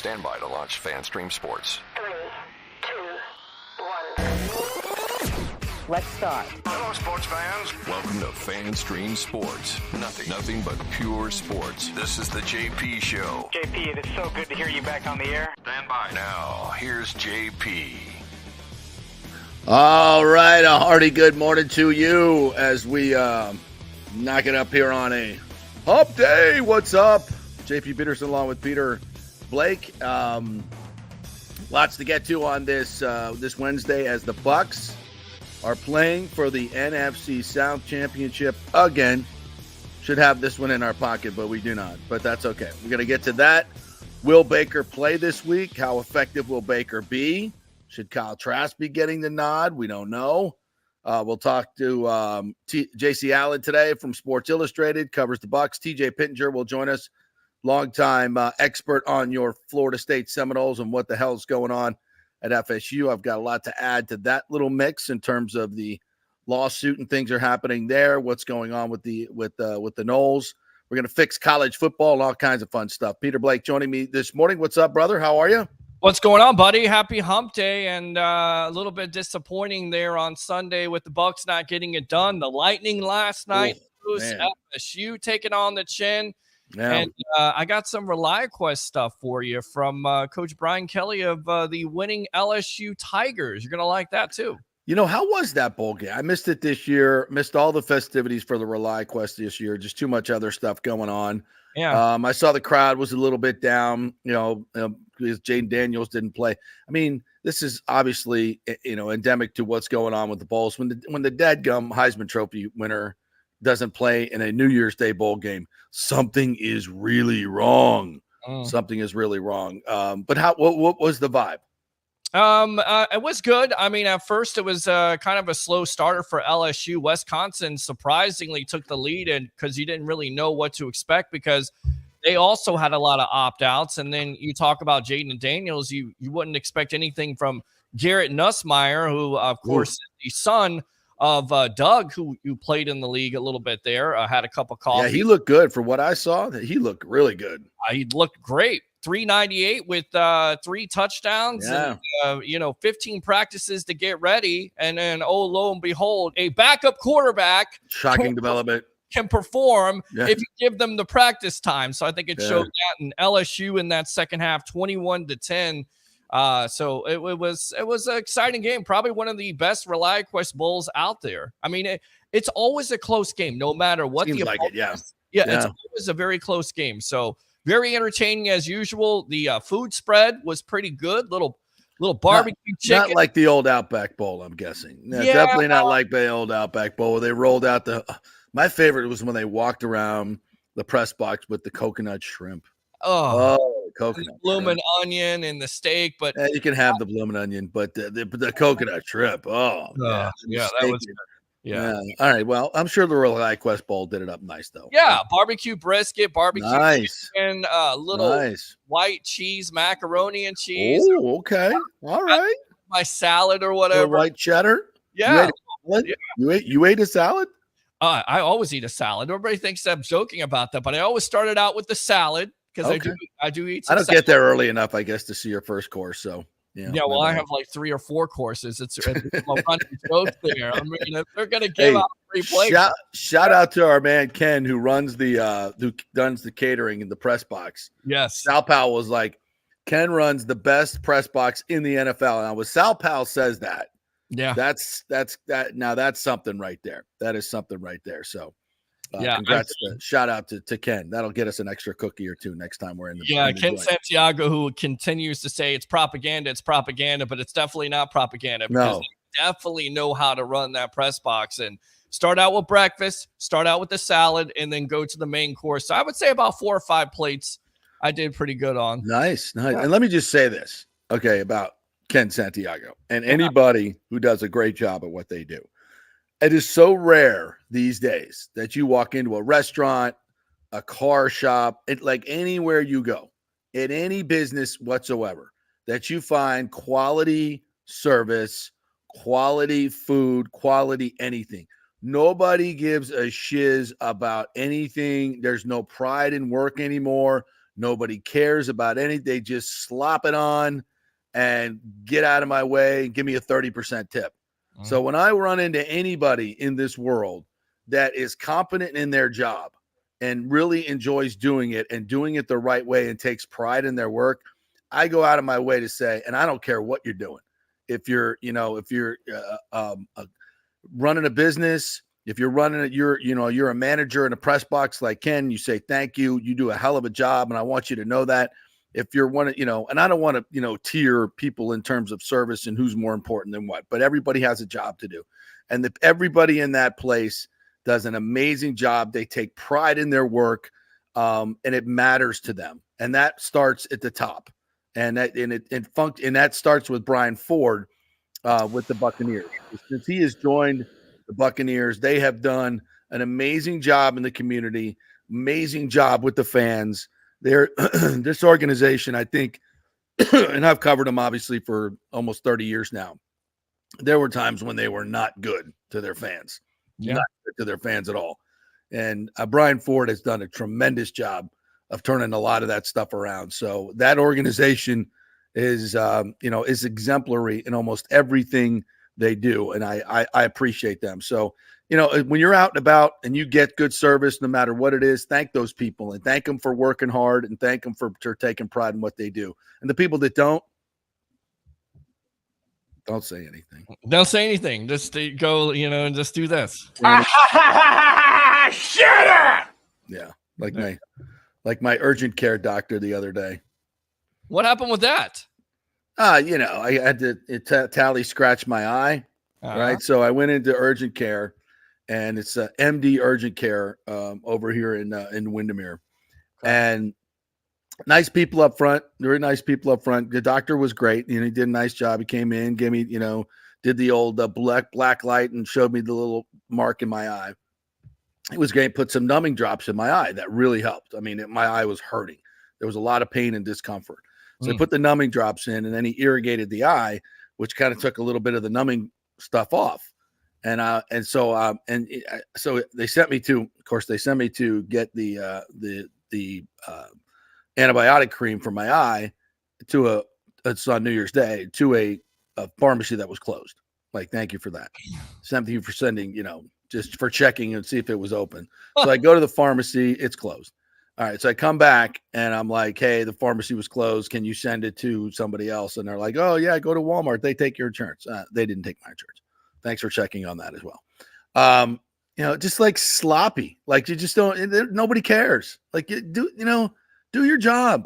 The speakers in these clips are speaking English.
Stand by to launch FanStream Sports. 3, 2, 1. Let's start. Hello, sports fans. Welcome to FanStream Sports. Nothing but pure sports. This is the JP Show. JP, it is so good to hear you back on the air. Stand by. Now, here's JP. All right, a hearty good morning to you as we knock it up here on a hump day. What's up? JP Peterson along with Peter Blake. Lots to get to on this Wednesday as the Bucks are playing for the NFC South Championship again. Should have this one in our pocket, but we do not. But that's okay. We're going to get to that. Will Baker play this week? How effective will Baker be? Should Kyle Trask be getting the nod? We don't know. We'll talk to J.C. Allen today from Sports Illustrated, covers the Bucks. T.J. Pittenger will join us, longtime expert on your Florida State Seminoles and what the hell's going on at FSU. I've got a lot to add to that little mix in terms of the lawsuit and things are happening there. What's going on with the Noles? We're going to fix college football and all kinds of fun stuff. Peter Blake joining me this morning. What's up, brother? How are you? What's going on, buddy? Happy hump day, and a little bit disappointing there on Sunday with the Bucks not getting it done. The Lightning last night, FSU taking on the chin. Yeah. And I got some ReliaQuest stuff for you from Coach Brian Kelly of the winning LSU Tigers. You're going to like that, too. You know, how was that bowl game? I missed it this year, missed all the festivities for the ReliaQuest this year, just too much other stuff going on. Yeah. I saw the crowd was a little bit down, because Jaden Daniels didn't play. I mean, this is obviously, endemic to what's going on with the bowls. When the dadgum Heisman Trophy winner doesn't play in a New Year's Day bowl game, something is really wrong. Something is really wrong. But what was the vibe? It was good. I mean, at first it was kind of a slow starter for LSU. Wisconsin surprisingly took the lead, and because you didn't really know what to expect because they also had a lot of opt-outs. And then you talk about Jaden Daniels, you wouldn't expect anything from Garrett Nussmeier, who of course is the son of Doug, who played in the league a little bit there, had a cup of coffee. Yeah, he looked good for what I saw. He looked really good. He looked great. 398 with 3 touchdowns, yeah. And 15 practices to get ready, and then lo and behold, a backup quarterback, shocking development, can perform if you give them the practice time. So I think it showed that in LSU in that second half, 21-10. So it was an exciting game, probably one of the best ReliaQuest bowls out there. I mean, it's always a close game, no matter what. Seems the like it, yeah. It's always a very close game. So very entertaining as usual. The food spread was pretty good. Little barbecue chicken. Not like the old Outback Bowl, I'm guessing. No, definitely not like the old Outback Bowl. They rolled out my favorite was when they walked around the press box with the coconut shrimp. Coconut blooming onion and the steak, but you can have the blooming onion, but the coconut shrimp. That was good. Yeah. All right. Well, I'm sure the ReliaQuest Bowl did it up nice, though. Yeah. Barbecue brisket, barbecue chicken, little white cheese, macaroni and cheese. Oh, okay. All right. My salad or whatever. White cheddar. Yeah. You ate a salad? I always eat a salad. Everybody thinks I'm joking about that, but I always started out with the salad because I do eat. I don't get there early enough, I guess, to see your first course. So. Yeah, well, I have like 3 or 4 courses. It's a running joke there. I mean, they're going to give out free plates. Shout out to our man Ken, who runs the catering in the press box. Yes, Sal Powell was like, Ken runs the best press box in the NFL. Now, when Sal Powell says that, that's something right there. That is something right there. So. Congrats! Shout out to Ken. That'll get us an extra cookie or 2 next time we're in the Ken Santiago, who continues to say it's propaganda, but it's definitely not propaganda because they definitely know how to run that press box and start out with breakfast, start out with the salad, and then go to the main course. So I would say about 4 or 5 plates I did pretty good on. Nice. And let me just say this, about Ken Santiago and anybody who does a great job at what they do. It is so rare these days that you walk into a restaurant, a car shop, like anywhere you go, in any business whatsoever, that you find quality service, quality food, quality anything. Nobody gives a shiz about anything. There's no pride in work anymore. Nobody cares about anything. They just slop it on and get out of my way and give me a 30% tip. Mm-hmm. So when I run into anybody in this world that is competent in their job and really enjoys doing it and doing it the right way and takes pride in their work, I go out of my way to say, and I don't care what you're doing. If you're running a business, if you're running it, you're a manager in a press box like Ken, you say, thank you. You do a hell of a job. And I want you to know that. If you're one of, and I don't want to, tier people in terms of service and who's more important than what, but everybody has a job to do. And everybody in that place does an amazing job. They take pride in their work, and it matters to them. And that starts at the top. And that starts with Brian Ford with the Buccaneers. Since he has joined the Buccaneers, they have done an amazing job in the community, amazing job with the fans. This organization, I think, and I've covered them obviously for almost 30 years now. There were times when they were not good to their fans, not good to their fans at all. And Brian Ford has done a tremendous job of turning a lot of that stuff around. So that organization is exemplary in almost everything they do. And I appreciate them. So, when you're out and about and you get good service, no matter what it is, thank those people and thank them for working hard and thank them for taking pride in what they do. And the people that don't say anything. Don't say anything. Just go, and just do this. Shut up! Yeah. Like my urgent care doctor the other day. What happened with that? I had to tally scratch my eye, right? So I went into urgent care, and it's MD urgent care over here in Windermere. Okay. And nice people up front, very nice people up front. The doctor was great. He did a nice job. He came in, gave me, did the old black light and showed me the little mark in my eye. It was great. Put some numbing drops in my eye. That really helped. I mean, my eye was hurting. There was a lot of pain and discomfort. So they put the numbing drops in, and then he irrigated the eye, which kind of took a little bit of the numbing stuff off. So they sent me to, of course, get the antibiotic cream for my eye it's on New Year's Day, to a pharmacy that was closed. Like, thank you for that. Thank you for sending, just for checking and see if it was open. So I go to the pharmacy, it's closed. All right. So I come back and I'm like, hey, the pharmacy was closed. Can you send it to somebody else? And they're like, oh yeah, go to Walmart. They take your insurance. They didn't take my insurance. Thanks for checking on that as well. Just like sloppy, like you just don't, nobody cares. Like do your job.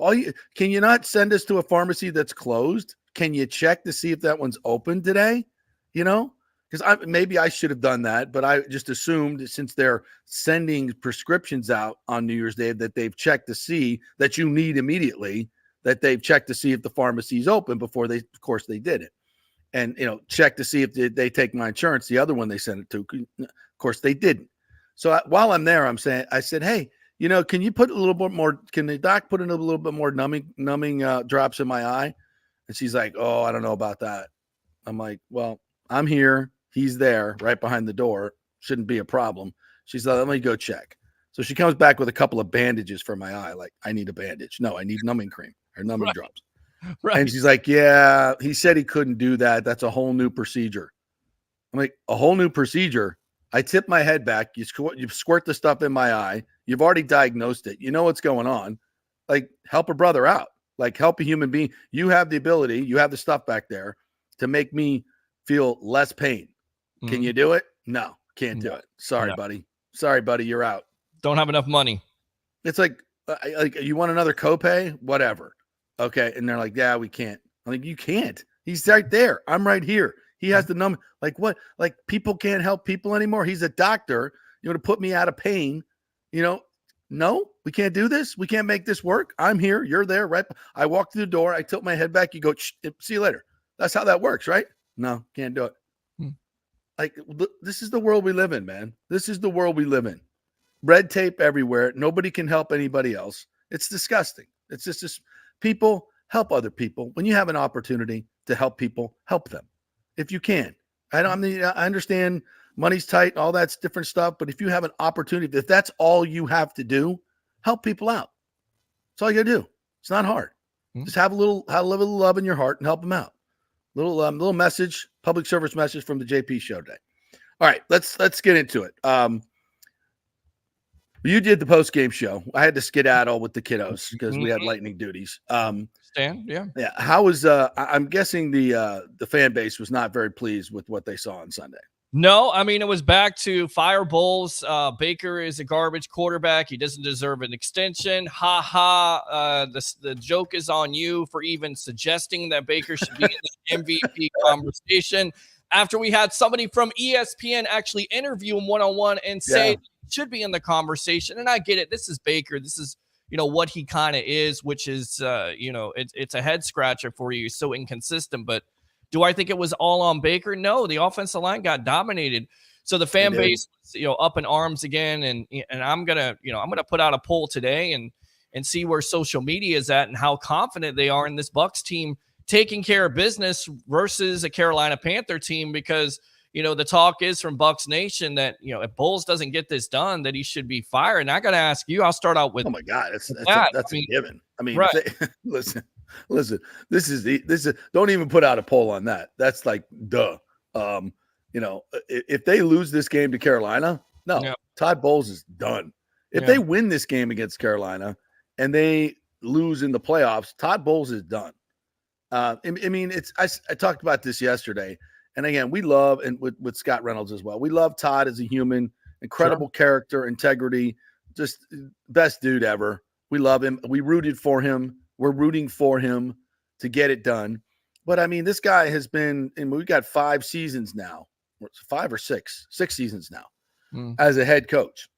Can you not send us to a pharmacy that's closed? Can you check to see if that one's open today? Because maybe I should have done that, but I just assumed since they're sending prescriptions out on New Year's Day that they've checked to see that you need immediately, that they've checked to see if the pharmacy is open before they did it. And, check to see if they take my insurance, the other one they sent it to. Of course, they didn't. So while I'm there, I said, hey, can you put a little bit more, can the doc put in a little bit more numbing drops in my eye? And she's like, oh, I don't know about that. I'm like, well, I'm here. He's there right behind the door. Shouldn't be a problem. She's like, let me go check. So she comes back with a couple of bandages for my eye. Like, I need a bandage. No, I need numbing cream or numbing drops. Right. And she's like, yeah, he said he couldn't do that. That's a whole new procedure. I'm like, a whole new procedure? I tip my head back. You squirt the stuff in my eye. You've already diagnosed it. You know what's going on. Like, help a brother out. Like, help a human being. You have the ability. You have the stuff back there to make me feel less pain. Can you do it? No, can't do it. Sorry, buddy. Sorry, buddy. You're out. Don't have enough money. It's like you want another copay? Whatever. Okay. And they're like, yeah, we can't. I'm like, you can't. He's right there. I'm right here. He has the number. Like what? Like people can't help people anymore. He's a doctor. To put me out of pain. No, we can't do this. We can't make this work. I'm here. You're there. Right. I walk through the door. I tilt my head back. You go, see you later. That's how that works, right? No, can't do it. Like, this is the world we live in, man. This is the world we live in. Red tape everywhere. Nobody can help anybody else. It's disgusting. It's just people help other people. When you have an opportunity to help people, help them. If you can. I understand money's tight, all that's different stuff. But if you have an opportunity, if that's all you have to do, help people out. That's all you gotta do. It's not hard. Just have a little love in your heart and help them out. Little message, public service message from the JP Show today. All right, let's get into it. You did the post game show. I had to skedaddle with the kiddos because we had lightning duties. Stan, yeah. How was? I'm guessing the fan base was not very pleased with what they saw on Sunday. No, I mean, it was back to fire Bowles. Baker is a garbage quarterback. He doesn't deserve an extension. Ha ha. The joke is on you for even suggesting that Baker should be in the MVP conversation after we had somebody from ESPN actually interview him one-on-one and say he should be in the conversation. And I get it. This is Baker. This is, what he kind of is, which is, it's a head scratcher for you. He's so inconsistent, but do I think it was all on Baker? No, the offensive line got dominated. So the fan base, up in arms again. And I'm gonna put out a poll today and see where social media is at and how confident they are in this Bucs team taking care of business versus a Carolina Panther team. Because the talk is from Bucs Nation that if Bowles doesn't get this done, that he should be fired. And I got to ask you. I'll start out with. Oh my God, that's a given. I mean, right. Listen, this is don't even put out a poll on that. That's like duh. If they lose this game to Carolina, Todd Bowles is done. If they win this game against Carolina and they lose in the playoffs, Todd Bowles is done. I talked about this yesterday, and again, we love, and with Scott Reynolds as well, we love Todd as a human, incredible character, integrity, just best dude ever. We love him. We rooted for him. We're rooting for him to get it done. But I mean, this guy has been, and we've got 5 seasons now, 5 or 6 seasons now as a head coach.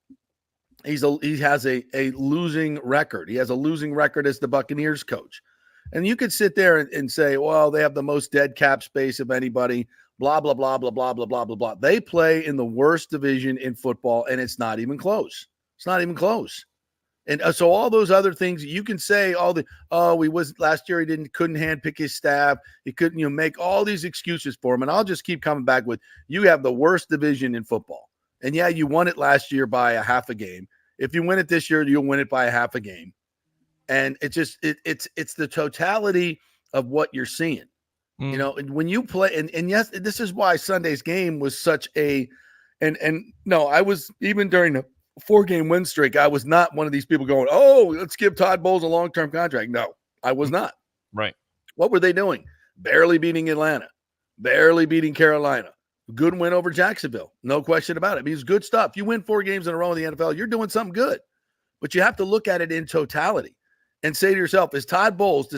He has a losing record. He has a losing record as the Buccaneers coach. And you could sit there and say, well, they have the most dead cap space of anybody, blah, blah, blah, blah, blah, blah, blah, blah, blah. They play in the worst division in football, and it's not even close. It's not even close. And so all those other things you can say, last year he couldn't handpick his staff. He couldn't, make all these excuses for him. And I'll just keep coming back with, you have the worst division in football. And yeah, you won it last year by a half a game. If you win it this year, you'll win it by a half a game. And it's the totality of what you're seeing. When you play, and yes, this is why Sunday's game was such I was, even during the 4-game win streak, I was not one of these people going, oh, let's give Todd Bowles a long-term contract. No, I was not. Right. What were they doing? Barely beating Atlanta, barely beating Carolina. Good win over Jacksonville. No question about it. I mean, it's good stuff. You win 4 games in a row in the NFL, you're doing something good. But you have to look at it in totality and say to yourself, does Todd Bowles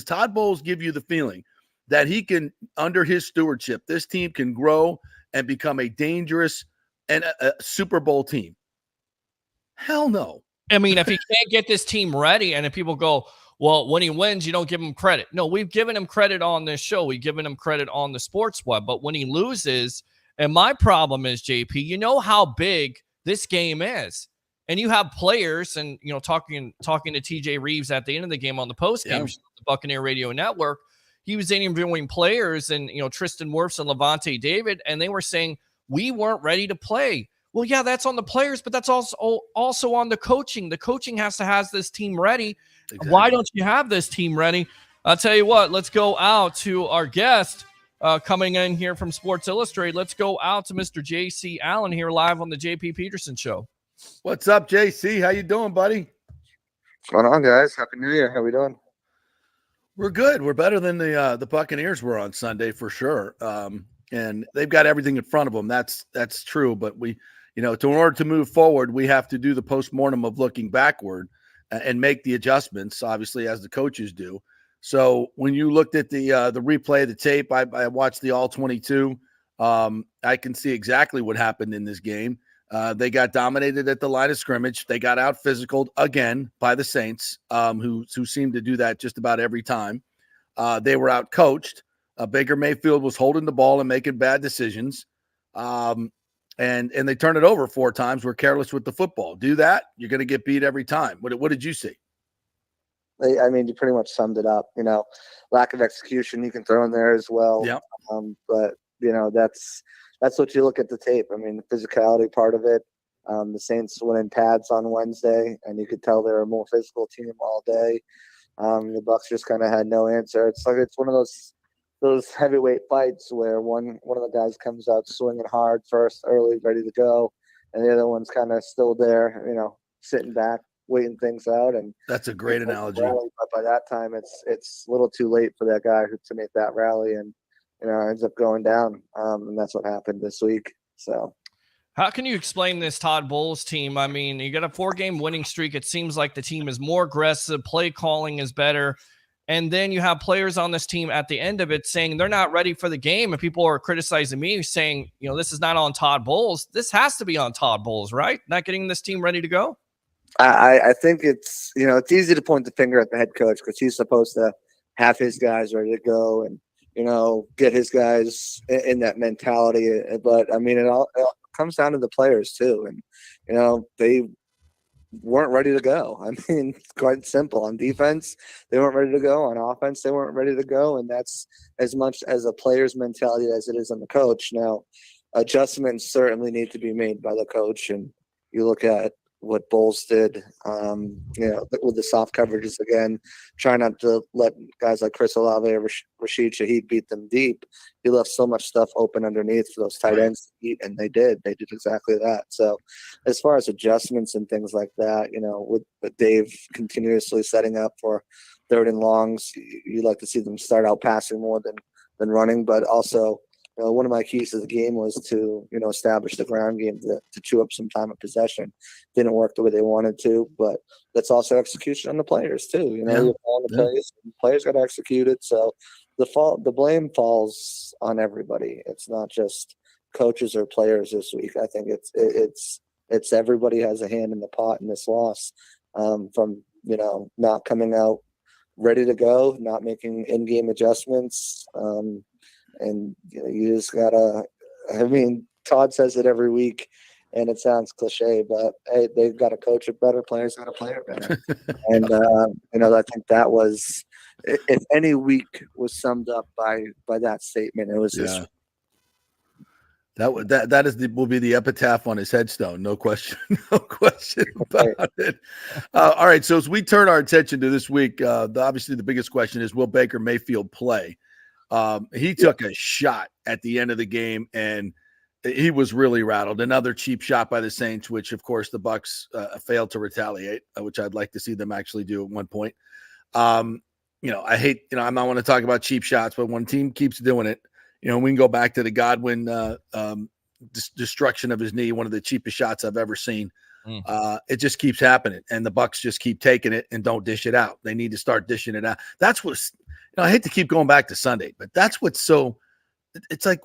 give you the feeling that he can, under his stewardship, this team can grow and become a dangerous and a Super Bowl team? Hell no. I mean, if he can't get this team ready, and if people go, well, when he wins, you don't give him credit. No, we've given him credit on this show. We've given him credit on the Sports Web. But when he loses, and my problem is, JP, you know how big this game is. And you have players, and, talking to TJ Reeves at the end of the game on the postgame show, the Buccaneer Radio Network, he was interviewing players and, Tristan Wirfs and Levante David, and they were saying, we weren't ready to play. Well, yeah, that's on the players, but that's also on the coaching. The coaching has to have this team ready. Exactly. Why don't you have this team ready? I'll tell you what, let's go out to our guest coming in here from Sports Illustrated. Let's go out to Mr. J.C. Allen here live on the J.P. Peterson Show. What's up, J.C.? How you doing, buddy? What's going on, guys? Happy New Year. How we doing? We're good. We're better than the Buccaneers were on Sunday for sure. And they've got everything in front of them. That's true. But we, in order to move forward, we have to do the postmortem of looking backward and make the adjustments, obviously, as the coaches do. So when you looked at the replay of the tape, I watched the all 22. I can see exactly what happened in this game. They got dominated at the line of scrimmage. They got out physicaled again by the Saints, who seem to do that just about every time. They were out coached. Baker Mayfield was holding the ball and making bad decisions. And they turned it over 4 times. Were careless with the football. Do that, you're going to get beat every time. What did you see? I mean, you pretty much summed it up. Lack of execution you can throw in there as well. Yeah. But that's what you look at the tape. I mean, the physicality part of it, The Saints went in pads on Wednesday, and you could tell they were a more physical team all day. The Bucs just kind of had no answer. It's like it's one of those heavyweight fights where one of the guys comes out swinging hard first, early, ready to go, and the other one's kind of still there, sitting back, waiting things out. And that's a great analogy. Rally, but by that time, it's a little too late for that guy to make that rally, and ends up going down. And that's what happened this week. So. How can you explain this Todd Bowles team? I mean, you got a 4-game winning streak. It seems like the team is more aggressive. Play calling is better. And then you have players on this team at the end of it saying they're not ready for the game. And people are criticizing me saying, this is not on Todd Bowles. This has to be on Todd Bowles, right? Not getting this team ready to go? I think it's, it's easy to point the finger at the head coach because he's supposed to have his guys ready to go and, get his guys in that mentality. But, I mean, it all comes down to the players too, and they weren't ready to go. I mean, it's quite simple. On defense, they weren't ready to go. On offense, they weren't ready to go, and that's as much as a player's mentality as it is on the coach. Now, adjustments certainly need to be made by the coach, and you look at what Bowles did, with the soft coverages again, try not to let guys like Chris Olave or Rashid Shaheed beat them deep. He left so much stuff open underneath for those tight ends to eat, and they did exactly that. So as far as adjustments and things like that, with Dave continuously setting up for 3rd and longs, you like to see them start out passing more than running, but also one of my keys to the game was to, establish the ground game to chew up some time of possession. Didn't work the way they wanted to, but that's also execution on the players too. You're calling the plays, and the players got to execute it. So the blame falls on everybody. It's not just coaches or players this week. I think it's everybody has a hand in the pot in this loss, from not coming out ready to go, not making in-game adjustments. And you just gotta. I mean, Todd says it every week, and it sounds cliche, but hey, they've got to coach it better. Players got to play it better. And I think that was, if any week was summed up by that statement, it was this. Will be the epitaph on his headstone. No question, no question about it. All right. So as we turn our attention to this week, obviously the biggest question is, will Baker Mayfield play? He took a shot at the end of the game, and he was really rattled. Another cheap shot by the Saints, which of course the Bucs failed to retaliate, which I'd like to see them actually do at one point. I hate, I'm not want to talk about cheap shots, but when a team keeps doing it, we can go back to the Godwin destruction of his knee, one of the cheapest shots I've ever seen. It just keeps happening, and the Bucs just keep taking it and don't dish it out. They need to start dishing it out. That's what's, I hate to keep going back to Sunday, but that's what's so, it's like,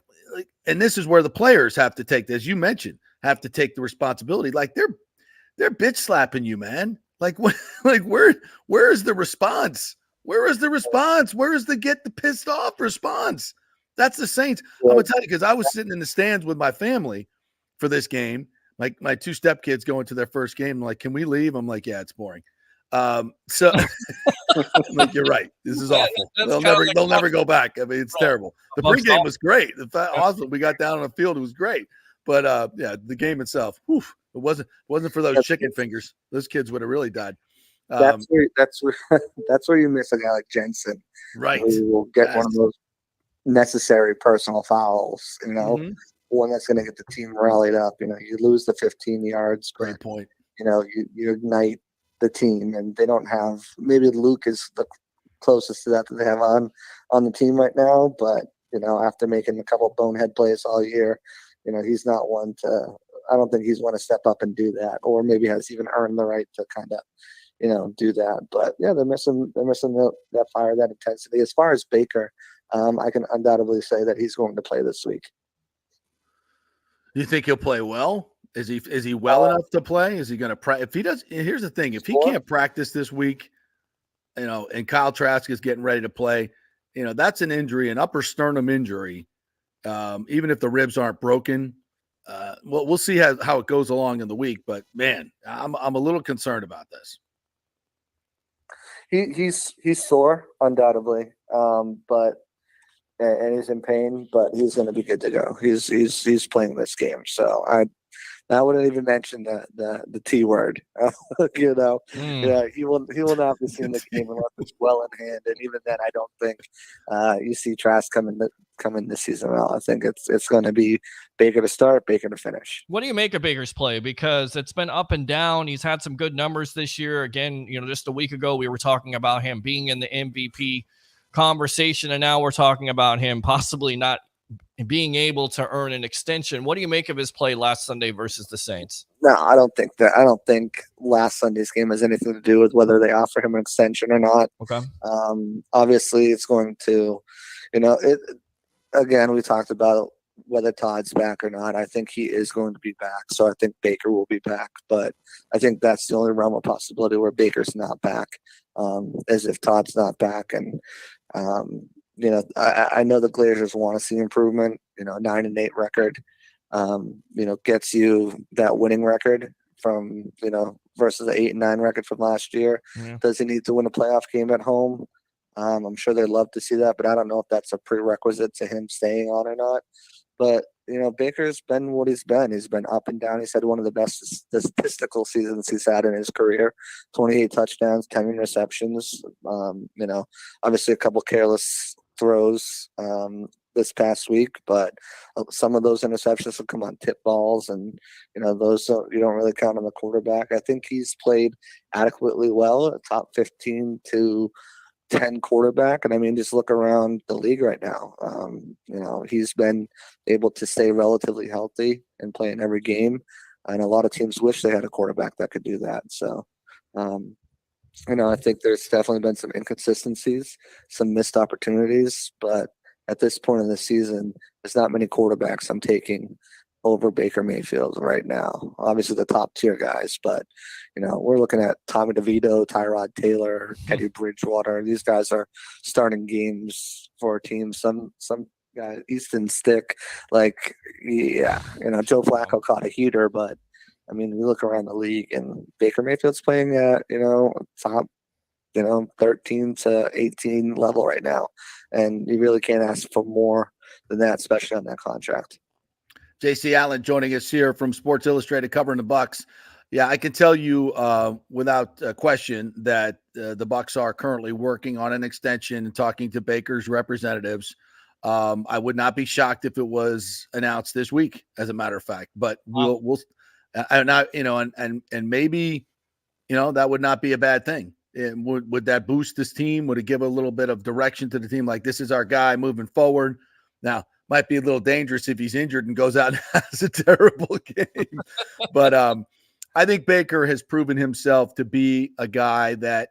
and this is where the players have to take, as you mentioned, have to take the responsibility. Like they're bitch slapping you, man. Like where is the response? Where is the response? Where is the get the pissed off response? That's the Saints. I'm gonna tell you, because I was sitting in the stands with my family for this game. Like my 2 stepkids going to their first game. I'm like, can we leave? I'm like, yeah, it's boring. So like, you're right. This is awful. They'll never go back. I mean, it's terrible. The pregame was great. Awesome. We got down on the field. It was great. But the game itself, it wasn't for those chicken fingers. Those kids would have really died. That's where you miss a guy like Jensen. Right. You will get one of those necessary personal fouls, one that's going to get the team rallied up. You lose the 15 yards. Great point. You ignite the team, and they don't have, maybe Luke is the closest to that they have on the team right now. But, after making a couple bonehead plays all year, he's not one to, I don't think he's one to step up and do that, or maybe has even earned the right to kind of, do that. But yeah, they're missing that fire, that intensity. As far as Baker, I can undoubtedly say that he's going to play this week. You think he'll play well? Is he well enough to play? Is he going to practice? If he does, here's the thing: if he can't practice this week, and Kyle Trask is getting ready to play, that's an injury, an upper sternum injury. Even if the ribs aren't broken, we'll see how it goes along in the week. But man, I'm a little concerned about this. He's sore, undoubtedly, but he's in pain. But he's going to be good to go. He's playing this game, so I wouldn't even mention the T word. Yeah, he will not be seeing the game unless it's well in hand. And even then, I don't think you see Trask coming this season at all. I think it's going to be Baker to start, Baker to finish. What do you make of Baker's play? Because it's been up and down. He's had some good numbers this year. Again, just a week ago we were talking about him being in the MVP conversation, and now we're talking about him possibly not being able to earn an extension. What do you make of his play last Sunday versus the Saints? No, I don't think last Sunday's game has anything to do with whether they offer him an extension or not. Okay. Obviously, it's going to, again, we talked about whether Todd's back or not. I think he is going to be back. So I think Baker will be back. But I think that's the only realm of possibility where Baker's not back, as if Todd's not back. And, I know the Glazers want to see improvement. 9-8 record, gets you that winning record from, versus the 8-9 record from last year. Yeah. Does he need to win a playoff game at home? I'm sure they'd love to see that, but I don't know if that's a prerequisite to him staying on or not. But, Baker's been what he's been. He's been up and down. He's had one of the best statistical seasons he's had in his career. 28 touchdowns, 10 interceptions. Obviously a couple careless throws this past week, but some of those interceptions will come on tip balls, and those you don't really count on the quarterback. I think he's played adequately well, a top 15 to 10 quarterback. And I mean, just look around the league right now. He's been able to stay relatively healthy and play in every game. And a lot of teams wish they had a quarterback that could do that. So, I think there's definitely been some inconsistencies, some missed opportunities, but at this point in the season, there's not many quarterbacks I'm taking over Baker Mayfield right now. Obviously the top tier guys, but we're looking at Tommy DeVito, Tyrod Taylor, Teddy Bridgewater. These guys are starting games for a team. Some guy, Easton Stick, Joe Flacco caught a heater, but I mean, we look around the league and Baker Mayfield's playing at, top, 13 to 18 level right now. And you really can't ask for more than that, especially on that contract. JC Allen joining us here from Sports Illustrated covering the Bucs. Yeah, I can tell you without question that the Bucs are currently working on an extension and talking to Baker's representatives. I would not be shocked if it was announced this week, as a matter of fact. But we'll maybe that would not be a bad thing. And would that boost this team? Would it give a little bit of direction to the team? Like, this is our guy moving forward. Now, might be a little dangerous if he's injured and goes out and has a terrible game. But I think Baker has proven himself to be a guy that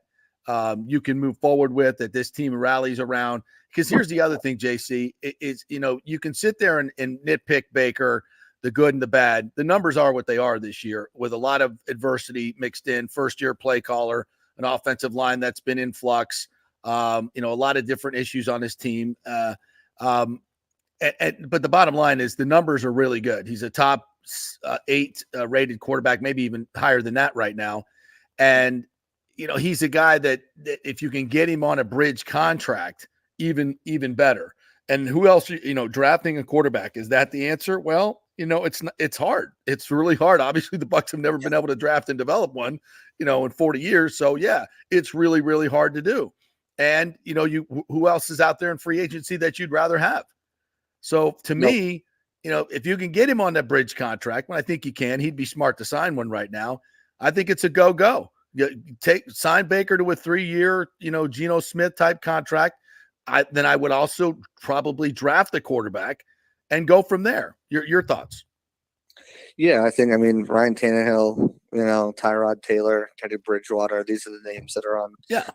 you can move forward with, that this team rallies around. Because here's the other thing, JC, is you can sit there and nitpick Baker, the good and the bad. The numbers are what they are this year, with a lot of adversity mixed in, first-year play caller, an offensive line that's been in flux, a lot of different issues on his team. But the bottom line is the numbers are really good. He's a top 8 rated quarterback, maybe even higher than that right now. And, he's a guy that if you can get him on a bridge contract, even better. And who else, drafting a quarterback, is that the answer? Well, it's hard. It's really hard. Obviously, the Bucs have never been able to draft and develop one, in 40 years. So, yeah, it's really, really hard to do. And, who else is out there in free agency that you'd rather have? So, to me, if you can get him on that bridge contract, well, I think you can. He'd be smart to sign one right now. I think it's a go-go. Sign Baker to a 3-year, Geno Smith type contract. Then I would also probably draft a quarterback and go from there. Your thoughts? Yeah, Ryan Tannehill, Tyrod Taylor, Teddy Bridgewater, these are the names that are on. Yeah.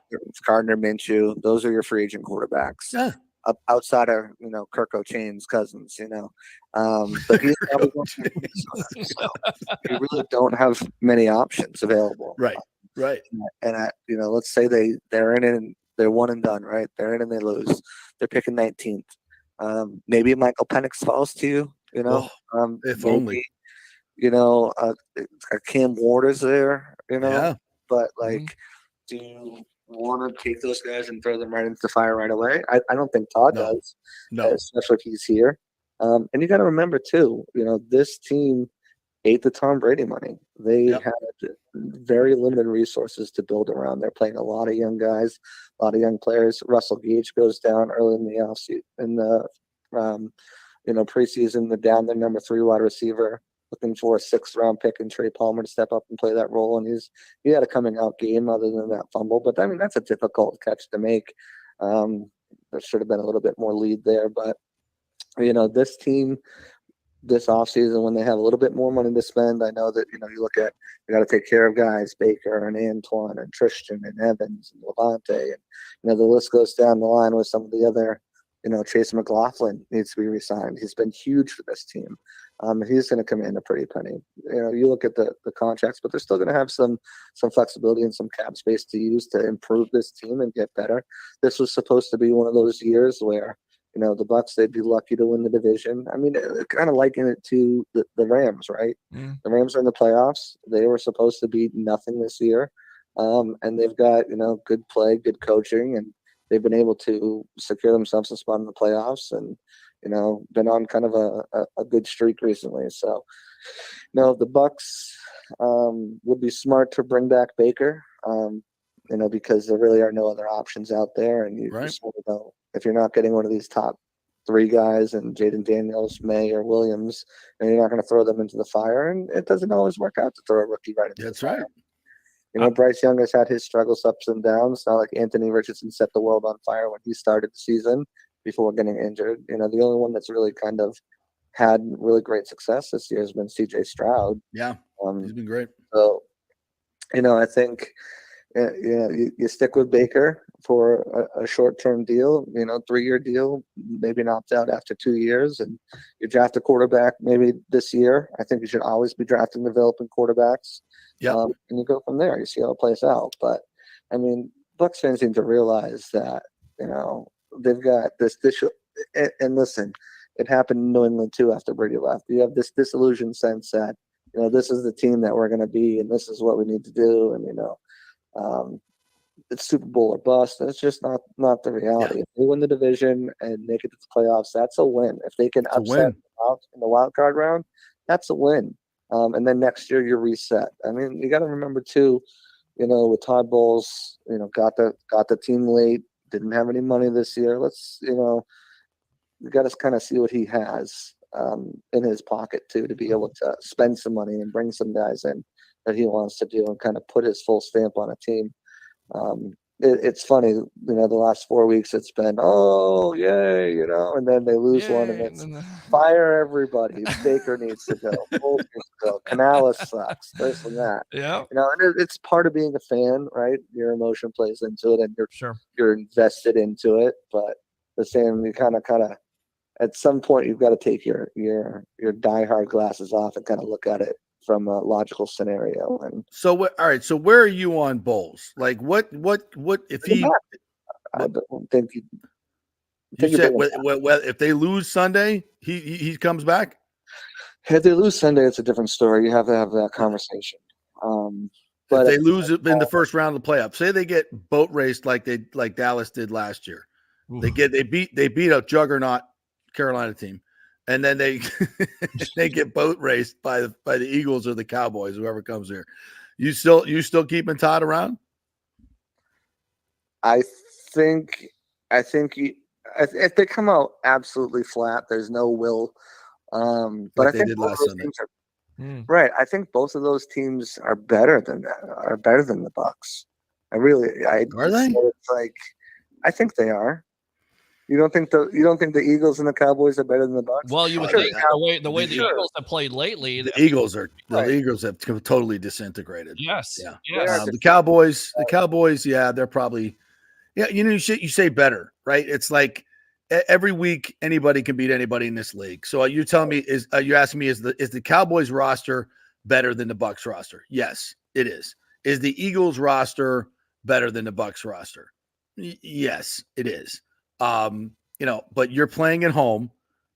Gardner Minshew, those are your free agent quarterbacks. Yeah. Outside of, Kirk O'Chain's cousins, but he's probably so you really don't have many options available. Right. And let's say they're in it and they're one and done, right? They're in and they lose. They're picking 19th. Maybe Michael Penix falls to you, if only. Cam Ward is there, Yeah. But do you want to take those guys and throw them right into the fire right away? I don't think Todd does. No, especially if he's here. And you got to remember too, this team ate the Tom Brady money. They Yep. had very limited resources to build around. They're playing a lot of young guys, a lot of young players. Russell Gage goes down early in the offseason, in the preseason. They're down their number 3 wide receiver, looking for a 6th round pick and Trey Palmer to step up and play that role. And he had a coming out game other than that fumble. But I mean, that's a difficult catch to make. There should have been a little bit more lead there. But, this team this offseason, when they have a little bit more money to spend, I know that, you look at, you got to take care of guys, Baker and Antoine and Tristan and Evans and Levante. And, the list goes down the line with some of the other, Chase McLaughlin needs to be re-signed. He's been huge for this team. He's going to come in a pretty penny. You look at the contracts, but they're still going to have some flexibility and some cap space to use to improve this team and get better. This was supposed to be one of those years where, the Bucs, they'd be lucky to win the division. I mean, kind of liken it to the Rams, right? Mm. The Rams are in the playoffs. They were supposed to be nothing this year. And they've got, good play, good coaching, and they've been able to secure themselves a spot in the playoffs and, been on kind of a good streak recently. So, the Bucs would be smart to bring back Baker, because there really are no other options out there. And you sort of know, if you're not getting one of these top 3 guys and Jaden Daniels, May, or Williams, and you're not going to throw them into the fire. And it doesn't always work out to throw a rookie right into the fire. Right. Bryce Young has had his struggles, ups and downs. It's not like Anthony Richardson set the world on fire when he started the season before getting injured. The only one that's really kind of had really great success this year has been CJ Stroud. Yeah, he's been great. So, I think you stick with Baker for a short-term deal, 3-year deal, maybe an opt-out after 2 years, and you draft a quarterback maybe this year. I think you should always be drafting developing quarterbacks. Yeah, and you go from there. You see how it plays out. But, I mean, Bucs fans need to realize that, they've got this and listen, it happened in New England too after Brady left. You have this disillusioned sense that, this is the team that we're going to be and this is what we need to do. And, it's Super Bowl or bust. And it's just not the reality. Yeah. If they win the division and make it to the playoffs, that's a win. If they can upset in the wild card round, that's a win. And then next year you're reset. I mean, you got to remember too, with Todd Bowles, got the team late, didn't have any money this year. Let's, we got to kind of see what he has in his pocket too, to be able to spend some money and bring some guys in that he wants to do and kind of put his full stamp on a team. It's funny, the last 4 weeks it's been, oh, yay, and then they lose one and it's fire everybody. Baker needs to go. Bowles needs to go. Canales sucks. This and that. Yeah. And it's part of being a fan, right? Your emotion plays into it and you're invested into it. But the same, you kind of at some point you've got to take your diehard glasses off and kind of look at it from a logical scenario. And so all right. So where are you on Bowles? Like what if he? I don't think you said if they lose Sunday, he comes back. If they lose Sunday, it's a different story. You have to have that conversation. But if they lose it in the first round of the playoffs, say they get boat raced like Dallas did last year. Oof. They beat a juggernaut Carolina team. And then they get boat raced by the Eagles or the Cowboys, whoever comes here. You still keeping Todd around? I think if they come out absolutely flat, there's no will. But I think did last Sunday. Right. I think both of those teams are better than the Bucs. Are they? It's like, I think they are. You don't think the Eagles and the Cowboys are better than the Bucs? Well, you would think the way the Eagles have played lately. The Eagles have totally disintegrated. Yes. Yeah. Yes. The Cowboys, yeah, they're probably, you say better, right? It's like every week anybody can beat anybody in this league. So you're telling me you're asking me is the Cowboys roster better than the Bucs roster? Yes, it is. Is the Eagles roster better than the Bucs roster? Yes, it is. But you're playing at home.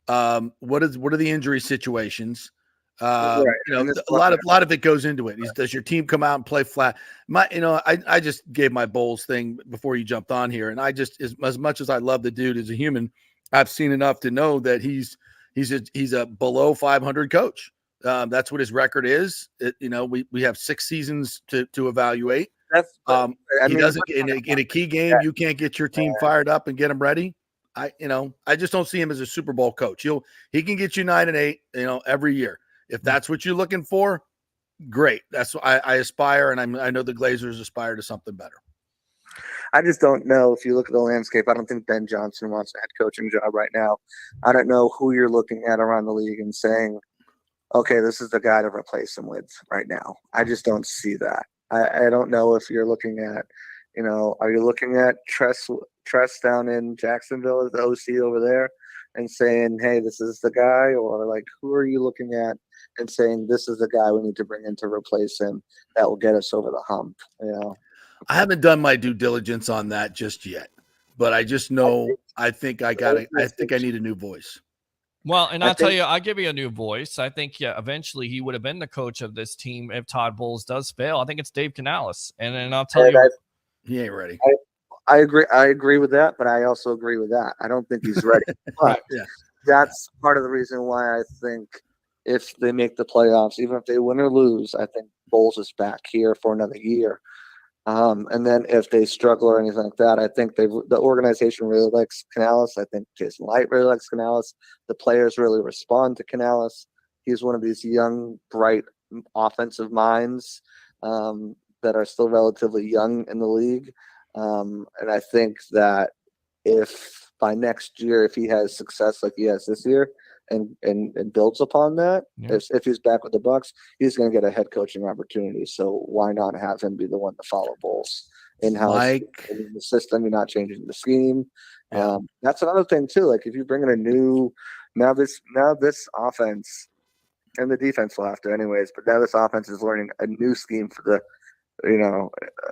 What are the injury situations? A lot of it goes into it. Does your team come out and play flat? I just gave my Bowles thing before you jumped on here, and I just as much as I love the dude as a human, I've seen enough to know that he's a below 500 coach. That's what his record is. We have 6 seasons to evaluate. That's He doesn't in a key game. You can't get your team fired up and get them ready. I just don't see him as a Super Bowl coach. He can get you 9-8, every year. If that's what you're looking for, great. That's what I aspire, and I know the Glazers aspire to something better. I just don't know if you look at the landscape. I don't think Ben Johnson wants a head coaching job right now. I don't know who you're looking at around the league and saying, okay, this is the guy to replace him with right now. I just don't see that. I don't know if you're looking at, are you looking at Tress down in Jacksonville as the OC over there and saying, hey, this is the guy? Or like, who are you looking at and saying, this is the guy we need to bring in to replace him that will get us over the hump? I haven't done my due diligence on that just yet, but I just know I think I need a new voice. Well, and I'll give you a new voice. I think eventually he would have been the coach of this team if Todd Bowles does fail. I think it's Dave Canales, and I'll tell you, he ain't ready. I agree with that, but I also agree with that. I don't think he's ready. But that's part of the reason why I think if they make the playoffs, even if they win or lose, I think Bowles is back here for another year. And then if they struggle or anything like that, I think the organization really likes Canales. I think Jason Light really likes Canales. The players really respond to Canales. He's one of these young, bright offensive minds that are still relatively young in the league. And I think that if by next year, if he has success like he has this year and builds upon that, if he's back with the Bucs, he's going to get a head coaching opportunity. So why not have him be the one to follow Bowles in-house in the system? You're not changing the scheme. That's another thing too. Like if you bring in a new, now this offense, and the defense will have to anyways, but now this offense is learning a new scheme for the,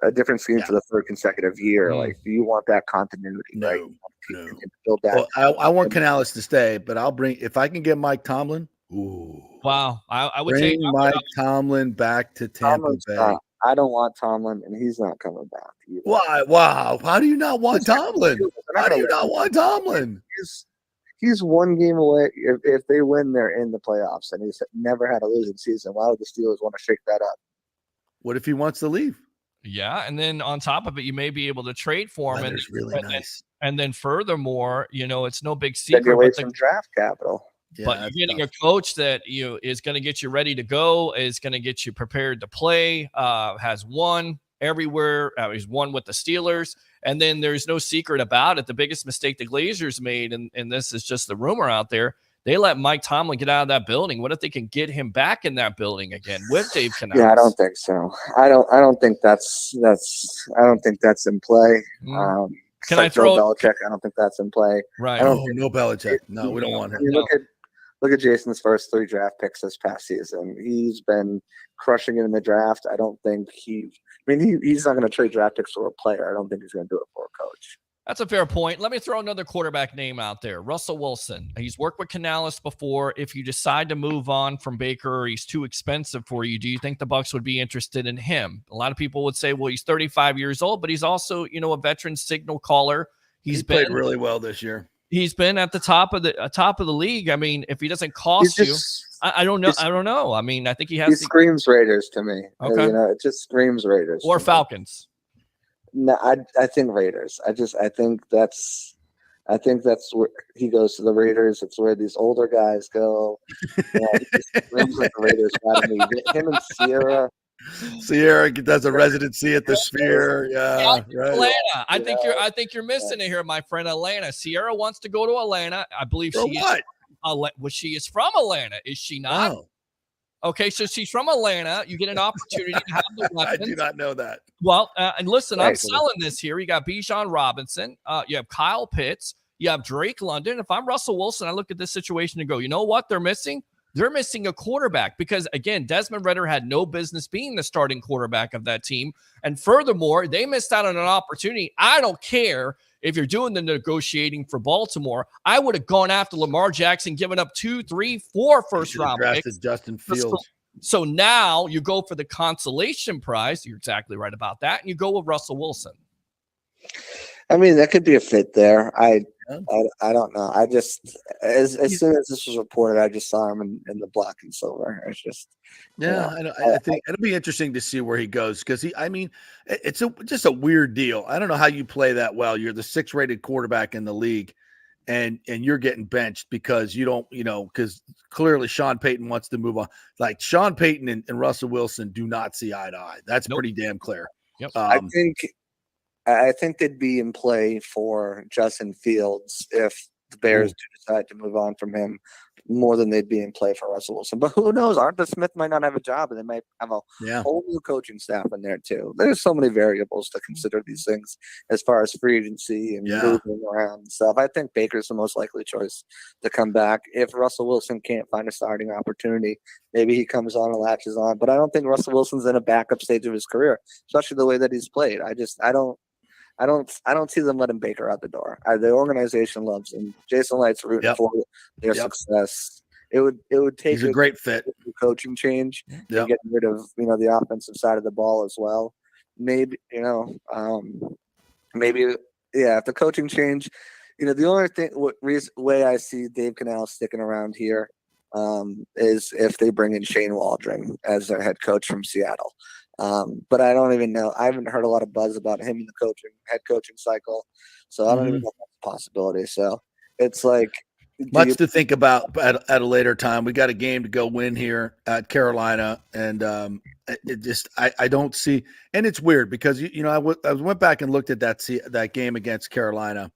a different scheme for the third consecutive year. Like, do you want that continuity? Right? No. Build that. Well, I want Canales to stay, but if I can get Mike Tomlin. Ooh. Wow. I would bring Mike Tomlin back to Tampa Bay. I don't want Tomlin, and he's not coming back either. Why? Wow. How do you not want Tomlin? How do you not want Tomlin? He's one game away. If they win, they're in the playoffs, and he's never had a losing season. Why would the Steelers want to shake that up? What if he wants to leave? Yeah, and then on top of it, you may be able to trade for him. That's really nice. And then furthermore, it's no big secret. You're wasting draft capital. But you're getting a coach that is going to get you ready to go, is going to get you prepared to play, has won everywhere. He's won with the Steelers. And then there's no secret about it. The biggest mistake the Glazers made, and this is just the rumor out there, they let Mike Tomlin get out of that building. What if they can get him back in that building again with Dave Canales? Yeah, I don't think so. I don't think that's in play. Can I throw Belichick? I don't think that's in play. Right. No Belichick. No, we don't want him. Look at Jason's first 3 draft picks this past season. He's been crushing it in the draft. I don't think he's not going to trade draft picks for a player. I don't think he's going to do it for a coach. That's a fair point. Let me throw another quarterback name out there. Russell Wilson. He's worked with Canales before. If you decide to move on from Baker or he's too expensive for you, do you think the Bucs would be interested in him? A lot of people would say, well, he's 35 years old, but he's also, a veteran signal caller. He played really well this year. He's been at the top of the league. I mean, if he doesn't cost you, I don't know. I don't know. I mean, I think he has. He screams Raiders to me. Okay, it just screams Raiders or Falcons. No, I think Raiders. I think that's where he goes to the Raiders. It's where these older guys go. It screams like the Raiders got me. Him and Sierra does a residency at the Sphere. Yeah, right. Atlanta. I think you're missing it here, my friend. Atlanta. Sierra wants to go to Atlanta. I believe she is from Atlanta. Is she not? Oh. Okay, so she's from Atlanta. You get an opportunity to have the weapons. I do not know that. Well, and listen, I'm selling this here. You got Bijan Robinson. You have Kyle Pitts. You have Drake London. If I'm Russell Wilson, I look at this situation and go, you know what they're missing? They're missing a quarterback because, again, Desmond Ridder had no business being the starting quarterback of that team. And furthermore, they missed out on an opportunity. I don't care if you're doing the negotiating for Baltimore. I would have gone after Lamar Jackson, given up 2, 3, 4 first-round picks. Justin Fields. So now you go for the consolation prize. You're exactly right about that. And you go with Russell Wilson. I mean, that could be a fit there. I don't know. I just as soon as this was reported, I just saw him in the black and silver. It's just I think it'll be interesting to see where he goes because it's just a weird deal. I don't know how you play that well. You're the 6th rated quarterback in the league, and you're getting benched because you don't, because clearly Sean Payton wants to move on. Like Sean Payton and Russell Wilson do not see eye to eye. That's pretty damn clear. Yep. I think they'd be in play for Justin Fields if the Bears do decide to move on from him more than they'd be in play for Russell Wilson. But who knows? Arthur Smith might not have a job, and they might have a whole new coaching staff in there too. There's so many variables to consider these things as far as free agency and moving around and stuff. I think Baker's the most likely choice to come back. If Russell Wilson can't find a starting opportunity, maybe he comes on and latches on. But I don't think Russell Wilson's in a backup stage of his career, especially the way that he's played. I don't see them letting Baker out the door. The organization loves him. Jason Light's rooting for their success. It would take a great fit coaching change and getting rid of the offensive side of the ball as well. Maybe if the coaching change, the only way I see Dave Canales sticking around here is if they bring in Shane Waldron as their head coach from Seattle. But I don't even know. I haven't heard a lot of buzz about him in the head coaching cycle. So I don't even know if that's a possibility. So it's like much to think about at a later time. We got a game to go win here at Carolina. And I don't see, and it's weird because, I went back and looked at that game against Carolina,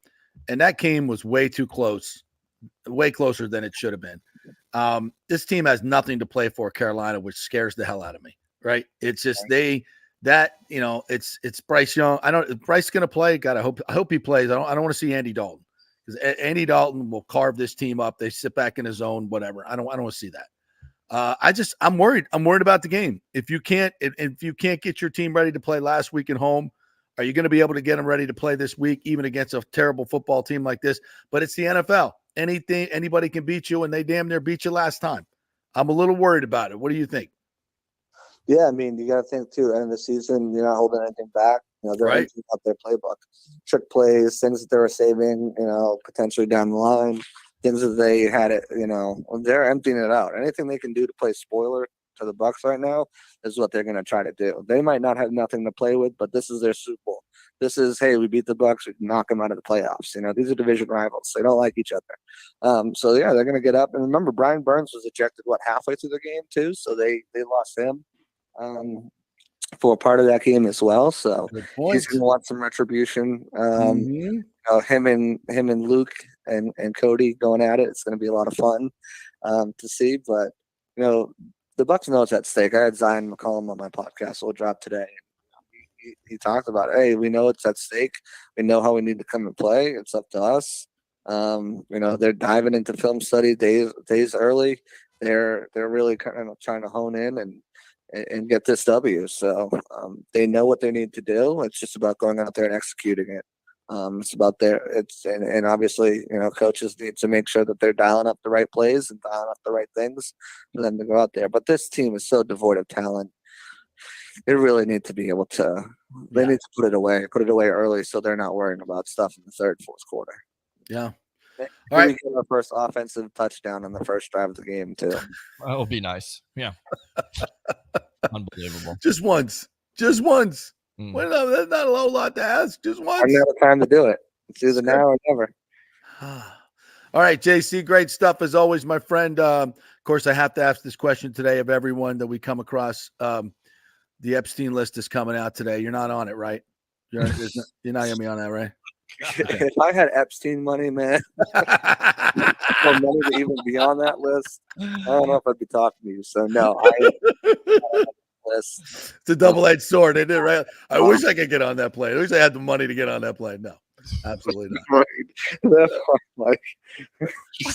and that game was way too close, way closer than it should have been. This team has nothing to play for, Carolina, which scares the hell out of me. Right. It's just it's Bryce Young. Is Bryce going to play? God, I hope he plays. I don't want to see Andy Dalton because Andy Dalton will carve this team up. They sit back in his zone, whatever. I don't want to see that. I'm worried. I'm worried about the game. If you can't get your team ready to play last week at home, are you going to be able to get them ready to play this week, even against a terrible football team like this? But it's the NFL. Anybody can beat you, and they damn near beat you last time. I'm a little worried about it. What do you think? Yeah, I mean, you got to think too. End of the season, you're not holding anything back. They're emptying out their playbook, trick plays, things that they were saving. Potentially down the line, things that they had it. They're emptying it out. Anything they can do to play spoiler to the Bucs right now is what they're going to try to do. They might not have nothing to play with, but this is their Super Bowl. This is, hey, we beat the Bucs, we knock them out of the playoffs. These are division rivals. They don't like each other. So yeah, they're going to get up. And remember, Brian Burns was ejected halfway through the game too, so they lost him. For part of that game as well, so he's going to want some retribution. Him and Luke and Cody going at it. It's going to be a lot of fun to see. But the Bucs know it's at stake. I had Zion McCollum on my podcast. We'll drop today. He talked about, hey, we know it's at stake. We know how we need to come and play. It's up to us. They're diving into film study days early. They're really kind of trying to hone in and get this W. So they know what they need to do. It's just about going out there and executing it. It's about and obviously, coaches need to make sure that they're dialing up the right plays and dialing up the right things for them to go out there. But this team is so devoid of talent. They really need to be able to, they need to put it away early so they're not worrying about stuff in the third, fourth quarter. Yeah. All right. We get our first offensive touchdown in the first drive of the game, too. That would be nice. Yeah. Unbelievable. Just once. Well, no, that's not a whole lot to ask. Just once. I'm out of time to do it. It's either now or never. All right, JC, great stuff as always, my friend. Of course, I have to ask this question today of everyone that we come across. The Epstein list is coming out today. You're not on it, right? You're not going to be on that, right? If I had Epstein money, man, for money to even be on that list, I don't know if I'd be talking to you. So no, it's a double-edged sword, isn't it? Right? I wish I could get on that plane. I wish I had the money to get on that plane. No, absolutely not.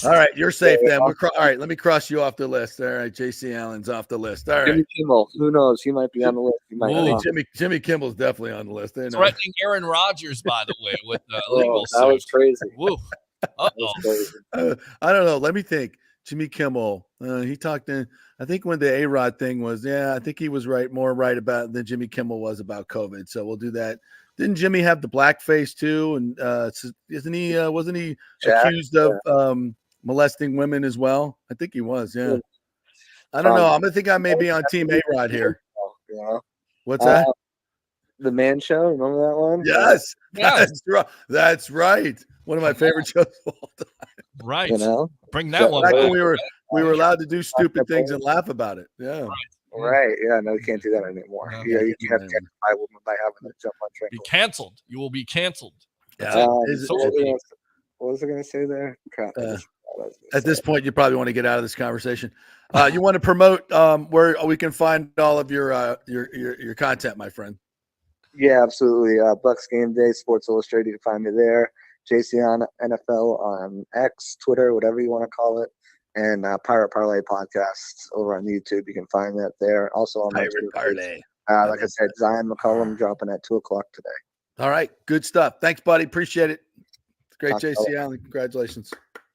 All right, you're safe then. All right, let me cross you off the list. All right, JC Allen's off the list. All right, Jimmy Kimmel, who knows? He might be on the list. He might not. Jimmy Kimmel's definitely on the list. Threatening Aaron Rodgers, by the way, with legal suit. That was crazy. Woo. I don't know. Let me think. Jimmy Kimmel. He talked in. I think when the A-Rod thing was, I think he was more right about than Jimmy Kimmel was about COVID. So we'll do that. didn't Jimmy have the blackface too? And wasn't he Jack, accused of molesting women as well? I think he was. Yeah. I don't know. I think I may be on Team A-Rod here. Yeah. What's that? The Man Show. Remember that one? Yes, Yes. that's right. That's right. One of my favorite shows of all time. Right. You know. Bring that one Back back. when we were allowed to do stupid things and laugh about it. Yeah. Right. Yeah. No, you can't do that anymore. No. Yeah, you can't get by women by having them jump on Be trains. canceled. You will be canceled. That's Yeah. it. Is- What was I going to say there? Crap. At this point, you probably want to get out of this conversation. You want to promote where we can find all of your content, my friend. Yeah, absolutely. Bucks Game Day, Sports Illustrated. You can find me there. JC on NFL on X, Twitter, whatever you want to call it, and Pirate Parlay podcast over on YouTube. You can find that there. Also on my Twitter page. Like I said, Zion McCollum dropping at 2:00 today. All right, good stuff. Thanks, buddy. Appreciate it. Great, Talk to JC you. Allen. Congratulations.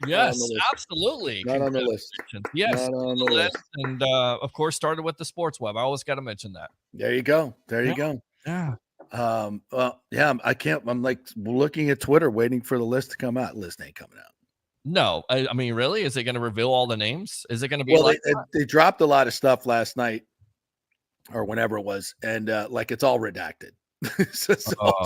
Yes, on the list. absolutely. Not on the list. Yes, Not on the list. list. And of course, started with the sports web. I always got to mention that. There you go. There you go. Yeah. Well, yeah, I can't. I'm like looking at Twitter, waiting for the list to come out. List ain't coming out. No, I mean, really? Is it going to reveal all the names? Is it going to be Well, like they dropped a lot of stuff last night or whenever it was, and like it's all redacted. so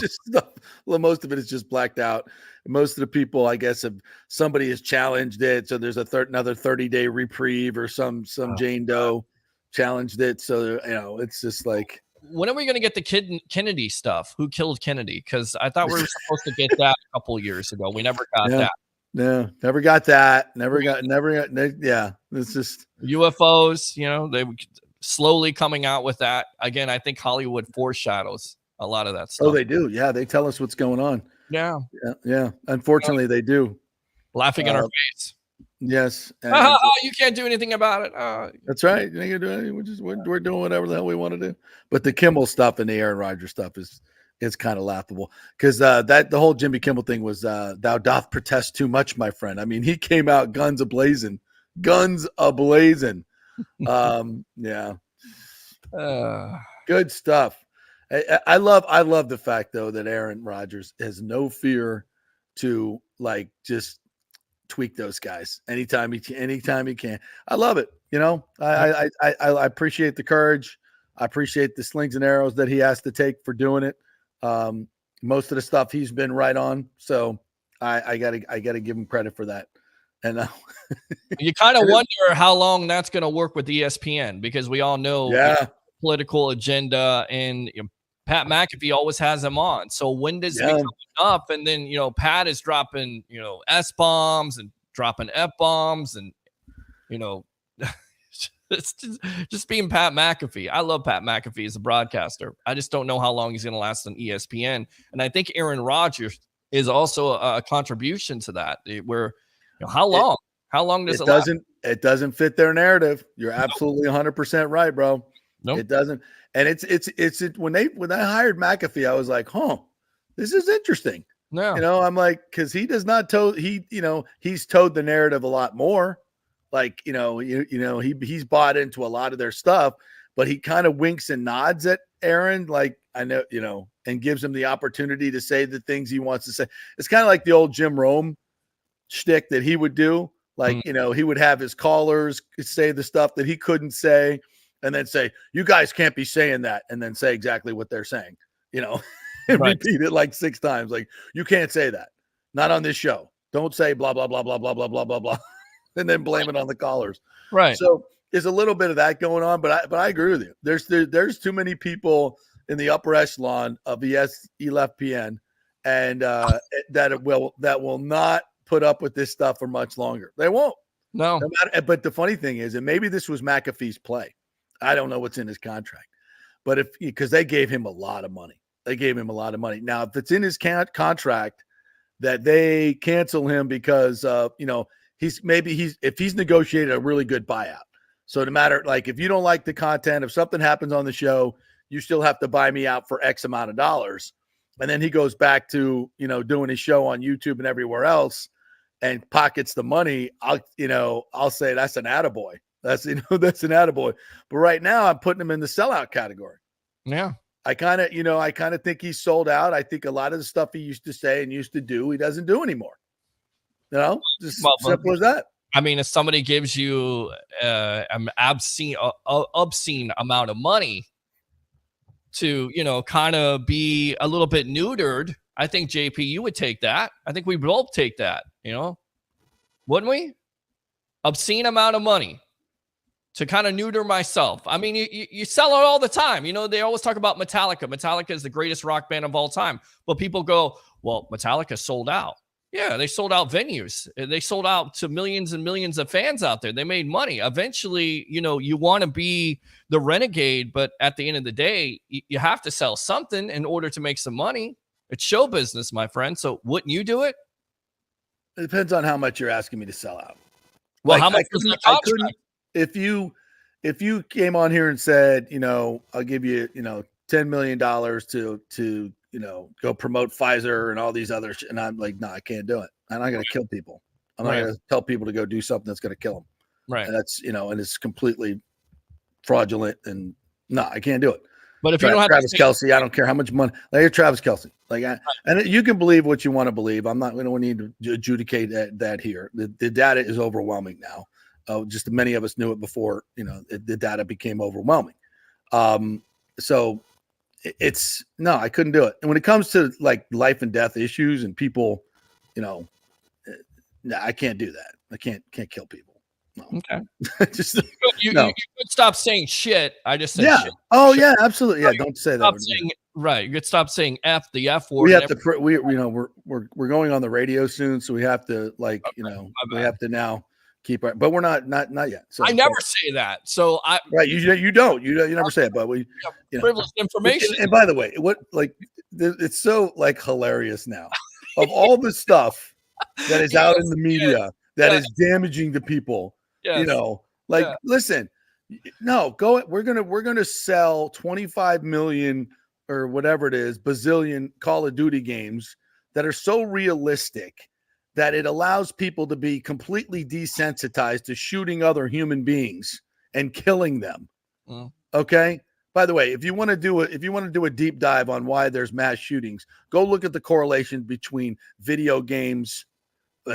just stuff. Well, most of it is just blacked out. Most of the people, I guess, somebody has challenged it, so there's another 30-day reprieve, or some Jane Doe challenged it. So it's just like, when are we going to get the Kennedy stuff? Who killed Kennedy? Because I thought we were supposed to get that a couple of years ago. We never got that. No, never got that. Never got. Yeah, it's just UFOs. They slowly coming out with that again. I think Hollywood foreshadows a lot of that stuff. Oh, they do. Yeah, they tell us what's going on. Yeah. Yeah. Unfortunately, they do. Laughing in our face. Yes. You can't do anything about it. That's right. You ain't gonna do anything. We're doing whatever the hell we want to do. But the Kimmel stuff and the Aaron Rodgers stuff is kind of laughable, because the whole Jimmy Kimmel thing was thou doth protest too much, my friend. I mean, he came out guns a-blazing. Yeah. Good stuff. I love the fact though that Aaron Rodgers has no fear to like just tweak those guys anytime he can. I love it. I appreciate the courage. I appreciate the slings and arrows that he has to take for doing it. Most of the stuff he's been right on. So I gotta give him credit for that. And you kind of wonder how long that's going to work with ESPN, because we all know political agenda, and Pat McAfee always has him on. So when does it become enough? And then, Pat is dropping, S-bombs and dropping F-bombs, and, it's just being Pat McAfee. I love Pat McAfee as a broadcaster. I just don't know how long he's going to last on ESPN. And I think Aaron Rodgers is also a contribution to that, where, how long? How long does it last? It doesn't fit their narrative. You're absolutely 100% right, bro. Nope. It doesn't. And it's when I hired McAfee, I was like, this is interesting. No. I'm like, because he does not he's towed the narrative a lot more. Like, he's bought into a lot of their stuff, but he kind of winks and nods at Aaron, like, I know, and gives him the opportunity to say the things he wants to say. It's kind of like the old Jim Rome shtick that he would do. Like, he would have his callers say the stuff that he couldn't say, and then say, you guys can't be saying that, and then say exactly what they're saying, and repeat it like 6 times. Like, you can't say that. Not on this show. Don't say blah, blah, blah, blah, blah, blah, blah, blah, blah, and then blame it on the callers. Right. So there's a little bit of that going on, but I agree with you. There's too many people in the upper echelon of ESPN and that will not put up with this stuff for much longer. They won't. No matter, but the funny thing is, and maybe this was McAfee's play. I don't know what's in his contract, but because they gave him a lot of money. Now, if it's in his contract that they cancel him because if he's negotiated a really good buyout. So no matter, like, if you don't like the content, if something happens on the show, you still have to buy me out for X amount of dollars. And then he goes back to, doing his show on YouTube and everywhere else and pockets the money. I'll say that's an attaboy. That's an attaboy. But right now I'm putting him in the sellout category. Yeah. I kind of think he's sold out. I think a lot of the stuff he used to say and used to do, he doesn't do anymore. Just simple as that. I mean, if somebody gives you an obscene amount of money to, kind of be a little bit neutered, I think, JP, you would take that. I think we both take that, wouldn't we? Obscene amount of money to kind of neuter myself. I mean, you sell it all the time. They always talk about Metallica. Metallica is the greatest rock band of all time. But people go, well, Metallica sold out. Yeah, they sold out venues. They sold out to millions and millions of fans out there. They made money. Eventually, you want to be the renegade, but at the end of the day, you have to sell something in order to make some money. It's show business, my friend. So wouldn't you do it? It depends on how much you're asking me to sell out. Well, how much was the contract? If you came on here and said, I'll give you, $10 million to go promote Pfizer and all these other and I'm like, no, I can't do it. I'm not going to kill people. I'm not going to tell people to go do something that's going to kill them. Right. And that's, and it's completely fraudulent and no, I can't do it. But if you don't have Travis Kelce, I don't care how much money. Like you're Travis Kelce. And you can believe what you want to believe. We don't need to adjudicate that here. The data is overwhelming now. Just many of us knew it before, the data became overwhelming. So I couldn't do it. And when it comes to like life and death issues and people, I can't do that. I can't kill people. No. Okay. Just you could stop saying shit. I just said shit. Oh shit. Yeah, absolutely. Yeah, don't say that. Right. You could stop saying the F word. We have to. We're going on the radio soon, so we have to we have to now keep our. But we're not yet. So I never say that. So you don't. You never say it, but we privileged information. And by the way, it's so hilarious now of all the stuff that is out in the media that is damaging to people. Yes. Listen, no, we're gonna sell 25 million or whatever it is, bazillion Call of Duty games that are so realistic that it allows people to be completely desensitized to shooting other human beings and killing them. Okay. By the way, if you want to do a deep dive on why there's mass shootings, go look at the correlation between video games,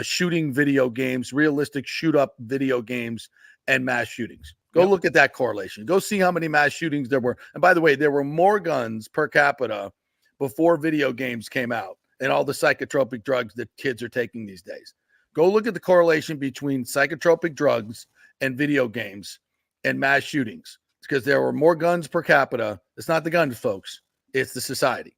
shooting video games, realistic shoot up video games, and mass shootings. Go look at that correlation. Go see how many mass shootings there were. And by the way, there were more guns per capita before video games came out and all the psychotropic drugs that kids are taking these days. Go look at the correlation between psychotropic drugs and video games and mass shootings. It's because there were more guns per capita. It's not the guns, folks. It's the society.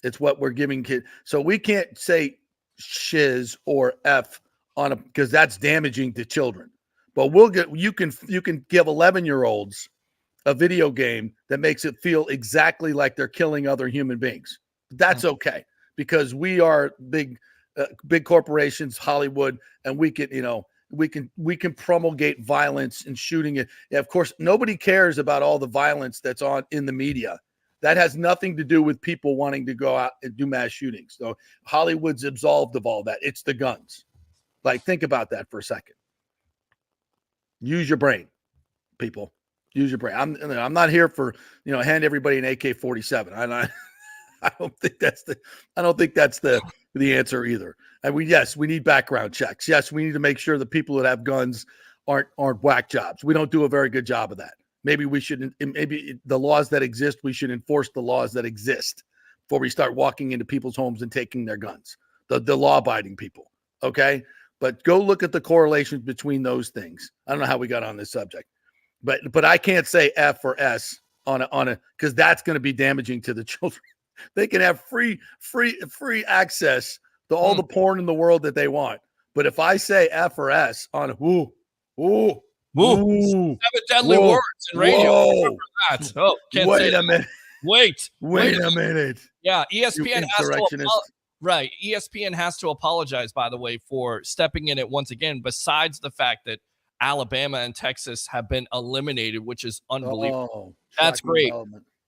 It's what we're giving kids. So we can't say shiz or F because that's damaging to children. But you can give 11-year-olds a video game that makes it feel exactly like they're killing other human beings. That's okay because we are big corporations, Hollywood, and we can promulgate violence and shooting it. Yeah, of course, nobody cares about all the violence that's in the media. That has nothing to do with people wanting to go out and do mass shootings. So Hollywood's absolved of all that. It's the guns. Think about that for a second. Use your brain, people. Use your brain. I'm not here for hand everybody an AK-47. I don't think that's the answer either. And we need background checks. Yes, we need to make sure the people that have guns aren't whack jobs. We don't do a very good job of that. Maybe the laws that exist, we should enforce the laws that exist before we start walking into people's homes and taking their guns. The law-abiding people. Okay. But go look at the correlations between those things. I don't know how we got on this subject, but I can't say F or S on a because that's going to be damaging to the children. They can have free access to all the porn in the world that they want. But if I say F or S on seven deadly words in radio. Remember that. Oh, wait a minute. Wait a minute. Yeah, ESPN has to Right. ESPN has to apologize, by the way, for stepping in it once again, besides the fact that Alabama and Texas have been eliminated, which is unbelievable. That's great.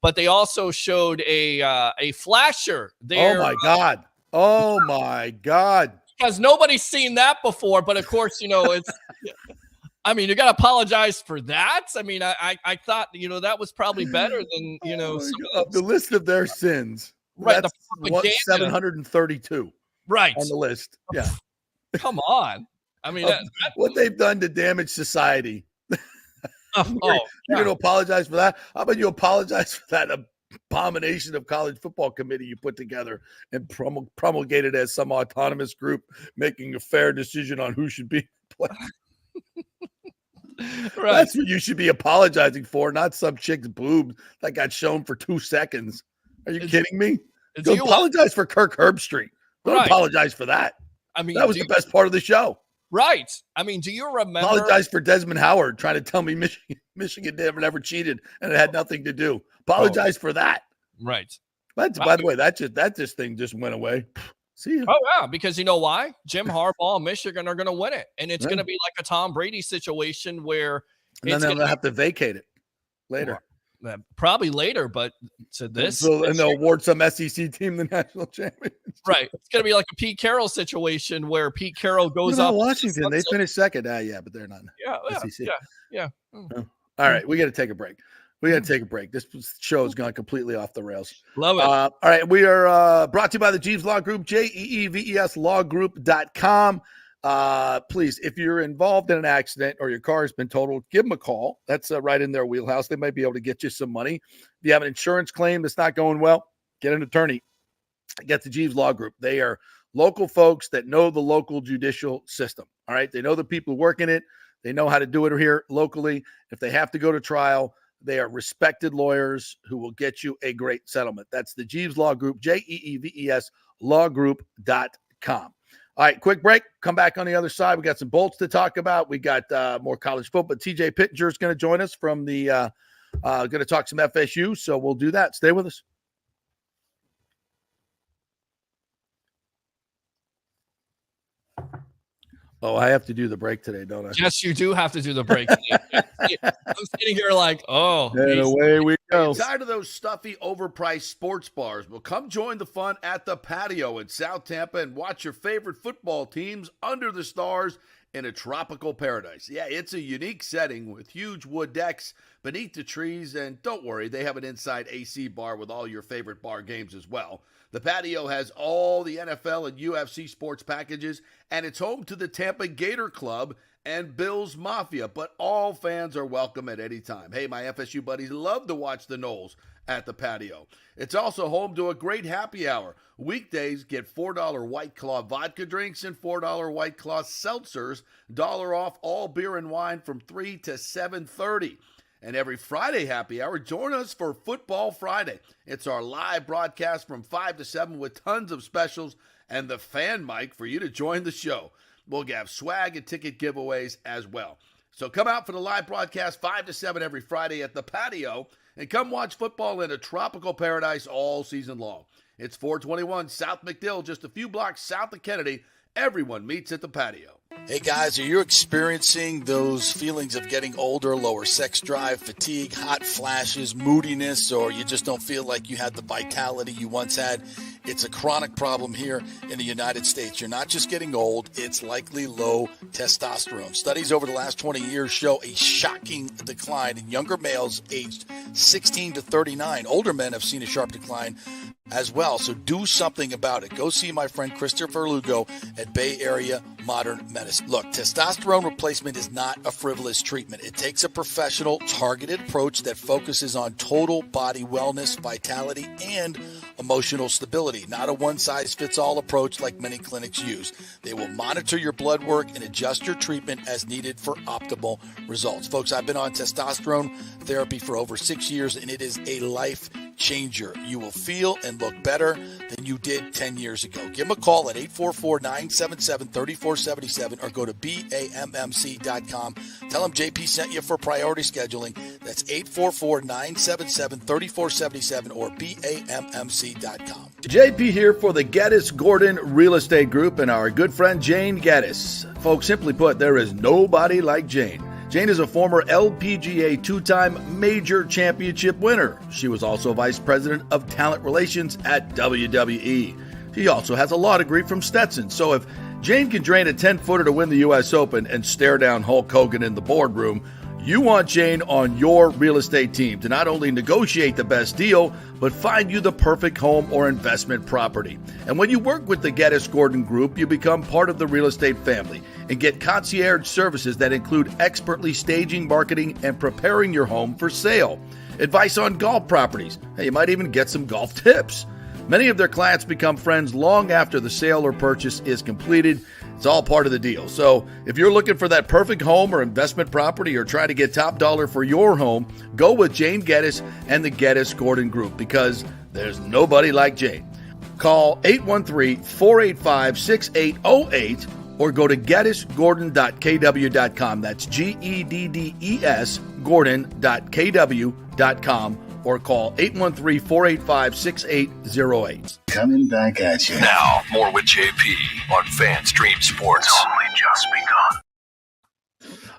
But they also showed a flasher there. Oh, my God. Because nobody's seen that before. But, of course, it's I mean, you got to apologize for that. I mean, I thought, that was probably better than, the list of their sins. Right. That's what, 732 right on the list. Yeah. Come on. I mean, what they've done to damage society. You're going to apologize for that? How about you apologize for that abomination of college football committee you put together and promulgated as some autonomous group making a fair decision on who should be played? Right. That's what you should be apologizing for, not some chick's boobs that got shown for 2 seconds. Are you kidding me? Don't apologize for Kirk Herbstreit. Don't apologize for that. I mean, that was the best part of the show. Right. I mean, do you remember? Apologize for Desmond Howard trying to tell me Michigan never cheated and it had nothing to do. Apologize for that. Right. But by the way, that thing just went away. See ya. Oh, yeah, because you know why? Jim Harbaugh and Michigan are going to win it. And it's going to be like a Tom Brady situation where and then they'll have to vacate it later. Probably later, but to this. And they'll award some SEC team the national championship. Right. It's going to be like a Pete Carroll situation where Pete Carroll goes up. Washington, they finished second. Yeah, but they're not. SEC. Yeah. All right, we got to take a break. This show has gone completely off the rails. Love it. All right, we are brought to you by the Jeeves Law Group, JEEVES lawgroup.com. Please, if you're involved in an accident or your car has been totaled, give them a call. That's right in their wheelhouse. They might be able to get you some money. If you have an insurance claim that's not going well, get an attorney. Get the Jeeves Law Group. They are local folks that know the local judicial system. All right, they know the people who work in it. They know how to do it here locally. If they have to go to trial, they are respected lawyers who will get you a great settlement. That's the Jeeves Law Group, JEEVES lawgroup.com. All right, quick break. Come back on the other side. We got some Bolts to talk about. We got more college football. TJ Pittenger is going to join us from the going to talk some FSU, so we'll do that. Stay with us. Oh, I have to do the break today, don't I? Yes, you do have to do the break. I'm sitting here like, and away we go. Tired of those stuffy, overpriced sports bars? Well, come join the fun at the Patio in South Tampa and watch your favorite football teams under the stars in a tropical paradise. Yeah, it's a unique setting with huge wood decks beneath the trees, and don't worry, they have an inside AC bar with all your favorite bar games as well. The Patio has all the NFL and UFC sports packages, and it's home to the Tampa Gator Club and Bills Mafia, but all fans are welcome at any time. Hey, my FSU buddies love to watch the Noles at the Patio. It's also home to a great happy hour. Weekdays, get $4 White Claw vodka drinks and $4 White Claw seltzers, $1 off all beer and wine from 3 to 7:30. And every Friday happy hour, join us for Football Friday. It's our live broadcast from 5 to 7 with tons of specials and the fan mic for you to join the show. We'll have swag and ticket giveaways as well. So come out for the live broadcast 5 to 7 every Friday at the Patio and come watch football in a tropical paradise all season long. It's 421 South McDill, just a few blocks south of Kennedy. Everyone meets at the Patio. Hey guys, are you experiencing those feelings of getting older, lower sex drive, fatigue, hot flashes, moodiness, or you just don't feel like you had the vitality you once had? It's a chronic problem here in the United States. You're not just getting old, it's likely low testosterone. Studies over the last 20 years show a shocking decline in younger males aged 16 to 39. Older men have seen a sharp decline as well, so do something about it. Go see my friend Christopher Lugo at Bay Area Modern Medicine. Look, testosterone replacement is not a frivolous treatment. It takes a professional, targeted approach that focuses on total body wellness, vitality, and emotional stability, not a one-size-fits-all approach like many clinics use. They will monitor your blood work and adjust your treatment as needed for optimal results. Folks, I've been on testosterone therapy for over 6 years, and it is a life changer. You will feel and look better than you did 10 years ago. Give them a call at 844-977-3477 or go to BAMMC.com. Tell them JP sent you for priority scheduling. That's 844-977-3477 or BAMMC.com. JP here for the Geddes Gordon Real Estate Group and our good friend Jane Geddes. Folks, simply put, there is nobody like Jane. Jane is a former LPGA two-time major championship winner. She was also vice president of talent relations at WWE. He also has a law degree from Stetson. So if Jane can drain a 10-footer to win the U.S. Open and stare down Hulk Hogan in the boardroom, you want Jane on your real estate team to not only negotiate the best deal, but find you the perfect home or investment property. And when you work with the Geddes Gordon Group, you become part of the real estate family and get concierge services that include expertly staging, marketing, and preparing your home for sale. Advice on golf properties. Hey, you might even get some golf tips. Many of their clients become friends long after the sale or purchase is completed. It's all part of the deal. So if you're looking for that perfect home or investment property or trying to get top dollar for your home, go with Jane Geddes and the Geddes Gordon Group, because there's nobody like Jane. Call 813-485-6808 or go to geddesgordon.kw.com. That's GEDDES Gordon.kw.com or call 813-485-6808. Coming back at you. Now, more with JP on FanStream Sports. It's only just begun.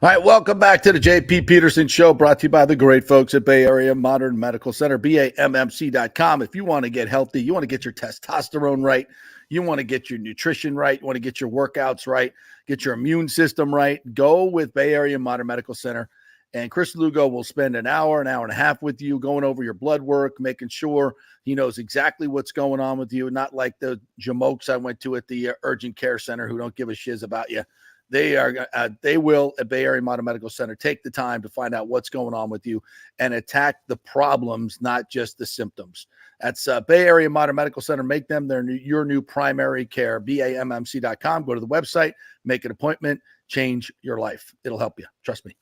All right, welcome back to the JP Peterson Show, brought to you by the great folks at Bay Area Modern Medical Center, BAMMC.com. If you want to get healthy, you want to get your testosterone right, you want to get your nutrition right, you want to get your workouts right, get your immune system right, go with Bay Area Modern Medical Center. And Chris Lugo will spend an hour and a half with you, going over your blood work, making sure he knows exactly what's going on with you, not like the jamokes I went to at the urgent care center who don't give a shiz about you. They will at Bay Area Modern Medical Center take the time to find out what's going on with you and attack the problems, not just the symptoms. That's Bay Area Modern Medical Center. Make them your new primary care. BAMMC.com. Go to the website, make an appointment, change your life. It'll help you. Trust me.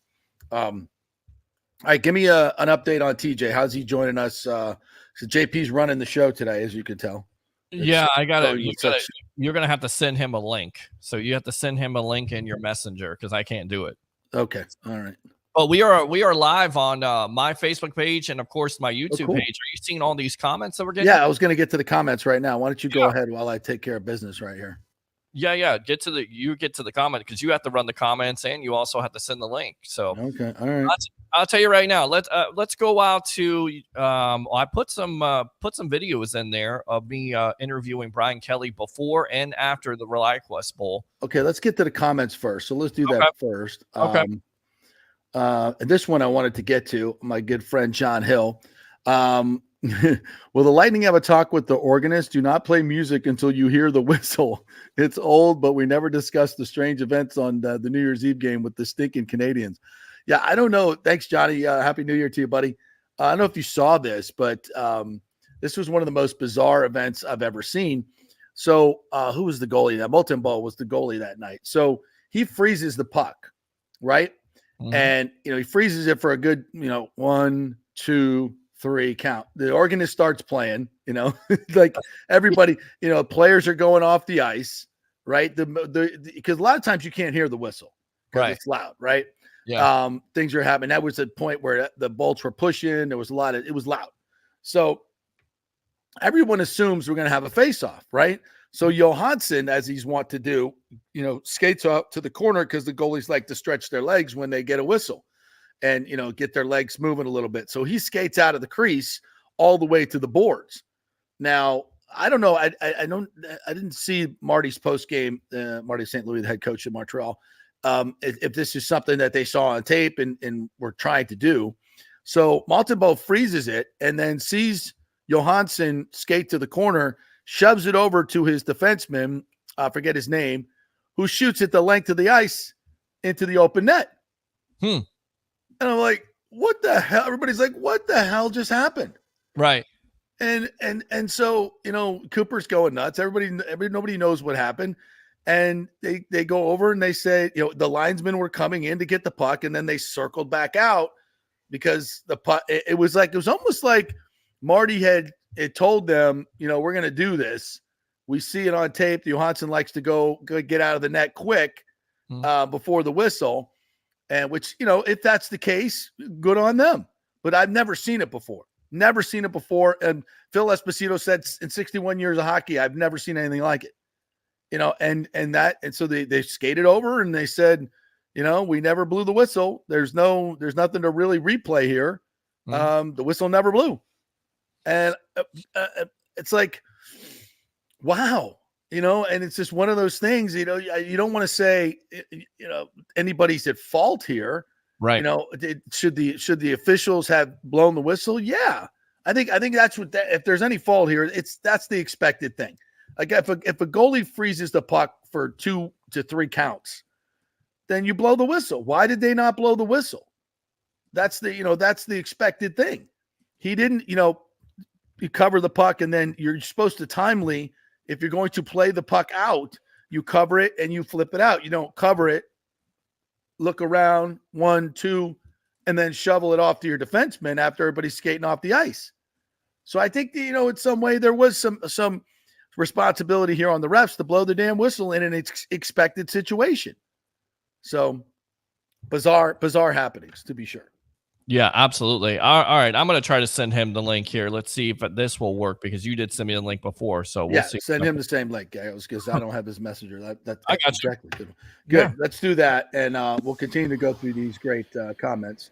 All right, give me an update on TJ. How's he joining us? So JP's running the show today, as you can tell. Yeah, you're gonna have to send him a link. So you have to send him a link in your messenger, because I can't do it. Okay, all right. But we are live on my Facebook page and of course my YouTube cool. page. Are you seeing all these comments that we're getting? Yeah, I was going to get to the comments right now. Why don't you go ahead while I take care of business right here? Yeah. Get to the comment, because you have to run the comments and you also have to send the link. So okay, all right. I'll tell you right now. Let's go out to. I put some videos in there of me interviewing Brian Kelly before and after the ReliaQuest Bowl. Okay, let's get to the comments first. So let's do that first. Okay. This one I wanted to get to. My good friend John Hill. Will the Lightning have a talk with the organist? Do not play music until you hear the whistle. It's old, but we never discussed the strange events on the New Year's Eve game with the stinking Canadians. Yeah, I don't know. Thanks, Johnny. Happy New Year to you, buddy. I don't know if you saw this, but this was one of the most bizarre events I've ever seen. So who was the goalie? That Montembeault was the goalie that night. So he freezes the puck, right? Mm-hmm. And, he freezes it for a good, 1, 2, 3 count. The organist starts playing, like everybody, players are going off the ice, right? Because a lot of times you can't hear the whistle because right. It's loud, right? Yeah. Things are happening. That was a point where the bolts were pushing. There was it was loud. So everyone assumes we're going to have a face-off, right? So Johansson, as he's wont to do, skates up to the corner because the goalies like to stretch their legs when they get a whistle and, get their legs moving a little bit. So he skates out of the crease all the way to the boards. Now, I don't know. I didn't see Marty's post game, Marty St. Louis, the head coach of Montreal, if this is something that they saw on tape and were trying to do. So Montembeault freezes it and then sees Johansson skate to the corner, shoves it over to his defenseman, I forget his name, who shoots it the length of the ice into the open net. And I'm like, what the hell? Everybody's like, what the hell just happened? Right. And so, Cooper's going nuts. Nobody knows what happened. And they go over and they say, the linesmen were coming in to get the puck, and then they circled back out because the puck, it was almost like Marty had told them, we're going to do this. We see it on tape. Johansson likes to go get out of the net quick before the whistle. And which, if that's the case, good on them. But I've never seen it before. And Phil Esposito said in 61 years of hockey, I've never seen anything like it. And so they skated over and they said, we never blew the whistle. There's nothing to really replay here. The whistle never blew. And it's like, wow, and it's just one of those things, you don't want to say, anybody's at fault here. Right. Should the officials have blown the whistle? Yeah. I think that's if there's any fault here, that's the expected thing. Like if a goalie freezes the puck for 2 to 3 counts, then you blow the whistle. Why did they not blow the whistle? That's the expected thing. He didn't, you cover the puck, and then you're supposed to timely, if you're going to play the puck out, you cover it and you flip it out. You don't cover it, look around 1, 2, and then shovel it off to your defenseman after everybody's skating off the ice. So I think in some way there was some responsibility here on the refs to blow the damn whistle in an expected situation. So bizarre happenings, to be sure. Yeah, absolutely. All right, I'm going to try to send him the link here. Let's see if this will work, because you did send me the link before, so we'll see. Send him the same link, guys, because I don't have his messenger. That I got you. exactly good. Yeah. Let's do that, and we'll continue to go through these great comments.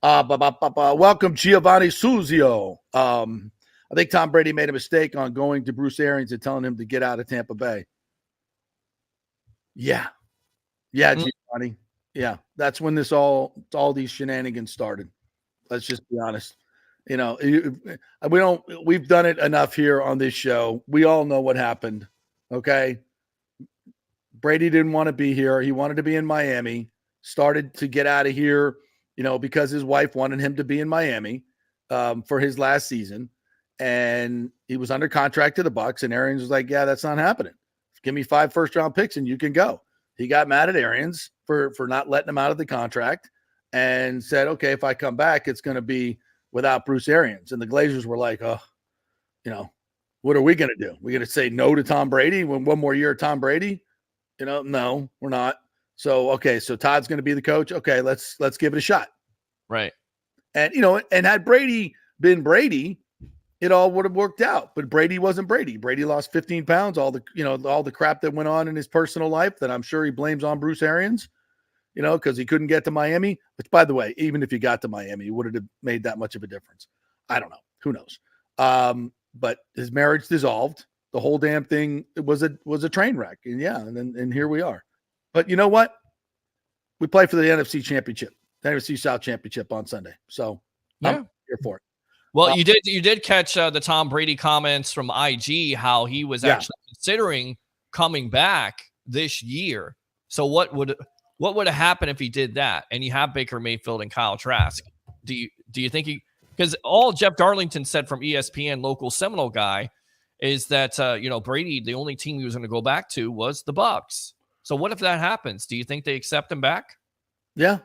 Welcome, Giovanni Suzio. I think Tom Brady made a mistake on going to Bruce Arians and telling him to get out of Tampa Bay. Yeah, Giovanni. Yeah, that's when all these shenanigans started. Let's just be honest. We've done it enough here on this show. We all know what happened. Okay. Brady didn't want to be here. He wanted to be in Miami, started to get out of here, because his wife wanted him to be in Miami for his last season. And he was under contract to the Bucs, and Arians was like, yeah, that's not happening. Give me 5 first-round picks and you can go. He got mad at Arians for not letting him out of the contract and said, okay, if I come back, it's going to be without Bruce Arians. And the Glazers were like, what are we going to do? We're going to say no to Tom Brady when one more year of Tom Brady? No, we're not. So, okay, so Todd's going to be the coach. Okay, let's give it a shot. Right. And, and had Brady been Brady, it all would have worked out. But Brady wasn't Brady. Brady lost 15 pounds, all the crap that went on in his personal life that I'm sure he blames on Bruce Arians, because he couldn't get to Miami. Which, by the way, even if he got to Miami, would it have made that much of a difference? I don't know. Who knows? But his marriage dissolved. The whole damn thing was a train wreck. And and here we are. But you know what? We play for the NFC Championship, the NFC South Championship on Sunday. So I'm here for it. Well, you did catch the Tom Brady comments from IG, how he was actually considering coming back this year. So what would have happened if he did that? And you have Baker Mayfield and Kyle Trask. Do you think because all Jeff Darlington said from ESPN, local Seminole guy, is that Brady, the only team he was going to go back to was the Bucs. So what if that happens? Do you think they accept him back? Yeah.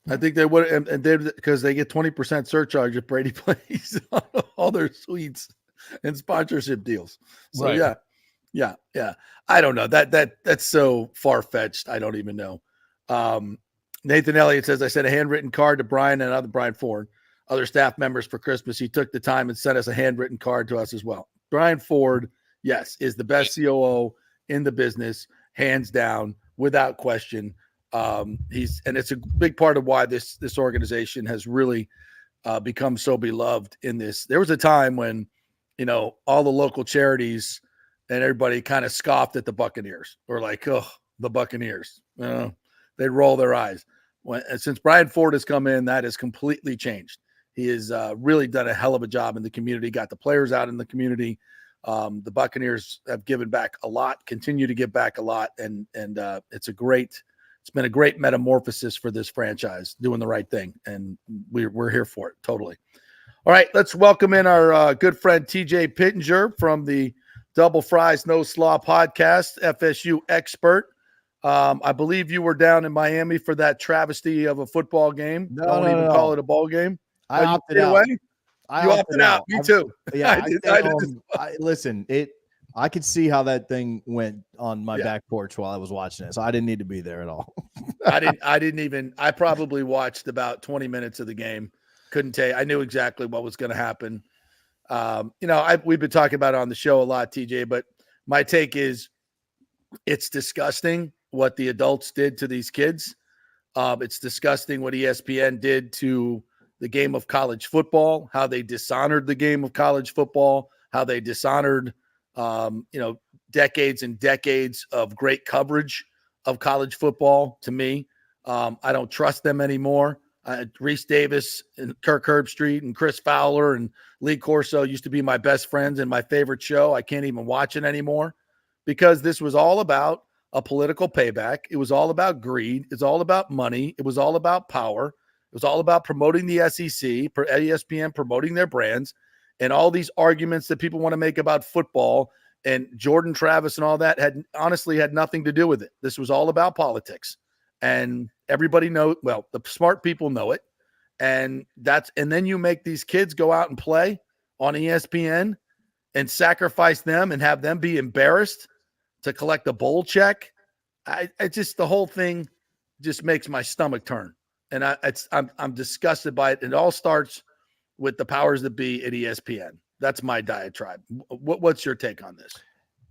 I think they would, and because they get 20% surcharge if Brady plays on all their suites and sponsorship deals. So right. Yeah. I don't know. That's so far-fetched. I don't even know. Nathan Elliott says, I sent a handwritten card to Brian and Brian Ford, other staff members for Christmas. He took the time and sent us a handwritten card to us as well. Brian Ford, yes, is the best COO in the business, hands down, without question. And it's a big part of why this organization has really become so beloved in this. There was a time when, all the local charities and everybody kind of scoffed at the Buccaneers, or like, oh, the Buccaneers, they'd roll their eyes. Since Brian Ford has come in, that has completely changed. He has really done a hell of a job in the community, got the players out in the community. The Buccaneers have given back a lot, continue to give back a lot. And it's been a great metamorphosis for this franchise, doing the right thing. And we're here for it. Totally. All right. Let's welcome in our good friend, TJ Pittenger from the Double Fries No Slaw podcast, FSU expert. I believe you were down in Miami for that travesty of a football game. Don't even call it a ball game. I opted out. You opted out. Me too. Yeah. Listen, I could see how that thing went on my back porch while I was watching it. So I didn't need to be there at all. I probably watched about 20 minutes of the game. Couldn't tell you. I knew exactly what was going to happen. We've been talking about it on the show a lot, TJ, but my take is it's disgusting what the adults did to these kids. It's disgusting what ESPN did to the game of college football, how they dishonored the game of college football, how they dishonored Decades and decades of great coverage of college football to me. I don't trust them anymore. Reese Davis and Kirk Herbstreit and Chris Fowler and Lee Corso used to be my best friends and my favorite show. I can't even watch it anymore because this was all about a political payback. It was all about greed. It's all about money. It was all about power. It was all about promoting the SEC, ESPN promoting their brands, and all these arguments that people want to make about football and Jordan Travis and all that had nothing to do with it. This was all about politics. And everybody knows, well, the smart people know it. And then you make these kids go out and play on ESPN and sacrifice them and have them be embarrassed to collect a bowl check. The whole thing just makes my stomach turn. And I'm disgusted by it. It all starts with the powers that be at ESPN. That's my diatribe. What's your take on this?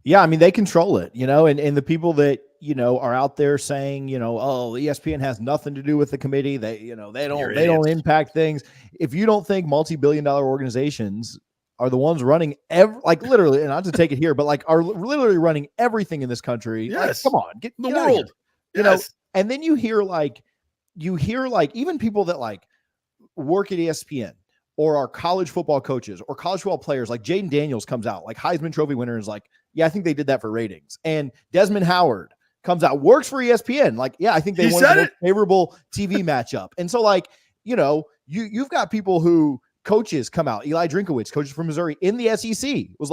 Yeah, I mean, they control it, and the people that, are out there saying, oh, ESPN has nothing to do with the committee. They don't impact things. If you don't think multi-billion-dollar organizations are the ones running literally, and not to take it here, but are literally running everything in this country. Yes. Come on, get the out world. Of here. And then you hear even people that work at ESPN or are college football coaches or college football players, like Jaden Daniels comes out, Heisman Trophy winner, is yeah, I think they did that for ratings. And Desmond Howard comes out, works for ESPN. I think they wanted the most favorable TV matchup. And so you've got people who coaches come out. Eli Drinkowitz, coaches from Missouri in the SEC, was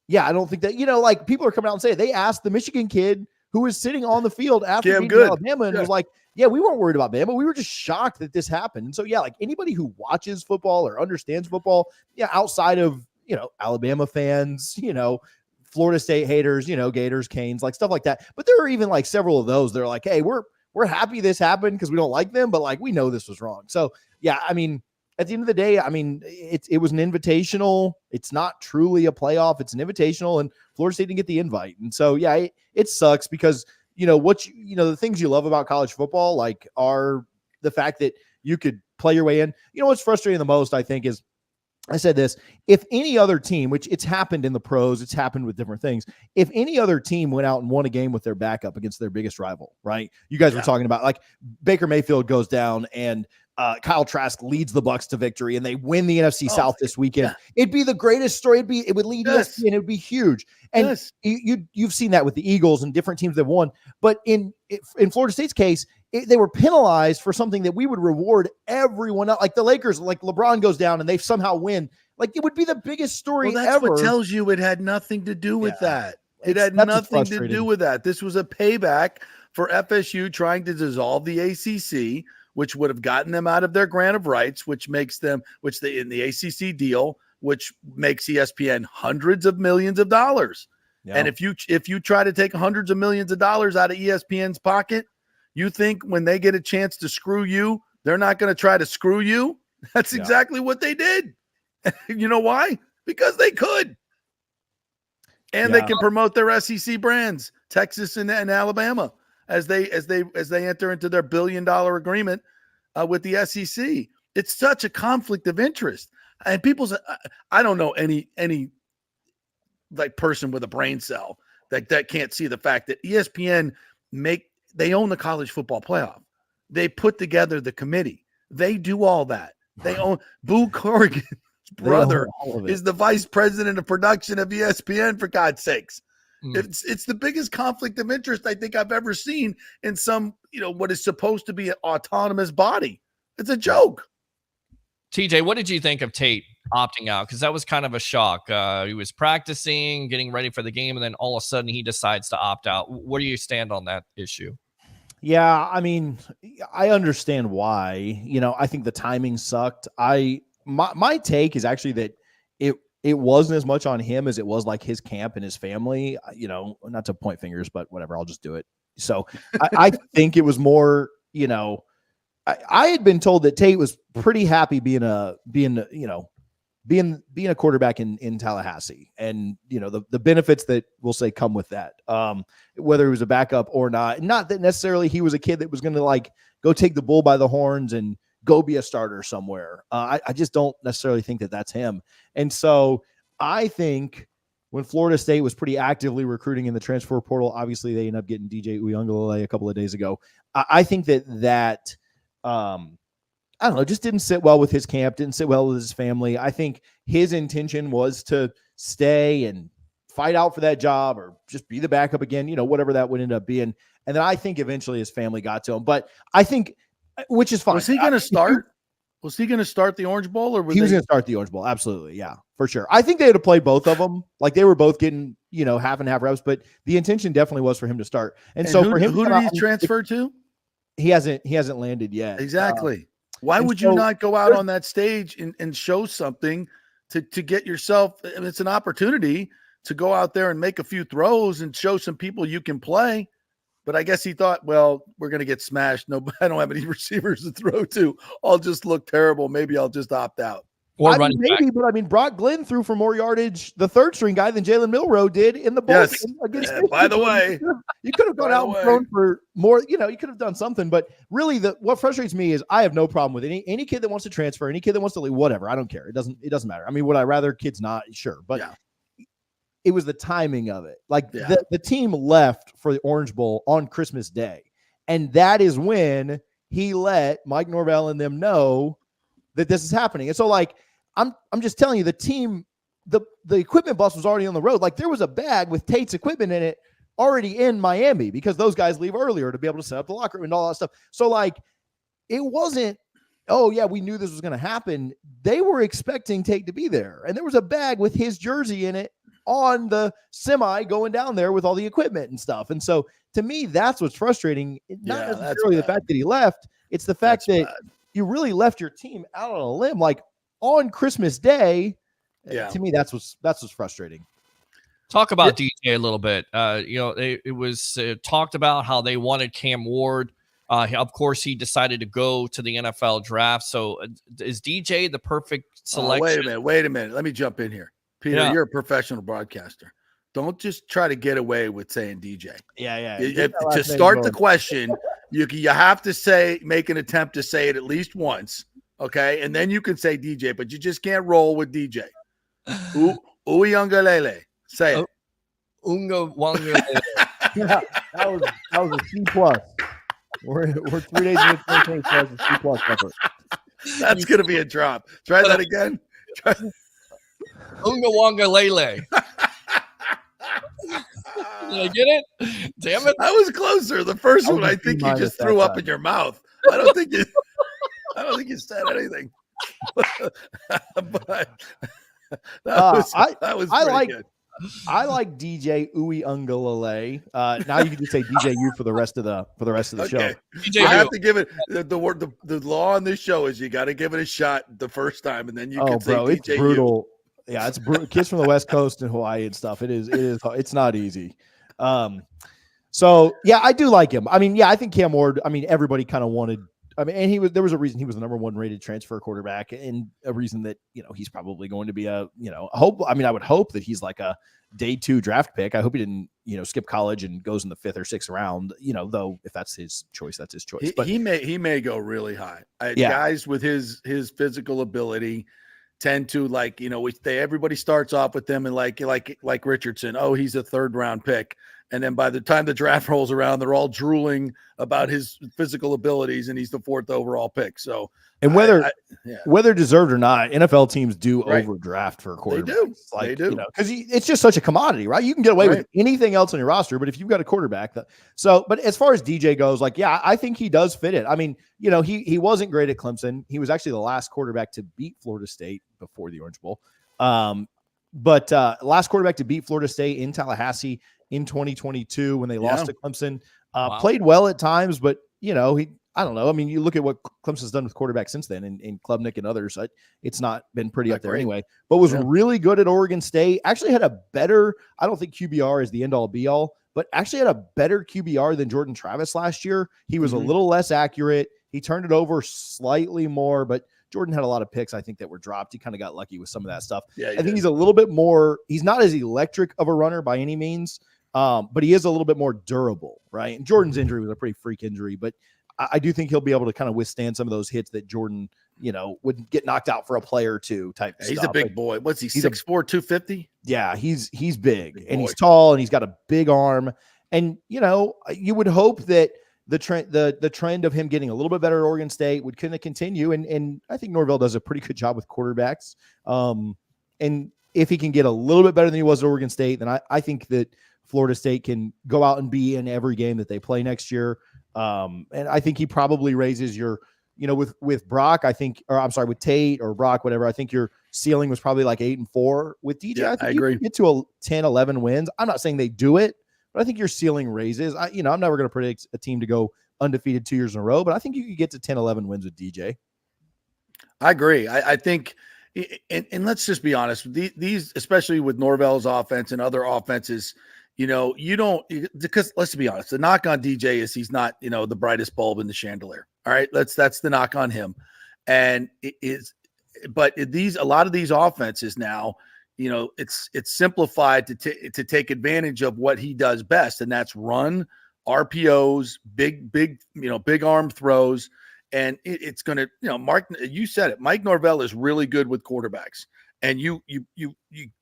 yeah, I don't think that, people are coming out and saying they asked the Michigan kid who was sitting on the field after beating Alabama and was yeah, we weren't worried about Bama. We were just shocked that this happened. And so, yeah, anybody who watches football or understands football, outside of, Alabama fans, Florida State haters, Gators, Canes, stuff like that. But there are even several of those that are hey, we're happy this happened because we don't like them, but we know this was wrong. So, yeah, I mean, at the end of the day, I mean, it was an invitational. It's not truly a playoff. It's an invitational, and Florida State didn't get the invite. And so, yeah, it sucks because, the things you love about college football, are the fact that you could play your way in. What's frustrating the most, I think, is I said this, if any other team, which it's happened in the pros, it's happened with different things. If any other team went out and won a game with their backup against their biggest rival, right? You guys were talking about Baker Mayfield goes down and Kyle Trask leads the Bucs to victory and they win the NFC South this weekend. Yeah. It'd be the greatest story. It would lead ESPN and it would be huge. And you've seen that with the Eagles and different teams that won. But in Florida State's case, they were penalized for something that we would reward everyone else. The Lakers, LeBron goes down and they somehow win. It would be the biggest story ever. What tells you it had nothing to do with that. It had nothing to do with that. This was a payback for FSU trying to dissolve the ACC, which would have gotten them out of their grant of rights, in the ACC deal, which makes ESPN hundreds of millions of dollars. Yeah. And if you try to take hundreds of millions of dollars out of ESPN's pocket, you think when they get a chance to screw you, they're not going to try to screw you? That's exactly what they did. You know why? Because they could. And they can promote their SEC brands, Texas and Alabama, as they enter into their $1 billion agreement with the SEC. It's such a conflict of interest. And I don't know any person with a brain cell that can't see the fact that ESPN they own the college football playoff. They put together the committee. They do all that. They own Boo Corrigan's brother is the vice president of production of ESPN, for God's sakes. It's the biggest conflict of interest I think I've ever seen in some, what is supposed to be an autonomous body. It's a joke. TJ, what did you think of Tate opting out? Because that was kind of a shock. He was practicing, getting ready for the game, and then all of a sudden he decides to opt out. Where do you stand on that issue? Yeah, I mean, I understand why. I think the timing sucked. My take is actually that it wasn't as much on him as it was his camp and his family. Not to point fingers, but whatever, I'll just do it. So I think it was more, I had been told that Tate was pretty happy being a quarterback in Tallahassee, and the benefits that we'll say come with that, whether he was a backup or not. Not that necessarily he was a kid that was going to go take the bull by the horns and go be a starter somewhere. I just don't necessarily think that that's him. And so I think when Florida State was pretty actively recruiting in the transfer portal. Obviously, they ended up getting DJ Uiagalelei a couple of days ago. I think that I don't know, just didn't sit well with his camp, didn't sit well with his family. I think his intention was to stay and fight out for that job or just be the backup again, whatever that would end up being. And then I think eventually his family got to him. But I think, which is fine. Was he going to start? Was he going to start the Orange Bowl, or he was going to start the Orange Bowl? Absolutely, yeah, for sure. I think they would have played both of them. Like they were both getting, half and half reps, but the intention definitely was for him to start. And so for him, who did he transfer to? He hasn't landed yet. Exactly. Why would you not go out on that stage and show something to get yourself? It's an opportunity to go out there and make a few throws and show some people you can play. But I guess he thought, well, we're going to get smashed. No, I don't have any receivers to throw to. I'll just look terrible. Maybe I'll just opt out. Or maybe, but Brock Glenn threw for more yardage, the third string guy, than Jalen Milroe did in the bowl. Yes. By the way, you could have gone out and thrown for more. You could have done something. But really, what frustrates me is I have no problem with any kid that wants to transfer, any kid that wants to leave, whatever. I don't care. It doesn't matter. I mean, would I rather kids not? Sure, but it was the timing of it. Like the team left for the Orange Bowl on Christmas Day, and that is when he let Mike Norvell and them know that this is happening. And so, like, I'm just telling you, the team, the equipment bus was already on the road. Like, there was a bag with Tate's equipment in it already in Miami because those guys leave earlier to be able to set up the locker room and all that stuff. So, like, it wasn't, oh, yeah, we knew this was going to happen. They were expecting Tate to be there. And there was a bag with his jersey in it on the semi going down there with all the equipment and stuff. And so, to me, that's what's frustrating. Not necessarily the fact that he left. It's the fact that you really left your team out on a limb, like on Christmas Day. To me, that's what's frustrating. Talk about DJ a little bit. It was talked about how they wanted Cam Ward. Of course, he decided to go to the NFL draft. So, is DJ the perfect selection? Wait a minute. Let me jump in here, Peter. You're a professional broadcaster. Don't just try to get away with saying DJ. To start the question, you have to make an attempt to say it at least once, okay? And then you can say DJ, but you just can't roll with DJ. Uiagalelei. Say it. Uiagalelei. that was a C plus. We're 3 days into 2020, so it's a C plus effort. That's gonna be a drop. Try that again. Uiagalelei. Did I get it? Damn it! I was closer. The first one, I think you just threw up in your mouth. I don't think you said anything. But that was pretty good. I like DJ Uiagalelei. Now you can just say DJ U for the rest of the show. DJ, I have to give it the law on this show is you got to give it a shot the first time, and then you can say DJ it's brutal. Yeah, it's brutal. Kids from the West Coast and Hawaii and stuff. It's not easy. So yeah, I do like him. I mean, yeah, I think Cam Ward. I mean, everybody kind of wanted. I mean, and there was a reason he was the number 1 rated transfer quarterback, and a reason that he's probably going to be a hope. I mean, I would hope that he's like a day 2 draft pick. I hope he didn't skip college and goes in the 5th or 6th round. Though if that's his choice, that's his choice. But he may go really high. Guys with his physical ability tend to everybody starts off with them and like Richardson. Oh, he's a 3rd round pick. And then by the time the draft rolls around, they're all drooling about his physical abilities, and he's the 4th overall pick. So, and whether deserved or not, NFL teams do overdraft for a quarterback. They do. Because it's just such a commodity, right? You can get away with anything else on your roster, but if you've got a quarterback, but as far as DJ goes, I think he does fit it. I mean, he wasn't great at Clemson. He was actually the last quarterback to beat Florida State before the Orange Bowl. But last quarterback to beat Florida State in Tallahassee in 2022 when they lost to Clemson. Played well at times, but I don't know. I mean, you look at what Clemson's done with quarterbacks since then, in Klubnik and others. It's not been pretty up there anyway. But was really good at Oregon State. Actually had a better. I don't think QBR is the end all be all, but actually had a better QBR than Jordan Travis last year. He was a little less accurate. He turned it over slightly more, but Jordan had a lot of picks, I think, that were dropped. He kind of got lucky with some of that stuff. I think he's a little bit more. He's not as electric of a runner by any means. But he is a little bit more durable, right? And Jordan's injury was a pretty freak injury, but I do think he'll be able to kind of withstand some of those hits that Jordan, would get knocked out for a play or two type He's stuff. a big boy. What's he, 6'4", 250? Yeah, he's big and boy. he's tall and he's got a big arm. And, you would hope that the trend of him getting a little bit better at Oregon State would kind of continue. And I think Norvell does a pretty good job with quarterbacks. And if he can get a little bit better than he was at Oregon State, then I think that Florida State can go out and be in every game that they play next year. And I think he probably raises your, with Brock, with Tate or Brock, whatever. I think your ceiling was probably like 8-4 with DJ. Yeah, I think I you agree. can get to a 10, 11 wins. I'm not saying they do it, but I think your ceiling raises. I'm never going to predict a team to go undefeated 2 years in a row, but I think you could get to 10, 11 wins with DJ. I agree. I think, and let's just be honest, these, especially with Norvell's offense and other offenses, you don't, because let's be honest, the knock on DJ is he's not, the brightest bulb in the chandelier. All right. That's the knock on him. And a lot of these offenses now, it's simplified to take advantage of what he does best. And that's run, RPOs, big arm throws. And it's going to, Mark, you said it, Mike Norvell is really good with quarterbacks, and you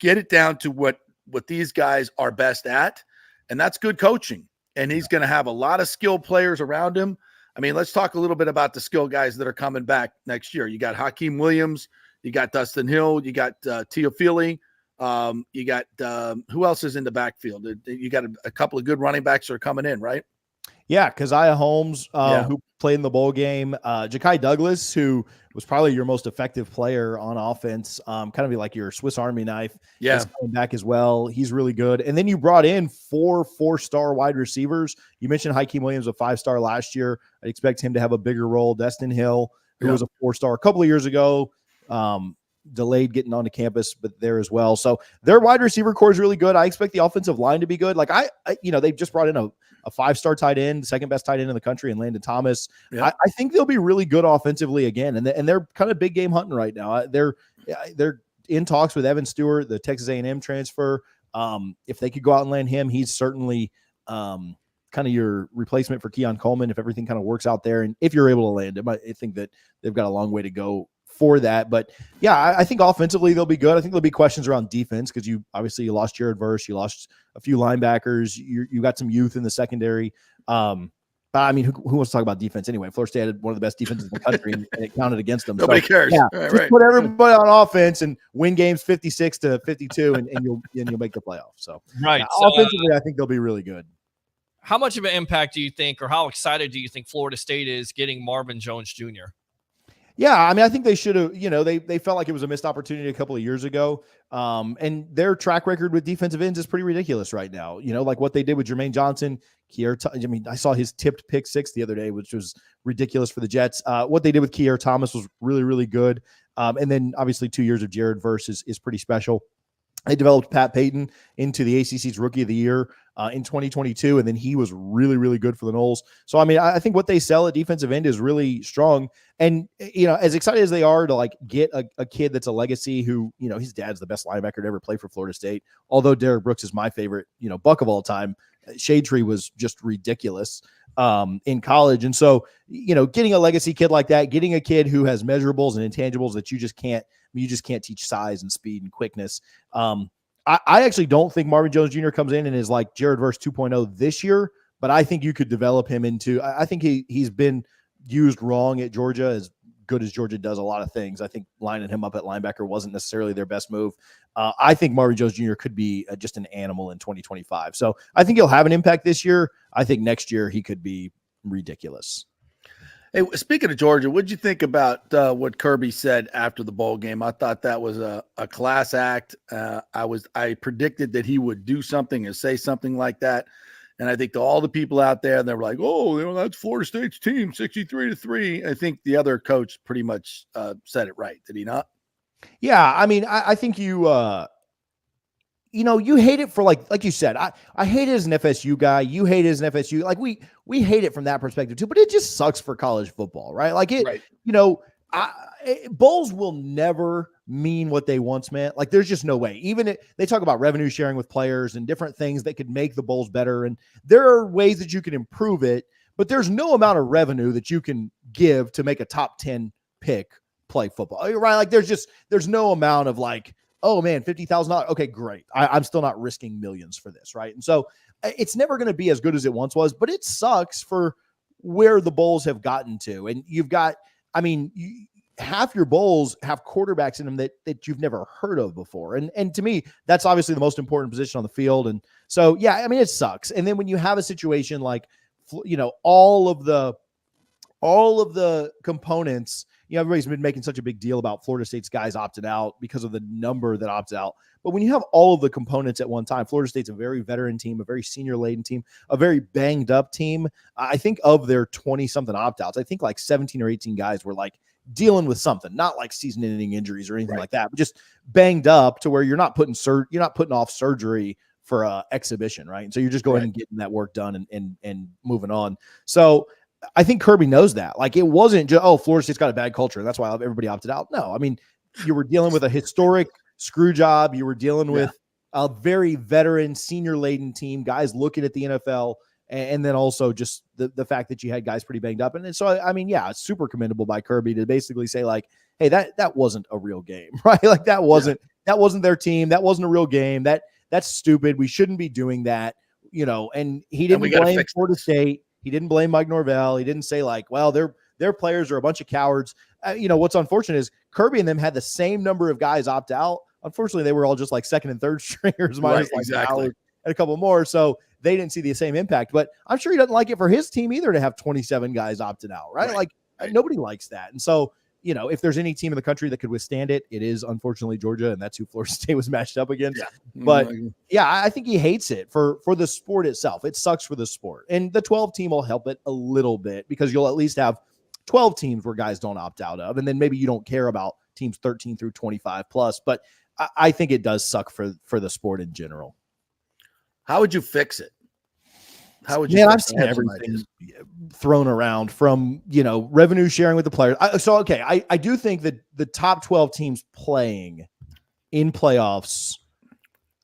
get it down to what these guys are best at. And that's good coaching. And he's going to have a lot of skilled players around him. I mean, let's talk a little bit about the skill guys that are coming back next year. You got Hakeem Williams, you got Dustin Hill, you got Teofili, you got who else is in the backfield? You got a couple of good running backs that are coming in, right? Yeah, Keziah Holmes, who played in the bowl game, Ja'Kai Douglas, who was probably your most effective player on offense, kind of be like your Swiss Army knife. Yeah, he's coming back as well. He's really good. And then you brought in 4 4-star wide receivers. You mentioned Hakeem Williams, a 5-star last year. I expect him to have a bigger role. Destin Hill, who was a 4-star a couple of years ago, delayed getting onto campus, but there as well. So their wide receiver core is really good. I expect the offensive line to be good. Like they've just brought in a 5-star tight end, second best tight end in the country, and Landon Thomas. Yeah. I think they'll be really good offensively again, and they're kind of big game hunting right now. They're in talks with Evan Stewart, the Texas A&M transfer. If they could go out and land him, he's certainly kind of your replacement for Keon Coleman if everything kind of works out there. And if you're able to land him, I think that they've got a long way to go for that. But yeah, I think offensively they'll be good. I think there'll be questions around defense because you lost Jared Verse, you lost a few linebackers, you got some youth in the secondary. But I mean, who wants to talk about defense anyway? Florida State had one of the best defenses in the country, and it counted against them. Nobody cares. Yeah, right. Put everybody on offense and win games 56-52, and you'll make the playoffs. So right, offensively, I think they'll be really good. How much of an impact do you think, or how excited do you think Florida State is getting Marvin Jones Jr.? Yeah, I mean, I think they should have, they felt like it was a missed opportunity a couple of years ago. And their track record with defensive ends is pretty ridiculous right now. Like what they did with Jermaine Johnson, I saw his tipped pick 6 the other day, which was ridiculous for the Jets. What they did with Keir Thomas was really, really good. And then obviously 2 years of Jared Verse is pretty special. They developed Pat Payton into the ACC's Rookie of the Year in 2022, and then he was really, really good for the Noles. So, I mean, I think what they sell at defensive end is really strong. And, as excited as they are to, get a kid that's a legacy who, his dad's the best linebacker to ever play for Florida State, although Derek Brooks is my favorite, Buck of all time. Shade Tree was just ridiculous in college. And so, getting a legacy kid like that, getting a kid who has measurables and intangibles that you just can't teach size and speed and quickness. I actually don't think Marvin Jones Jr. comes in and is like Jared Verse 2.0 this year, but I think you could develop him into, I think he's been used wrong at Georgia, as good as Georgia does a lot of things. I think lining him up at linebacker wasn't necessarily their best move. I think Marvin Jones Jr. could be just an animal in 2025. So I think he'll have an impact this year. I think next year he could be ridiculous. Hey, speaking of Georgia, what'd you think about what Kirby said after the bowl game? I thought that was a class act. I predicted that he would do something and say something like that. And I think to all the people out there, they were like, oh, that's Florida State's team, 63-3. I think the other coach pretty much said it right. Did he not? Yeah. I mean, I think you hate it for like you said, I hate it as an FSU guy. You hate it as an FSU. Like we hate it from that perspective too, but it just sucks for college football, right? Like it, right. Bowls will never mean what they once meant. Like there's just no way. Even they talk about revenue sharing with players and different things that could make the bowls better. And there are ways that you can improve it, but there's no amount of revenue that you can give to make a top 10 pick play football, right? Like there's no amount of like, oh man, $50,000. Okay, great. I'm still not risking millions for this, right? And so it's never going to be as good as it once was, but it sucks for where the bowls have gotten to. And you've got, half your bowls have quarterbacks in them that you've never heard of before. And to me, that's obviously the most important position on the field. And so, yeah, it sucks. And then when you have a situation like, all of the components, everybody's been making such a big deal about Florida State's guys opted out because of the number that opts out. But when you have all of the components at one time, Florida State's a very veteran team, a very senior laden team, a very banged up team. I think of their 20 something opt outs, I think like 17 or 18 guys were like dealing with something, not like season ending injuries or anything like that, but just banged up to where you're not putting off surgery for exhibition. Right. And so you're just going and getting that work done and moving on. So I think Kirby knows that. Like, it wasn't just, Florida State's got a bad culture, and that's why everybody opted out. No, you were dealing with a historic screw job. You were dealing with a very veteran, senior-laden team, guys looking at the NFL, and then also just the fact that you had guys pretty banged up. And so, it's super commendable by Kirby to basically say, like, hey, that wasn't a real game, right? Like, that wasn't their team. That wasn't a real game. That's stupid. We shouldn't be doing that, and he didn't blame Florida State. He didn't blame Mike Norvell. He didn't say like, well, their players are a bunch of cowards. What's unfortunate is Kirby and them had the same number of guys opt out. Unfortunately, they were all just like second and third stringers, minus Howard and a couple more. So they didn't see the same impact. But I'm sure he doesn't like it for his team either to have 27 guys opted out, right? Like nobody likes that. And so, if there's any team in the country that could withstand it, it is unfortunately Georgia, and that's who Florida State was matched up against. Yeah. But I think he hates it for the sport itself. It sucks for the sport. And the 12 team will help it a little bit because you'll at least have 12 teams where guys don't opt out of. And then maybe you don't care about teams 13 through 25 plus. But I think it does suck for the sport in general. How would you fix it? How would you? I've seen everything thrown around from, revenue sharing with the players. I do think that the top 12 teams playing in playoffs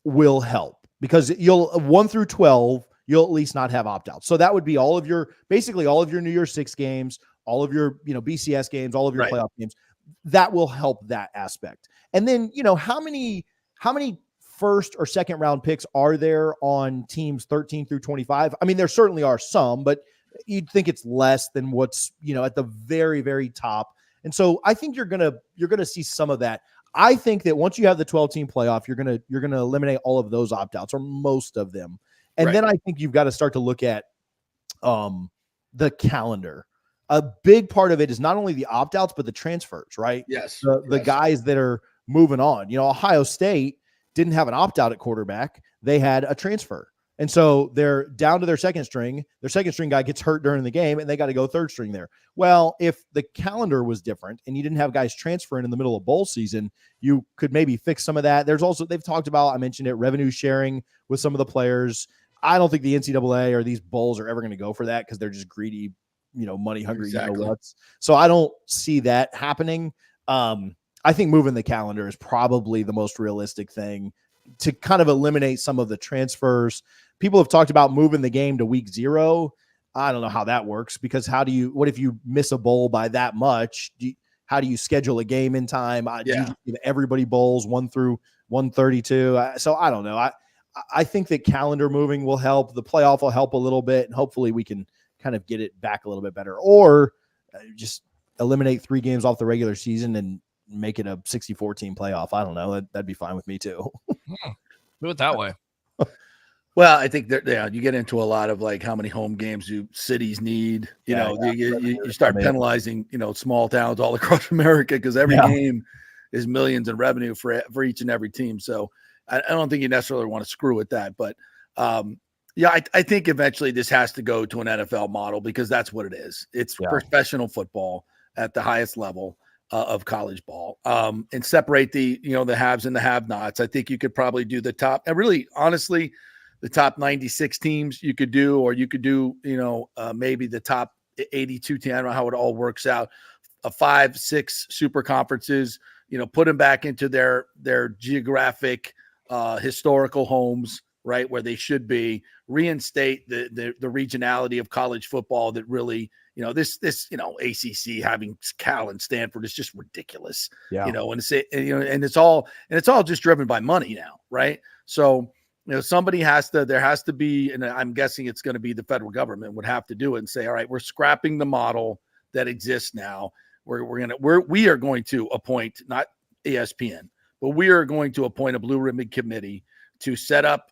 will help because you'll 1 through 12, you'll at least not have opt-outs. So that would be all of your New Year's Six games, all of your, BCS games, all of your playoff games. That will help that aspect. And then, how many first or second round picks are there on teams 13 through 25? There certainly are some, but you'd think it's less than what's, at the very, very top. And so I think you're going to see some of that. I think that once you have the 12 team playoff, you're going to eliminate all of those opt-outs or most of them. And then I think you've got to start to look at the calendar. A big part of it is not only the opt-outs, but the transfers, right? Yes. The guys that are moving on. Ohio State didn't have an opt-out at quarterback. They had a transfer. And so they're down to their second string. Their second string guy gets hurt during the game, and they got to go third string there. Well, if the calendar was different and you didn't have guys transferring in the middle of bowl season, you could maybe fix some of that. There's also, they've talked about, I mentioned it, revenue sharing with some of the players. I don't think the NCAA or these bowls are ever going to go for that because they're just greedy, money hungry. Exactly. So I don't see that happening. I think moving the calendar is probably the most realistic thing to kind of eliminate some of the transfers. People have talked about moving the game to week 0. I don't know how that works because what if you miss a bowl by that much? How do you schedule a game in time? Do you give everybody bowls 1 through 132? So I don't know. I think that calendar moving will help. The playoff will help a little bit, and hopefully we can kind of get it back a little bit better, or just eliminate 3 games off the regular season and make it a 64 team playoff. I don't know. That'd be fine with me too. Do it that way. Well, I think you get into a lot of like how many home games do cities need. You start penalizing, small towns all across America because every game is millions in revenue for each and every team. So I don't think you necessarily want to screw with that. But I think eventually this has to go to an NFL model because that's what it is. It's professional football at the highest level of college ball, and separate the haves and the have-nots. I think you could probably do the top, and really, honestly, the top 96 teams you could do, or you could do, maybe the top 82 teams. I don't know how it all works out. 5-6 super conferences, put them back into their geographic, historical homes, right where they should be, reinstate the regionality of college football that really, this ACC having Cal and Stanford is just ridiculous. Yeah. And it's all just driven by money now, right? So, there has to be, and I'm guessing it's going to be the federal government would have to do it and say, all right, we're scrapping the model that exists now. We are going to appoint, not ESPN, but we are going to appoint a blue ribbon committee to set up,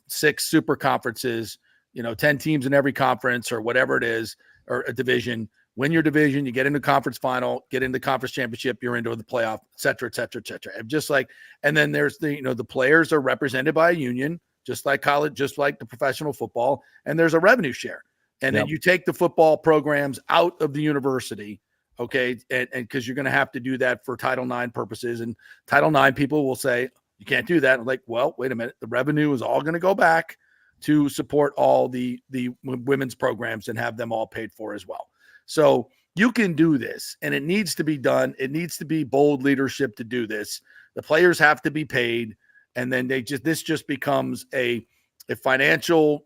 6 super conferences, 10 teams in every conference or whatever it is, or a division. Win your division, you get into conference final, get into conference championship, you're into the playoff, et cetera, et cetera, et cetera. And then there's the players are represented by a union, just like college, just like the professional football, and there's a revenue share. And then you take the football programs out of the university, okay, and because you're going to have to do that for Title IX purposes. And Title IX people will say, you can't do that. I'm like, well, wait a minute. The revenue is all going to go back to support all the women's programs and have them all paid for as well. So you can do this, and it needs to be done. It needs to be bold leadership to do this. The players have to be paid, and then this just becomes a financial,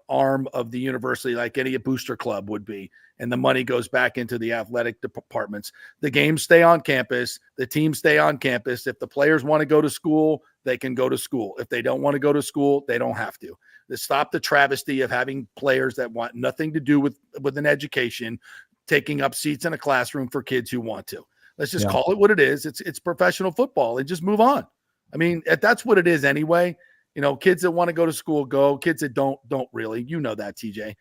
arm of the university, like any booster club would be. And the money goes back into the athletic departments. The games stay on campus. The teams stay on campus. If the players want to go to school, they can go to school. If they don't want to go to school, they don't have to. Stop the travesty of having players that want nothing to do with an education, taking up seats in a classroom for kids who want to. Let's just call it what it is. It's professional football and just move on. I mean, that's what it is anyway. Kids that want to go to school, go. Kids that don't really. You know that, TJ.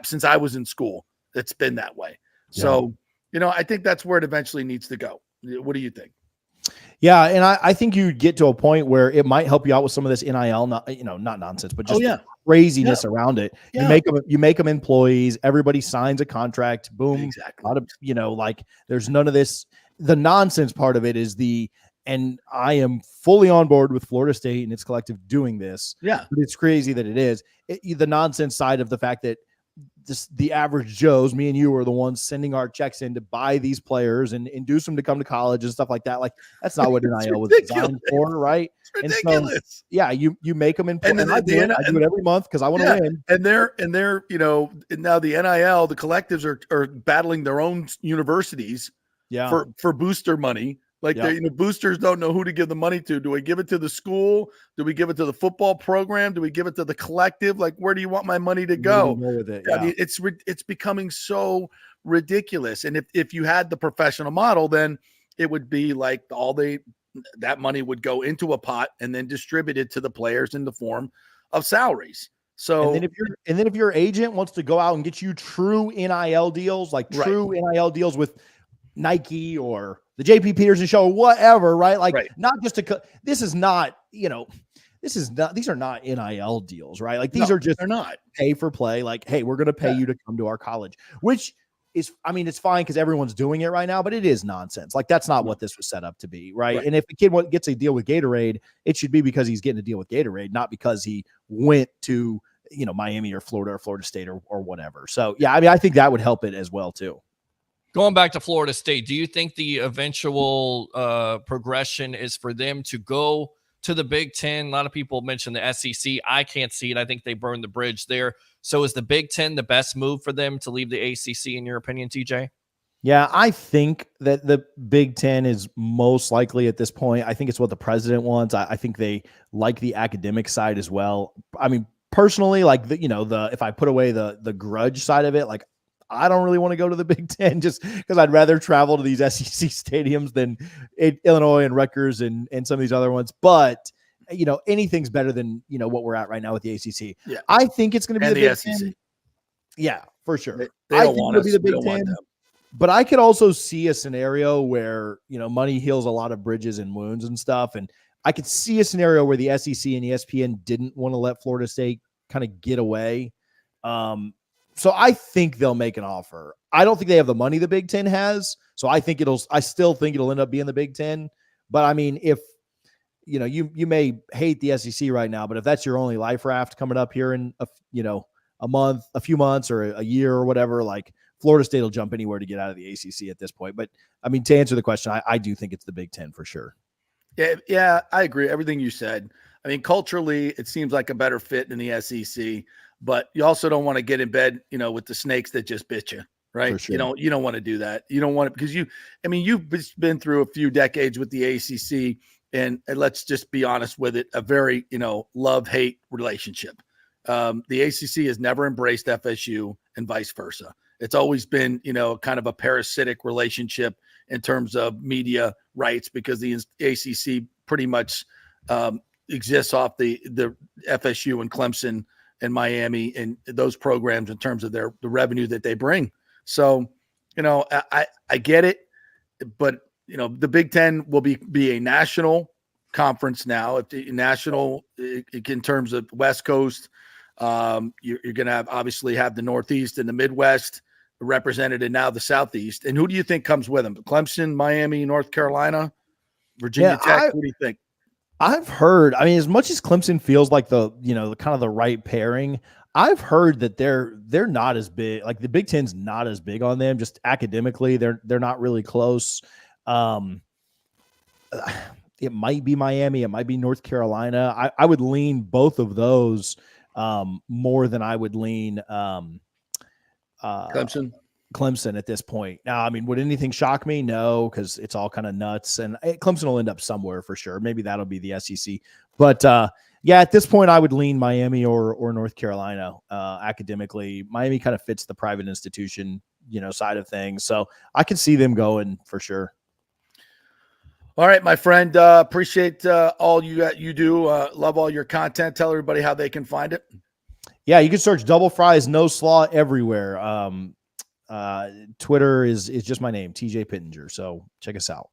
Since I was in school, it's been that way. Yeah. So, I think that's where it eventually needs to go. What do you think? Yeah, and I think you get to a point where it might help you out with some of this NIL, not nonsense, but just craziness around it. Yeah. You make them employees. Everybody signs a contract. Boom. Exactly. There's none of this. The nonsense part of it is and I am fully on board with Florida State and its collective doing this. Yeah, but it's crazy that it is the nonsense side of the fact that the average Joes, me and you, are the ones sending our checks in to buy these players and induce them to come to college and stuff like that. Like, that's not what NIL was designed for, right? It's ridiculous. And so, yeah, you make them in, and I do it every month because I want to win. And they're now the NIL, the collectives are battling their own universities, for booster money. Like, boosters don't know who to give the money to. Do we give it to the school? Do we give it to the football program? Do we give it to the collective? Like, where do you want my money to go? With it, I mean, it's becoming so ridiculous. And if you had the professional model, then it would be like that money would go into a pot and then distributed to the players in the form of salaries. So, and then if your agent wants to go out and get you true NIL deals, like true NIL deals with Nike or the JP Peterson show or whatever, right? Like, not just these are not NIL deals, right? Like, these are just, they're not pay for play. Like, hey, we're going to pay you to come to our college, which is, it's fine because everyone's doing it right now, but it is nonsense. Like, that's not what this was set up to be, right? And if a kid gets a deal with Gatorade, it should be because he's getting a deal with Gatorade, not because he went to, Miami or Florida State or whatever. So, yeah, I think that would help it as well too. Going back to Florida State, do you think the eventual progression is for them to go to the Big Ten? A lot of people mention the SEC. I can't see it. I think they burned the bridge there. So is the Big Ten the best move for them to leave the ACC, in your opinion, TJ? Yeah, I think that the Big Ten is most likely at this point. I think it's what the president wants. I think they like the academic side as well. Personally, like, if I put away the grudge side of it, like, I don't really want to go to the Big Ten just because I'd rather travel to these SEC stadiums than Illinois and Rutgers and some of these other ones. But, anything's better than, what we're at right now with the ACC. Yeah. I think it's going to be the Big SEC. Ten. Yeah, for sure. They don't want us. Be the Big Ten. But I could also see a scenario where, money heals a lot of bridges and wounds and stuff. And I could see a scenario where the SEC and ESPN didn't want to let Florida State kind of get away. So I think they'll make an offer. I don't think they have the money the Big Ten has. So I still think it'll end up being the Big Ten. But if, you may hate the SEC right now, but if that's your only life raft coming up here in a few months or a year or whatever, like, Florida State will jump anywhere to get out of the ACC at this point. But to answer the question, I do think it's the Big Ten for sure. Yeah, I agree. Everything you said. I mean, culturally, it seems like a better fit in the SEC, but you also don't want to get in bed, with the snakes that just bit you, right? For sure. You don't want to do that. You don't want to, because you've been through a few decades with the ACC, and let's just be honest with it, a very, love-hate relationship. The ACC has never embraced FSU and vice versa. It's always been, kind of a parasitic relationship in terms of media rights, because the ACC pretty much exists off the FSU and Clemson and Miami and those programs in terms of the revenue that they bring. So, I get it, but the Big Ten will be a national conference now. If the national in terms of West Coast, you're going to obviously have the Northeast and the Midwest represented, and now the Southeast. And who do you think comes with them? Clemson, Miami, North Carolina, Virginia Tech. Who do you think? I've heard, as much as Clemson feels like the kind of the right pairing, I've heard that they're not as big. Like the Big Ten's not as big on them. Just academically, they're not really close. It might be Miami. It might be North Carolina. I would lean both of those more than I would lean Clemson at this point. Now, would anything shock me? No, because it's all kind of nuts, and Clemson will end up somewhere for sure. Maybe that'll be the SEC, but at this point, I would lean Miami or North Carolina. Academically, Miami kind of fits the private institution, side of things, so I could see them going for sure. All right, my friend. Appreciate all you do. Love all your content. Tell everybody how they can find it. Yeah, you can search Double Fries No Slaw everywhere. Twitter is just my name, TJ Pittenger. So check us out.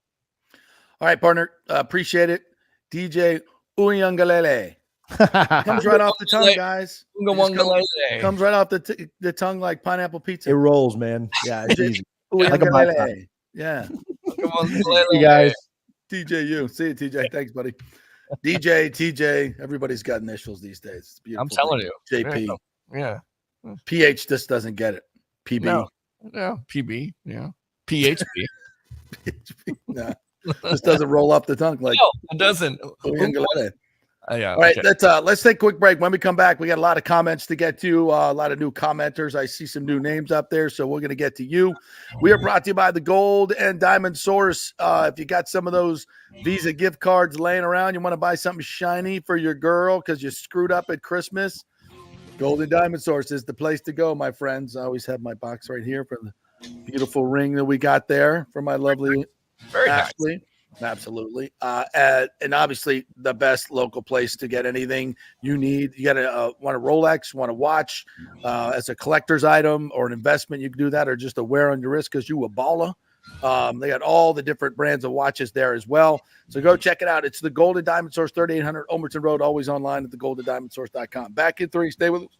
All right, partner. Appreciate it. DJ Uyangalele. Comes right off the tongue, guys. Comes right off the tongue like pineapple pizza. It rolls, man. Yeah, it's easy. Like a yeah. You guys. TJU. See you, TJ. Thanks, buddy. DJ, TJ. Everybody's got initials these days. It's beautiful. I'm telling you. JP. Yeah. PH just doesn't get it. PB. No. Yeah. PB. Yeah. PHP. PHP. No. Just doesn't roll off the tongue like. No, it doesn't. Yeah. All right, let's take a quick break. When we come back, we got a lot of comments to get to, a lot of new commenters. I see some new names up there, so we're going to get to you. We are brought to you by the Gold and Diamond Source. If you got some of those Visa gift cards laying around, you want to buy something shiny for your girl because you screwed up at Christmas, Gold and Diamond Source is the place to go, my friends. I always have my box right here for the beautiful ring that we got there for my lovely Ashley. Nice. Absolutely. And obviously the best local place to get anything you need. You got to want a Rolex, want to watch as a collector's item or an investment. You can do that, or just a wear on your wrist because you a baller. They got all the different brands of watches there as well. So go check it out. It's the Gold and Diamond Source, 3800 Omerton Road, always online at thegoldendiamondsource.com. Back in 3. Stay with us.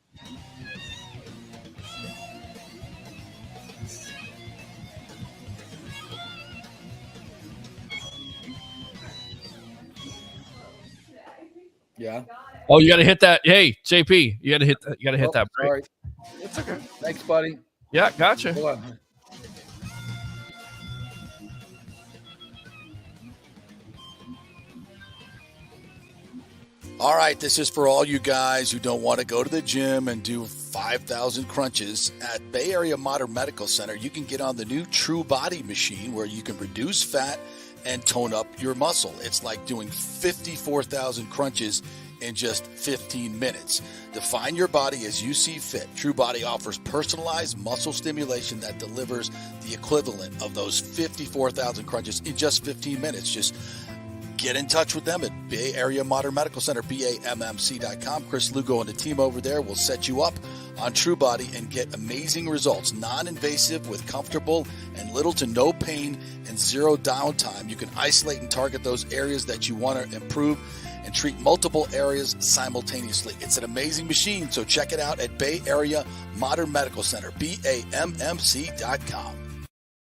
Yeah. Oh, you got to hit that. Hey, JP, you got to hit that. You got to hit that break. Sorry. It's okay. Thanks, buddy. Yeah, gotcha. Hold on. All right, this is for all you guys who don't want to go to the gym and do 5,000 crunches. At Bay Area Modern Medical Center, you can get on the new True Body machine where you can reduce fat and tone up your muscle. It's like doing 54,000 crunches in just 15 minutes. Define your body as you see fit. True Body offers personalized muscle stimulation that delivers the equivalent of those 54,000 crunches in just 15 minutes. Just get in touch with them at Bay Area Modern Medical Center, BAMMC.com. Chris Lugo and the team over there will set you up on True Body and get amazing results. Non-invasive with comfortable and little to no pain and zero downtime. You can isolate and target those areas that you want to improve and treat multiple areas simultaneously. It's an amazing machine, so check it out at Bay Area Modern Medical Center, BAMMC.com.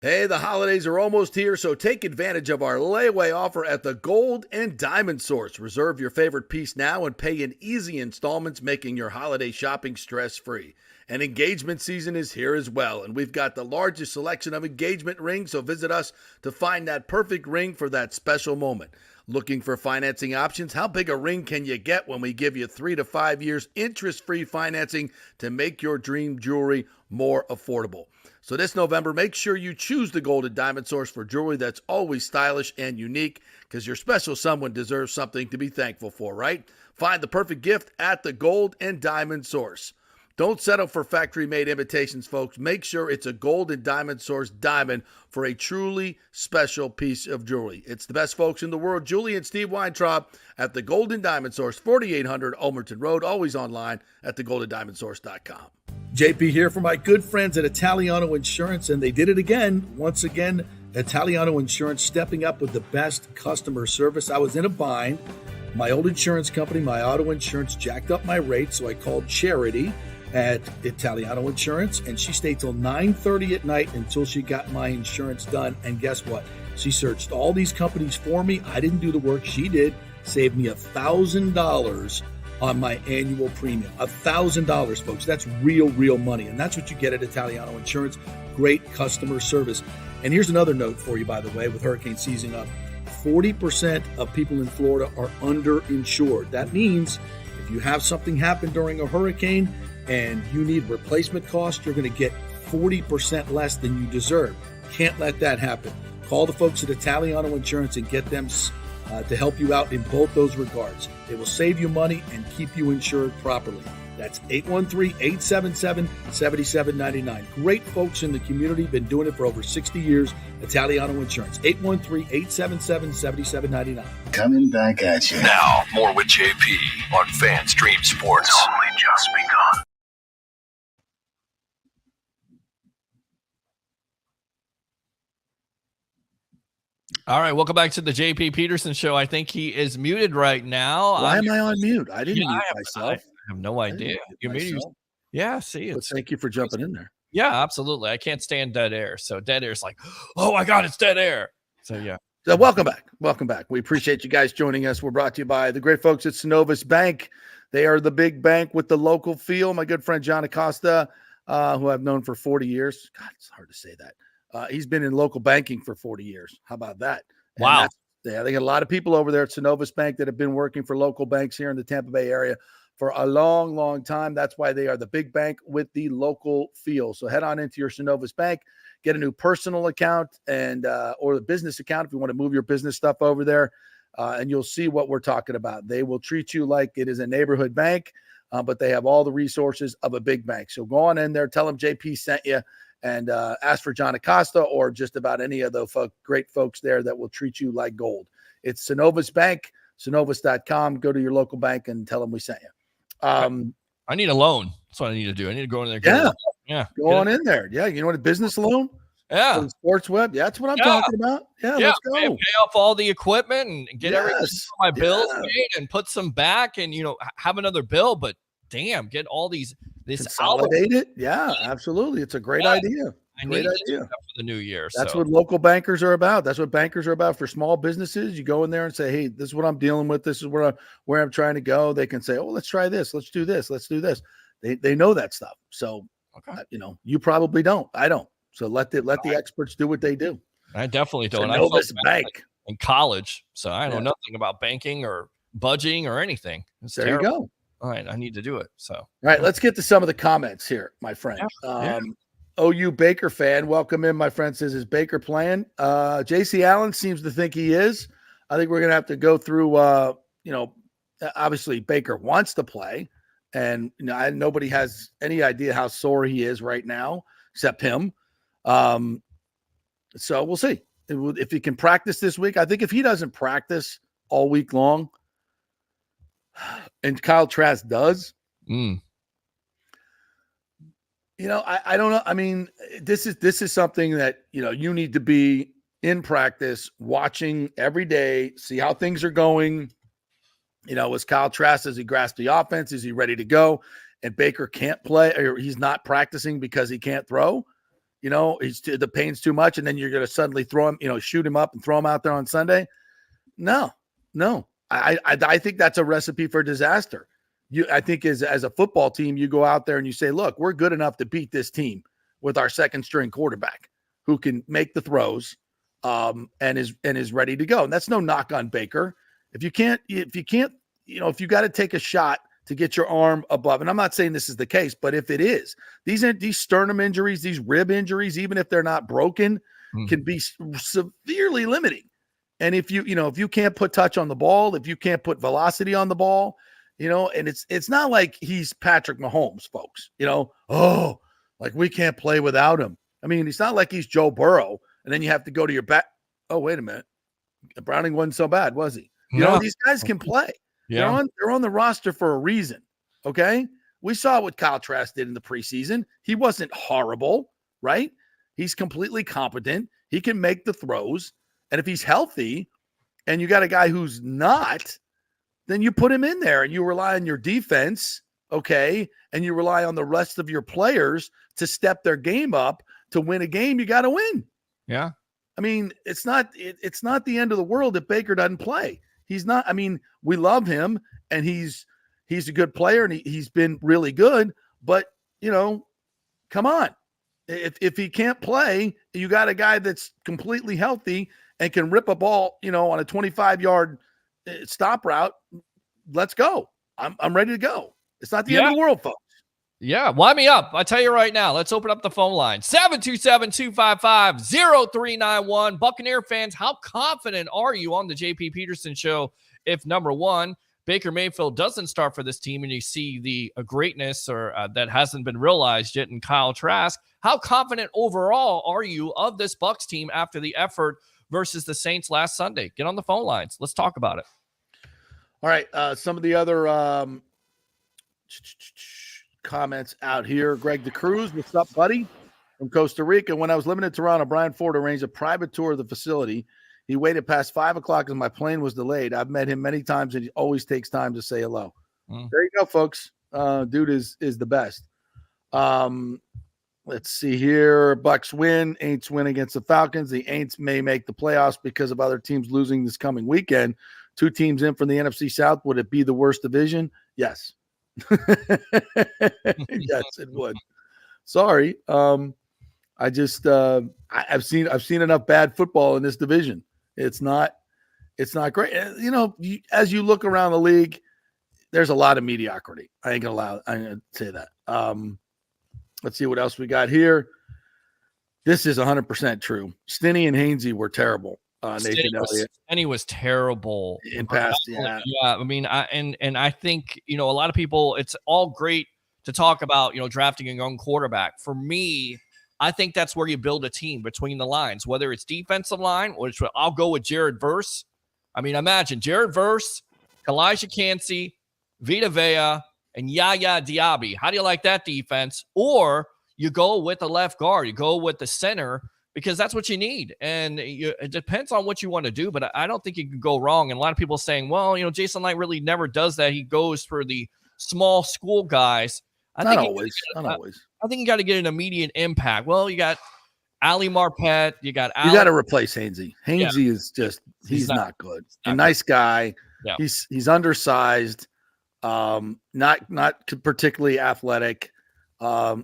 Hey, the holidays are almost here, so take advantage of our layaway offer at the Gold and Diamond Source. Reserve your favorite piece now and pay in easy installments, making your holiday shopping stress-free. And engagement season is here as well, and we've got the largest selection of engagement rings, so visit us to find that perfect ring for that special moment. Looking for financing options? How big a ring can you get when we give you 3 to 5 years interest-free financing to make your dream jewelry more affordable? So this November, make sure you choose the Gold and Diamond Source for jewelry that's always stylish and unique, because your special someone deserves something to be thankful for, right? Find the perfect gift at the Gold and Diamond Source. Don't settle for factory-made imitations, folks. Make sure it's a Gold and Diamond Source diamond for a truly special piece of jewelry. It's the best folks in the world, Julie and Steve Weintraub at the Gold and Diamond Source, 4800 Ulmerton Road, always online at thegoldendiamondsource.com. JP here for my good friends at Italiano Insurance, and they did it again. Once again, Italiano Insurance stepping up with the best customer service. I was in a bind. My old insurance company, my auto insurance, jacked up my rates, so I called Charity at Italiano Insurance, and she stayed till 9:30 at night until she got my insurance done. And guess what? She searched all these companies for me. I didn't do the work. She did. Saved me $1,000 on my annual premium. $1,000, folks. That's real money. And that's what you get at Italiano Insurance. Great customer service. And here's another note for you, by the way, with hurricane season up. 40% of people in Florida are underinsured. That means if you have something happen during a hurricane and you need replacement costs, you're going to get 40% less than you deserve. Can't let that happen. Call the folks at Italiano Insurance and get them to help you out in both those regards. They will save you money and keep you insured properly. That's 813-877-7799. Great folks in the community, been doing it for over 60 years. Italiano Insurance, 813-877-7799. Coming back at you. Now, more with JP on FanStream Sports. It's only just begun. All right, welcome back to the JP Peterson Show. I think he is muted right now. Why am I on mute? I didn't mute myself. I have no idea. You're muted. Yeah, see it. Thank you for jumping in there. Yeah, absolutely. I can't stand dead air. So dead air is like, oh my God, it's dead air. So yeah. So welcome back. Welcome back. We appreciate you guys joining us. We're brought to you by the great folks at Synovus Bank. They are the big bank with the local feel. My good friend John Acosta, who I've known for 40 years. God, it's hard to say that. He's been in local banking for 40 years. How about that? Wow. Yeah, they got a lot of people over there at Synovus Bank that have been working for local banks here in the Tampa Bay area for a long time. That's why they are the big bank with the local feel. So head on into your Synovus Bank, get a new personal account and or the business account if you want to move your business stuff over there, and you'll see what we're talking about. They will treat you like it is a neighborhood bank, but they have all the resources of a big bank. So go on in there, tell them JP sent you, and ask for John Acosta or just about any of the great folks there that will treat you like gold. It's Synovus Bank, synovus.com. Go to your local bank and tell them we sent you. I need a loan. That's what I need to do. I need to go in there. Go on in there. Yeah, you know what, a business loan? Yeah. Sports web. Yeah, that's what I'm talking about. Yeah, let's go. Pay off all the equipment and get everything my bills paid and put some back and, have another bill. But damn, get all this consolidate it. Yeah, absolutely. It's a great idea. Great idea for the new year. That's what local bankers are about. That's what bankers are about for small businesses. You go in there and say, hey, this is what I'm dealing with. This is where I'm trying to go. They can say, oh, let's try this. Let's do this. Let's do this. They know that stuff. So, you probably don't. I don't. So let the experts do what they do. I definitely don't. I know this bank in college, so I know nothing about banking or budgeting or anything. It's there terrible. You go. All right, I need to do it. So, all right, let's get to some of the comments here, my friend. OU Baker fan, welcome in, my friend. Says, is Baker playing? J.C. Allen seems to think he is. I think we're going to have to go through, obviously Baker wants to play, and nobody has any idea how sore he is right now except him. So we'll see if he can practice this week. I think if he doesn't practice all week long, and Kyle Trask does, I don't know. I mean, this is something that, you need to be in practice, watching every day, see how things are going. Is Kyle Trask, does he grasp the offense? Is he ready to go? And Baker can't play, or he's not practicing because he can't throw. The pain's too much, and then you're going to suddenly throw him, shoot him up and throw him out there on Sunday. No. I think that's a recipe for disaster. I think as a football team, you go out there and you say, look, we're good enough to beat this team with our second string quarterback who can make the throws, and is ready to go. And that's no knock on Baker. If you got to take a shot to get your arm above, and I'm not saying this is the case, but if it is, these sternum injuries, these rib injuries, even if they're not broken, can be severely limiting. And if you can't put touch on the ball, if you can't put velocity on the ball, and it's not like he's Patrick Mahomes, folks, like we can't play without him. I mean, it's not like he's Joe Burrow, and then you have to go to your back. Oh, wait a minute. Browning wasn't so bad, was he? These guys can play. Yeah. They're on the roster for a reason. Okay. We saw what Kyle Trask did in the preseason. He wasn't horrible, right? He's completely competent. He can make the throws. And if he's healthy and you got a guy who's not, then you put him in there and you rely on your defense. Okay. And you rely on the rest of your players to step their game up to win a game. You got to win. Yeah. I mean, it's not the end of the world if Baker doesn't play. He's not. I mean, we love him, and he's a good player, and he's been really good. But come on, if he can't play, you got a guy that's completely healthy and can rip a ball, on a 25-yard stop route. Let's go. I'm ready to go. It's not the end of the world, folks. Yeah, wind me up. I tell you right now, let's open up the phone line. 727-255-0391. Buccaneer fans, how confident are you on the JP Peterson Show if, number one, Baker Mayfield doesn't start for this team and you see the greatness or that hasn't been realized yet in Kyle Trask? How confident overall are you of this Bucs team after the effort versus the Saints last Sunday? Get on the phone lines. Let's talk about it. All right, some of the other comments out here. Greg DeCruz, what's up, buddy? From Costa Rica. When I was living in Toronto, Brian Ford arranged a private tour of the facility. He waited past 5 o'clock as my plane was delayed. I've met him many times, and he always takes time to say hello. There you go, folks. Dude is the best. Let's see here. Bucks win. Aints win against the Falcons. The Aints may make the playoffs because of other teams losing this coming weekend. 2 teams in from the NFC South. Would it be the worst division? Yes. Yes, it would. Sorry. I've seen enough bad football in this division. It's not great. As you look around the league, there's a lot of mediocrity. I'm gonna say that. Let's see what else we got here. This is 100% true. Stinney and Hainsey were terrible. Nathan Elliott. Stinney was terrible in past. Yeah. I mean, I think, a lot of people, it's all great to talk about, drafting a young quarterback. For me, I think that's where you build a team between the lines, whether it's defensive line, which I'll go with Jared Verse. I mean, imagine Jared Verse, Elijah Cansey, Vita Vea, and Yaya Diaby. How do you like that defense? Or you go with the left guard, you go with the center, because that's what you need. And it depends on what you want to do, but I don't think you can go wrong. And a lot of people saying, well, Jason Light really never does that. He goes for the small school guys. Not always. I think you got to get an immediate impact. Well, you got Ali Marpet. You got to replace Hainsey. Hainsey is just, he's not good. A nice guy. Yeah. He's undersized, not particularly athletic.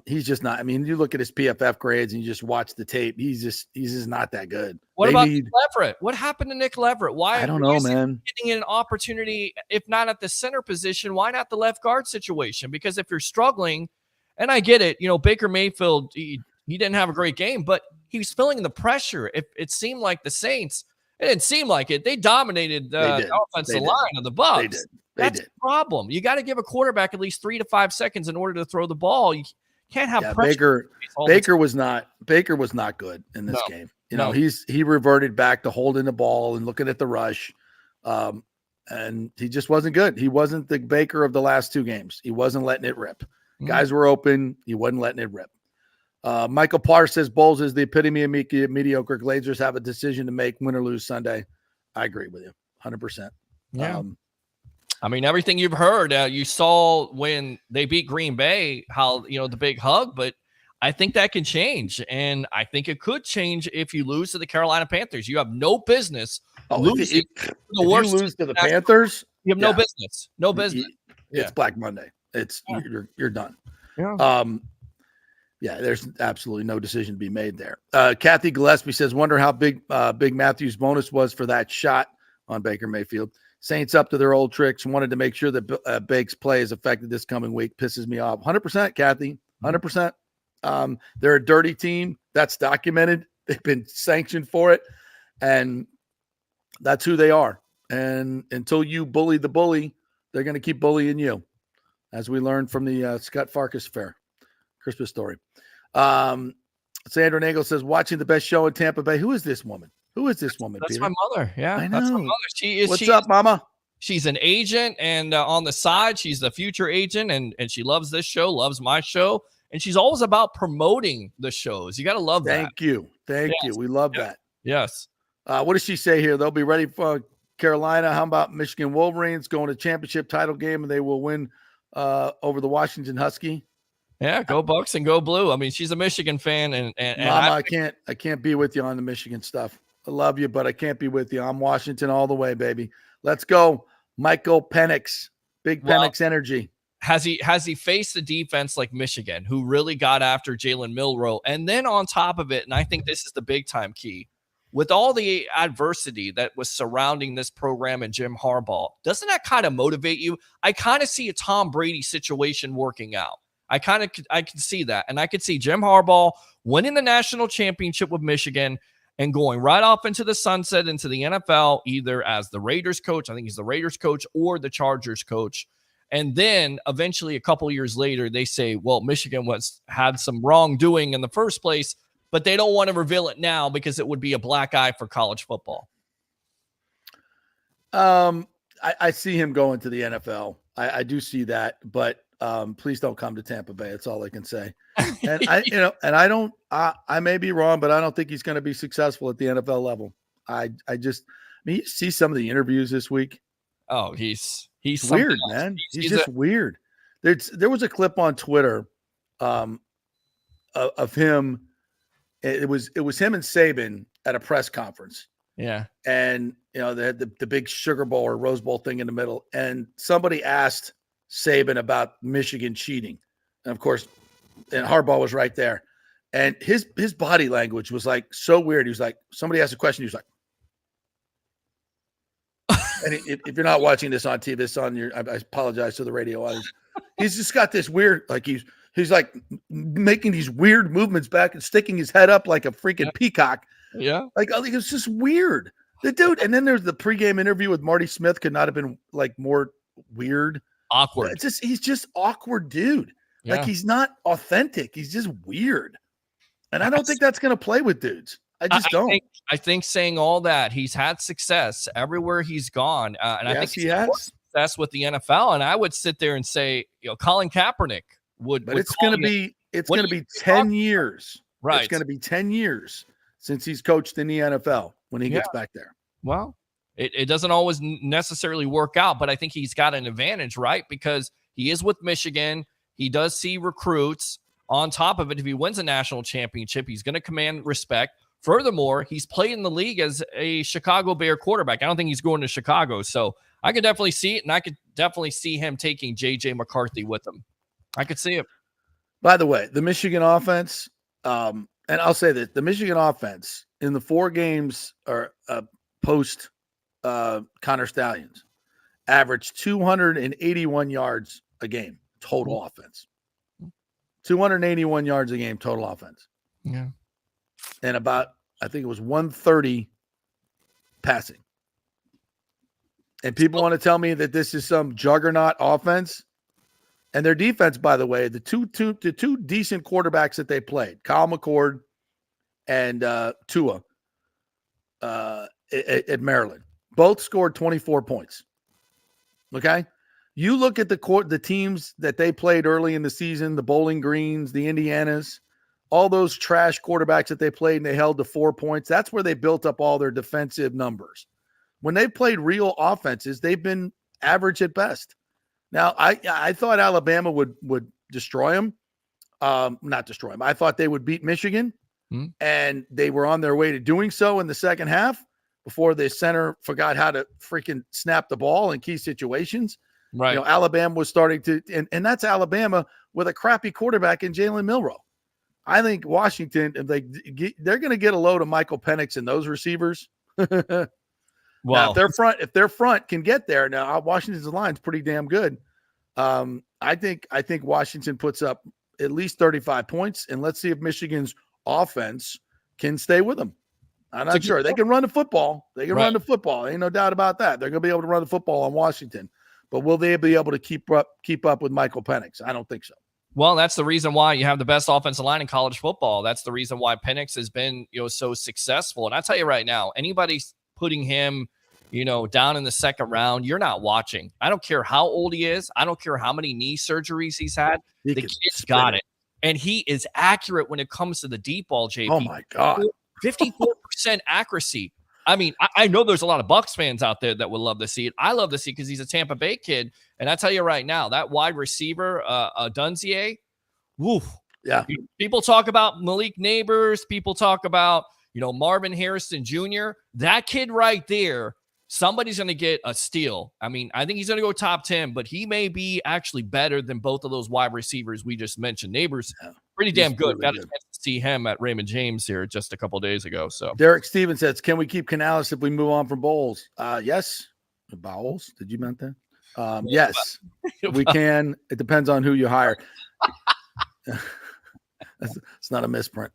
He's just not. I mean, you look at his PFF grades and you just watch the tape. He's just not that good. What about Nick Leverett? What happened to Nick Leverett? Why? I don't know, man. Getting an opportunity, if not at the center position, why not the left guard situation? Because if you're struggling, and I get it, Baker Mayfield, he didn't have a great game, but he was feeling the pressure. If it seemed like the Saints, it didn't seem like it. They dominated the offensive line of the Bucs. That's the problem. You got to give a quarterback at least 3 to 5 seconds in order to throw the ball. You can't have pressure. Baker was not good in this game. He reverted back to holding the ball and looking at the rush. And he just wasn't good. He wasn't the Baker of the last 2 games. He wasn't letting it rip. Guys were open. He wasn't letting it rip. Michael Parr says Bowles is the epitome of mediocre. Glazers have a decision to make, win or lose Sunday. I agree with you 100%. Yeah. I mean, everything you've heard, you saw when they beat Green Bay, how, the big hug, but I think that can change. And I think it could change if you lose to the Carolina Panthers. You have no business losing. If you lose to the Panthers, you have no business. No business. It's Black Monday. You're done. Yeah. Yeah, there's absolutely no decision to be made there. Kathy Gillespie says, wonder how big Matthews' bonus was for that shot on Baker Mayfield. Saints up to their old tricks. Wanted to make sure that Bake's play is affected this coming week. Pisses me off. 100%, Kathy. 100%. They're a dirty team. That's documented. They've been sanctioned for it. And that's who they are. And until you bully the bully, they're going to keep bullying you, as we learned from the Scott Farkas affair. Christmas story. Sandra Nagel says, watching the best show in Tampa Bay. Who is this woman? Who is this woman? That's Peter? my mother. Yeah, I know. that's my mother. She is. What's up, Mama? She's an agent, and on the side, she's the future agent, and she loves this show, loves my show, and she's always about promoting the shows. You got to love that. Thank you. We love that. Yes. What does she say here? They'll be ready for Carolina. How about Michigan Wolverines going to championship title game, and they will win over the Washington Husky? Yeah, go Bucks and go Blue. I mean, she's a Michigan fan, and Mama, I can't be with you on the Michigan stuff. I love you, but I can't be with you. I'm Washington all the way, baby. Let's go, Michael Penix. Big Penix energy. Has he faced a defense like Michigan, who really got after Jalen Milroe, and then on top of it, and I think this is the big time key, with all the adversity that was surrounding this program and Jim Harbaugh, doesn't that kind of motivate you? I kind of see a Tom Brady situation working out. I can see that. And I could see Jim Harbaugh winning the national championship with Michigan and going right off into the sunset into the NFL, either as the Raiders coach, I think he's the Raiders coach, or the Chargers coach. And then eventually a couple years later, they say, well, Michigan had some wrongdoing in the first place, but they don't want to reveal it now because it would be a black eye for college football. I see him going to the NFL. I do see that, but please don't come to Tampa Bay. That's all I can say. And I may be wrong, but I don't think he's going to be successful at the NFL level. You see some of the interviews this week. Oh, he's weird, man. He's just weird. There was a clip on Twitter of him. It was him and Saban at a press conference. Yeah. And they had the big Sugar Bowl or Rose Bowl thing in the middle. And somebody asked Saban about Michigan cheating. And of course, and Harbaugh was right there. And his body language was like so weird. He was like, somebody asked a question. He was like, and if you're not watching this on TV, it's on your, I apologize to the radio audience. He's just got this weird, like he's like making these weird movements back and sticking his head up like a freaking peacock. Yeah. Like, I think it's just weird. The dude, and then there's the pregame interview with Marty Smith could not have been like more weird. Awkward. He's just awkward dude. Yeah. Like he's not authentic. He's just weird. And I don't think that's going to play with dudes. I don't. I think saying all that, he's had success everywhere he's gone. And yes, I think he has success with the NFL. And I would sit there and say, Colin Kaepernick would. But it's going to be 10 years. Right. It's going to be 10 years since he's coached in the NFL when he gets back there. Well, it doesn't always necessarily work out, but I think he's got an advantage, right? Because he is with Michigan. He does see recruits. On top of it, if he wins a national championship, he's going to command respect. Furthermore, he's played in the league as a Chicago Bear quarterback. I don't think he's going to Chicago. So I could definitely see it, and I could definitely see him taking J.J. McCarthy with him. I could see it. By the way, the Michigan offense, and I'll say that the Michigan offense in the 4 games or post Connor Stallions averaged 281 yards a game, total offense. 281 yards a game, total offense. Yeah. And about, I think it was 130 passing. And people want to tell me that this is some juggernaut offense. And their defense, by the way, the two decent quarterbacks that they played, Kyle McCord and Tua at Maryland, both scored 24 points. Okay? You look at the teams that they played early in the season, the Bowling Greens, the Indianas, all those trash quarterbacks that they played and they held to 4 points. That's where they built up all their defensive numbers. When they've played real offenses, they've been average at best. Now, I thought Alabama would destroy them. Not destroy them. I thought they would beat Michigan, and they were on their way to doing so in the second half before the center forgot how to freaking snap the ball in key situations. Right. Alabama was starting to, and that's Alabama with a crappy quarterback in Jalen Milroe. I think Washington, if they're going to get a load of Michael Penix and those receivers. Now, if their front can get there, now Washington's line is pretty damn good. I think Washington puts up at least 35 points, and let's see if Michigan's offense can stay with them. I'm not sure. They can run the football. Run the football. Ain't no doubt about that. They're going to be able to run the football on Washington. But will they be able to keep up with Michael Penix? I don't think so. Well, that's the reason why you have the best offensive line in college football. That's the reason why Penix has been, so successful. And I tell you right now, anybody's putting him, down in the second round, you're not watching. I don't care how old he is. I don't care how many knee surgeries he's had. The kid's got it. And he is accurate when it comes to the deep ball, JP. Oh, my God. 54% accuracy. I mean, I know there's a lot of Bucs fans out there that would love to see it. I love to see it because he's a Tampa Bay kid. And I tell you right now, that wide receiver, Dunzier, woof. Yeah. People talk about Malik Neighbors. People talk about, Marvin Harrison Jr. That kid right there, somebody's going to get a steal. I mean, I think he's going to go top 10, but he may be actually better than both of those wide receivers we just mentioned. Neighbors, pretty damn good. Really Got a chance to see him at Raymond James here just a couple of days ago. So Derek Stevens says, can we keep Canales if we move on from Bowles? Yes. Bowles? Did you meant that? Yes, we can. It depends on who you hire. It's not a misprint.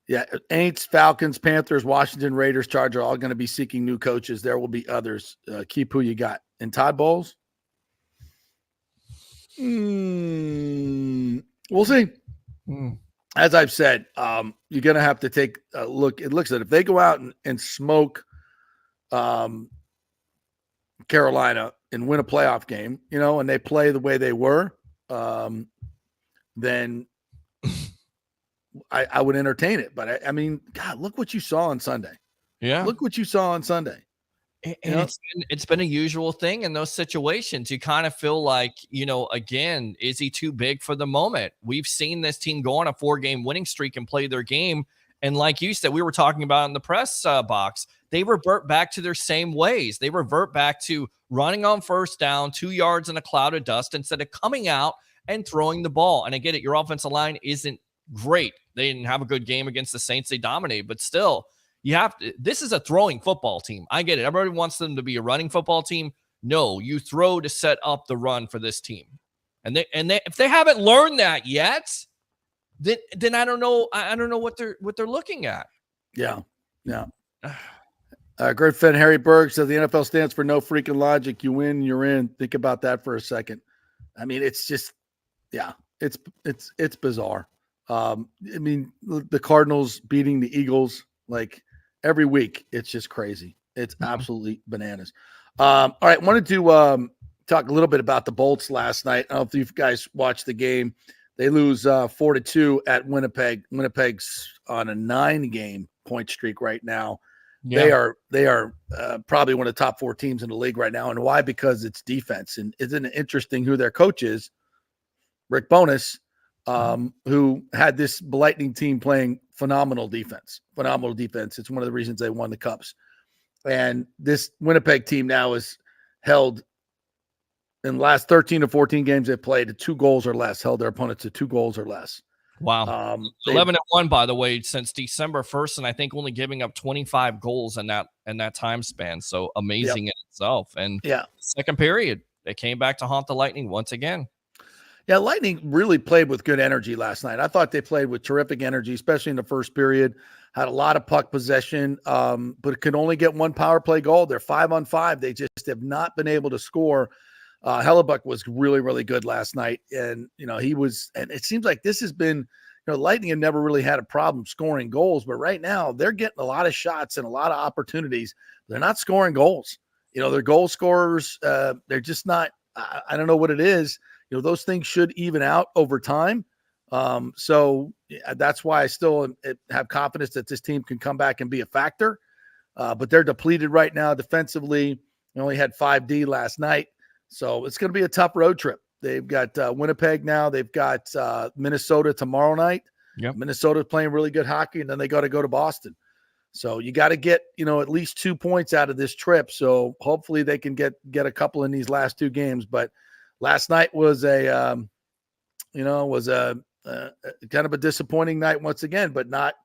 Yeah, Aints, Falcons, Panthers, Washington, Raiders, Chargers are all going to be seeking new coaches. There will be others. Keep who you got. And Todd Bowles? We'll see. As I've said, you're going to have to take a look. It looks like if they go out and smoke Carolina and win a playoff game, and they play the way they were, then I would entertain it. But I mean, God, look what you saw on Sunday. Yeah. Look what you saw on Sunday. And it's been a usual thing in those situations. You kind of feel like, again, is he too big for the moment? We've seen this team go on a 4-game winning streak and play their game. And like you said, we were talking about in the press box, they revert back to their same ways. They revert back to running on first down, 2 yards in a cloud of dust instead of coming out and throwing the ball. And I get it. Your offensive line isn't great. They didn't have a good game against the Saints. They dominated, but still, this is a throwing football team. I get it. Everybody wants them to be a running football team. No, you throw to set up the run for this team. And if they haven't learned that yet, then I don't know. I don't know what they're looking at. Yeah. Great fan Harry Berg says the NFL stands for no freaking logic. You win, you're in. Think about that for a second. I mean, it's just, it's bizarre. I mean, the Cardinals beating the Eagles like every week. It's just crazy. It's absolutely bananas. All right. Wanted to talk a little bit about the Bolts last night. I don't know if you guys watched the game. They lose 4-2 at Winnipeg. Winnipeg's on a 9-game point streak right now. Yeah. They are probably one of the top 4 teams in the league right now. And why? Because it's defense. And isn't it interesting who their coach is? Rick Bowness, who had this Lightning team playing phenomenal defense. It's one of the reasons they won the Cups. And this Winnipeg team now is held in the last 13 to 14 games they've played to 2 goals or less, held their opponents to 2 goals or less. Wow. 11-1, by the way, since December 1st, and I think only giving up 25 goals in that time span. So amazing in itself. And second period, they came back to haunt the Lightning once again. Yeah, Lightning really played with good energy last night. I thought they played with terrific energy, especially in the first period. Had a lot of puck possession, but could only get 1 power play goal. They're 5-on-5. They just have not been able to score. Hellebuck was really, really good last night. And, he was – and it seems like this has been – Lightning have never really had a problem scoring goals. But right now, they're getting a lot of shots and a lot of opportunities. They're not scoring goals. They're goal scorers. They're just not – I don't know what it is. Those things should even out over time. So that's why I still have confidence that this team can come back and be a factor. But they're depleted right now defensively. They only had 5D last night. So it's going to be a tough road trip. They've got Winnipeg now. They've got Minnesota tomorrow night. Yep. Minnesota's playing really good hockey, and then they got to go to Boston. So you got to get, at least 2 points out of this trip. So hopefully they can get a couple in these last 2 games. But last night was a was a kind of a disappointing night once again, but not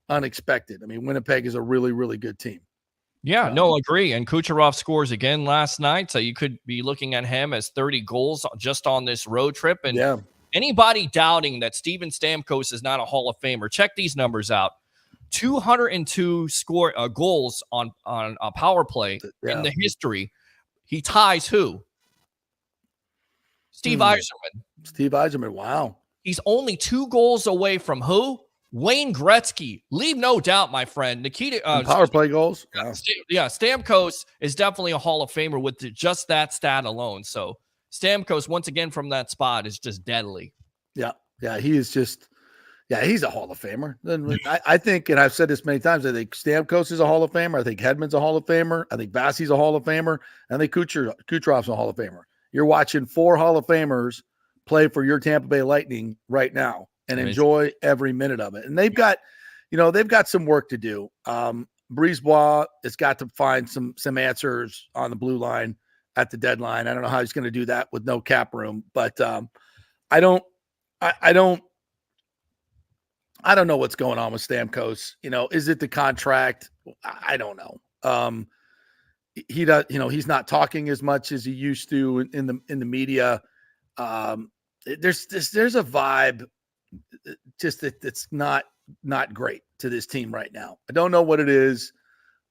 unexpected. I mean, Winnipeg is a really, really good team. Yeah, no, agree. And Kucherov scores again last night, so you could be looking at him as 30 goals just on this road trip. And anybody doubting that Steven Stamkos is not a Hall of Famer, check these numbers out. 202 goals on a power play in the history. He ties who? Steve Yzerman. Steve Yzerman, wow. He's only 2 goals away from who? Wayne Gretzky. Leave no doubt, my friend. Nikita power play goals. Wow. Stamkos is definitely a Hall of Famer with just that stat alone. So Stamkos, once again from that spot, is just deadly. Yeah, he is just. Yeah, he's a Hall of Famer. I think, and I've said this many times, I think Stamkos is a Hall of Famer. I think Hedman's a Hall of Famer. I think Bassey's a Hall of Famer. And I think Kucherov's a Hall of Famer. You're watching 4 Hall of Famers play for your Tampa Bay Lightning right now and enjoy every minute of it. And they've got some work to do. Brisebois has got to find some answers on the blue line at the deadline. I don't know how he's going to do that with no cap room, but I don't know what's going on with Stamkos. Is it the contract? I don't know. He does, he's not talking as much as he used to in the media. There's a vibe just that's not great to this team right now. I don't know what it is.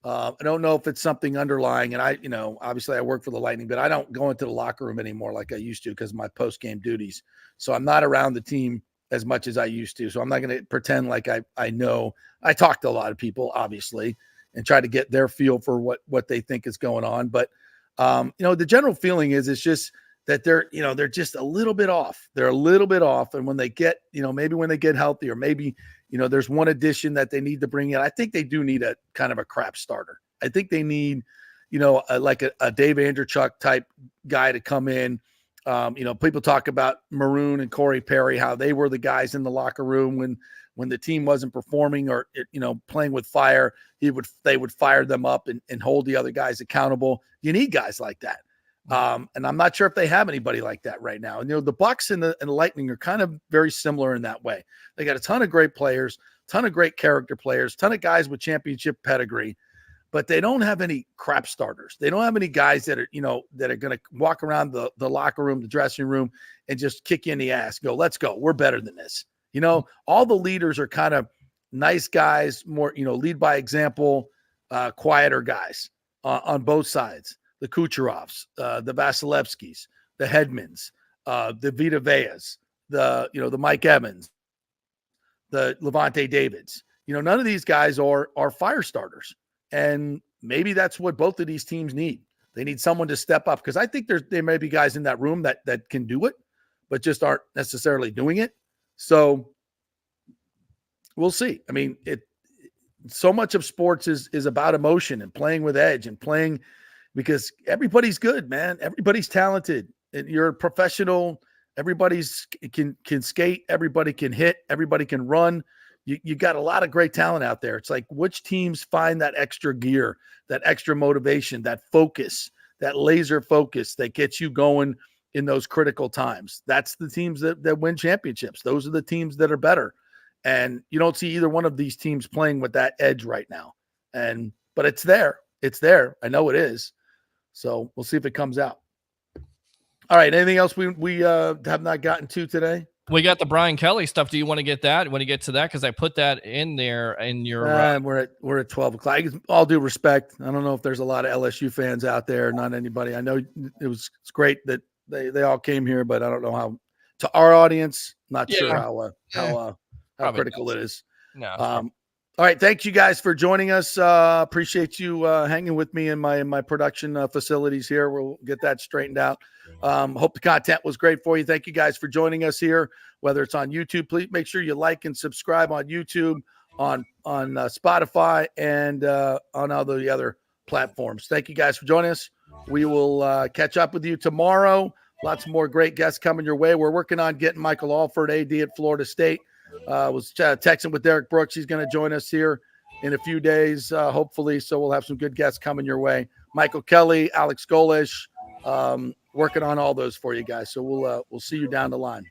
I don't know if it's something underlying. And obviously I work for the Lightning, but I don't go into the locker room anymore like I used to because of my post-game duties. So I'm not around the team as much as I used to. So I'm not going to pretend like I know. I talk to a lot of people, obviously, and try to get their feel for what they think is going on. But, the general feeling is it's just that they're just a little bit off. They're a little bit off. And when they get, maybe when they get healthy or maybe, there's one addition that they need to bring in. I think they do need a kind of a crap starter. I think they need, like a Dave Andreychuk type guy to come in. People talk about Maroon and Corey Perry, how they were the guys in the locker room when the team wasn't performing or, playing with fire, they would fire them up and hold the other guys accountable. You need guys like that. And I'm not sure if they have anybody like that right now. And, the Bucks and the Lightning are kind of very similar in that way. They got a ton of great players, ton of great character players, ton of guys with championship pedigree, but they don't have any crap starters. They don't have any guys that are, that are going to walk around the locker room, the dressing room, and just kick you in the ass. Go, let's go. We're better than this. All the leaders are kind of nice guys, more, lead by example, quieter guys on both sides. The Kucherovs, the Vasilevskis, the Hedmans, the Vita Veas, the Mike Evans, the Levante Davids. None of these guys are fire starters. And maybe that's what both of these teams need. They need someone to step up because I think there may be guys in that room that can do it, but just aren't necessarily doing it. So we'll see. I mean, so much of sports is about emotion and playing with edge and playing because everybody's good, man. Everybody's talented. And you're a professional. Everybody's can skate. Everybody can hit. Everybody can run. You got a lot of great talent out there. It's like which teams find that extra gear, that extra motivation, that focus, that laser focus that gets you going in those critical times. That's the teams that win championships. Those are the teams that are better. And you don't see either one of these teams playing with that edge right now. But it's there. It's there. I know it is. So we'll see if it comes out. All right. Anything else we have not gotten to today? We got the Brian Kelly stuff. Do you want to get that? Want to get to that? Because I put that in there in your. We're at 12 o'clock. All due respect, I don't know if there's a lot of LSU fans out there. Not anybody. I know it's great that they all came here, but I don't know how. To our audience, not sure how critical it is. No. All right, thank you guys for joining us. Appreciate you hanging with me in my production facilities here. We'll get that straightened out. Hope the content was great for you. Thank you guys for joining us here, whether it's on YouTube. Please make sure you like and subscribe on YouTube, on Spotify, and on all the other platforms. Thank you guys for joining us. We will catch up with you tomorrow. Lots more great guests coming your way. We're working on getting Michael Alford, AD at Florida State. Was texting with Derek Brooks. He's going to join us here in a few days, hopefully. So we'll have some good guests coming your way. Michael Kelly, Alex Golish, working on all those for you guys. So we'll see you down the line.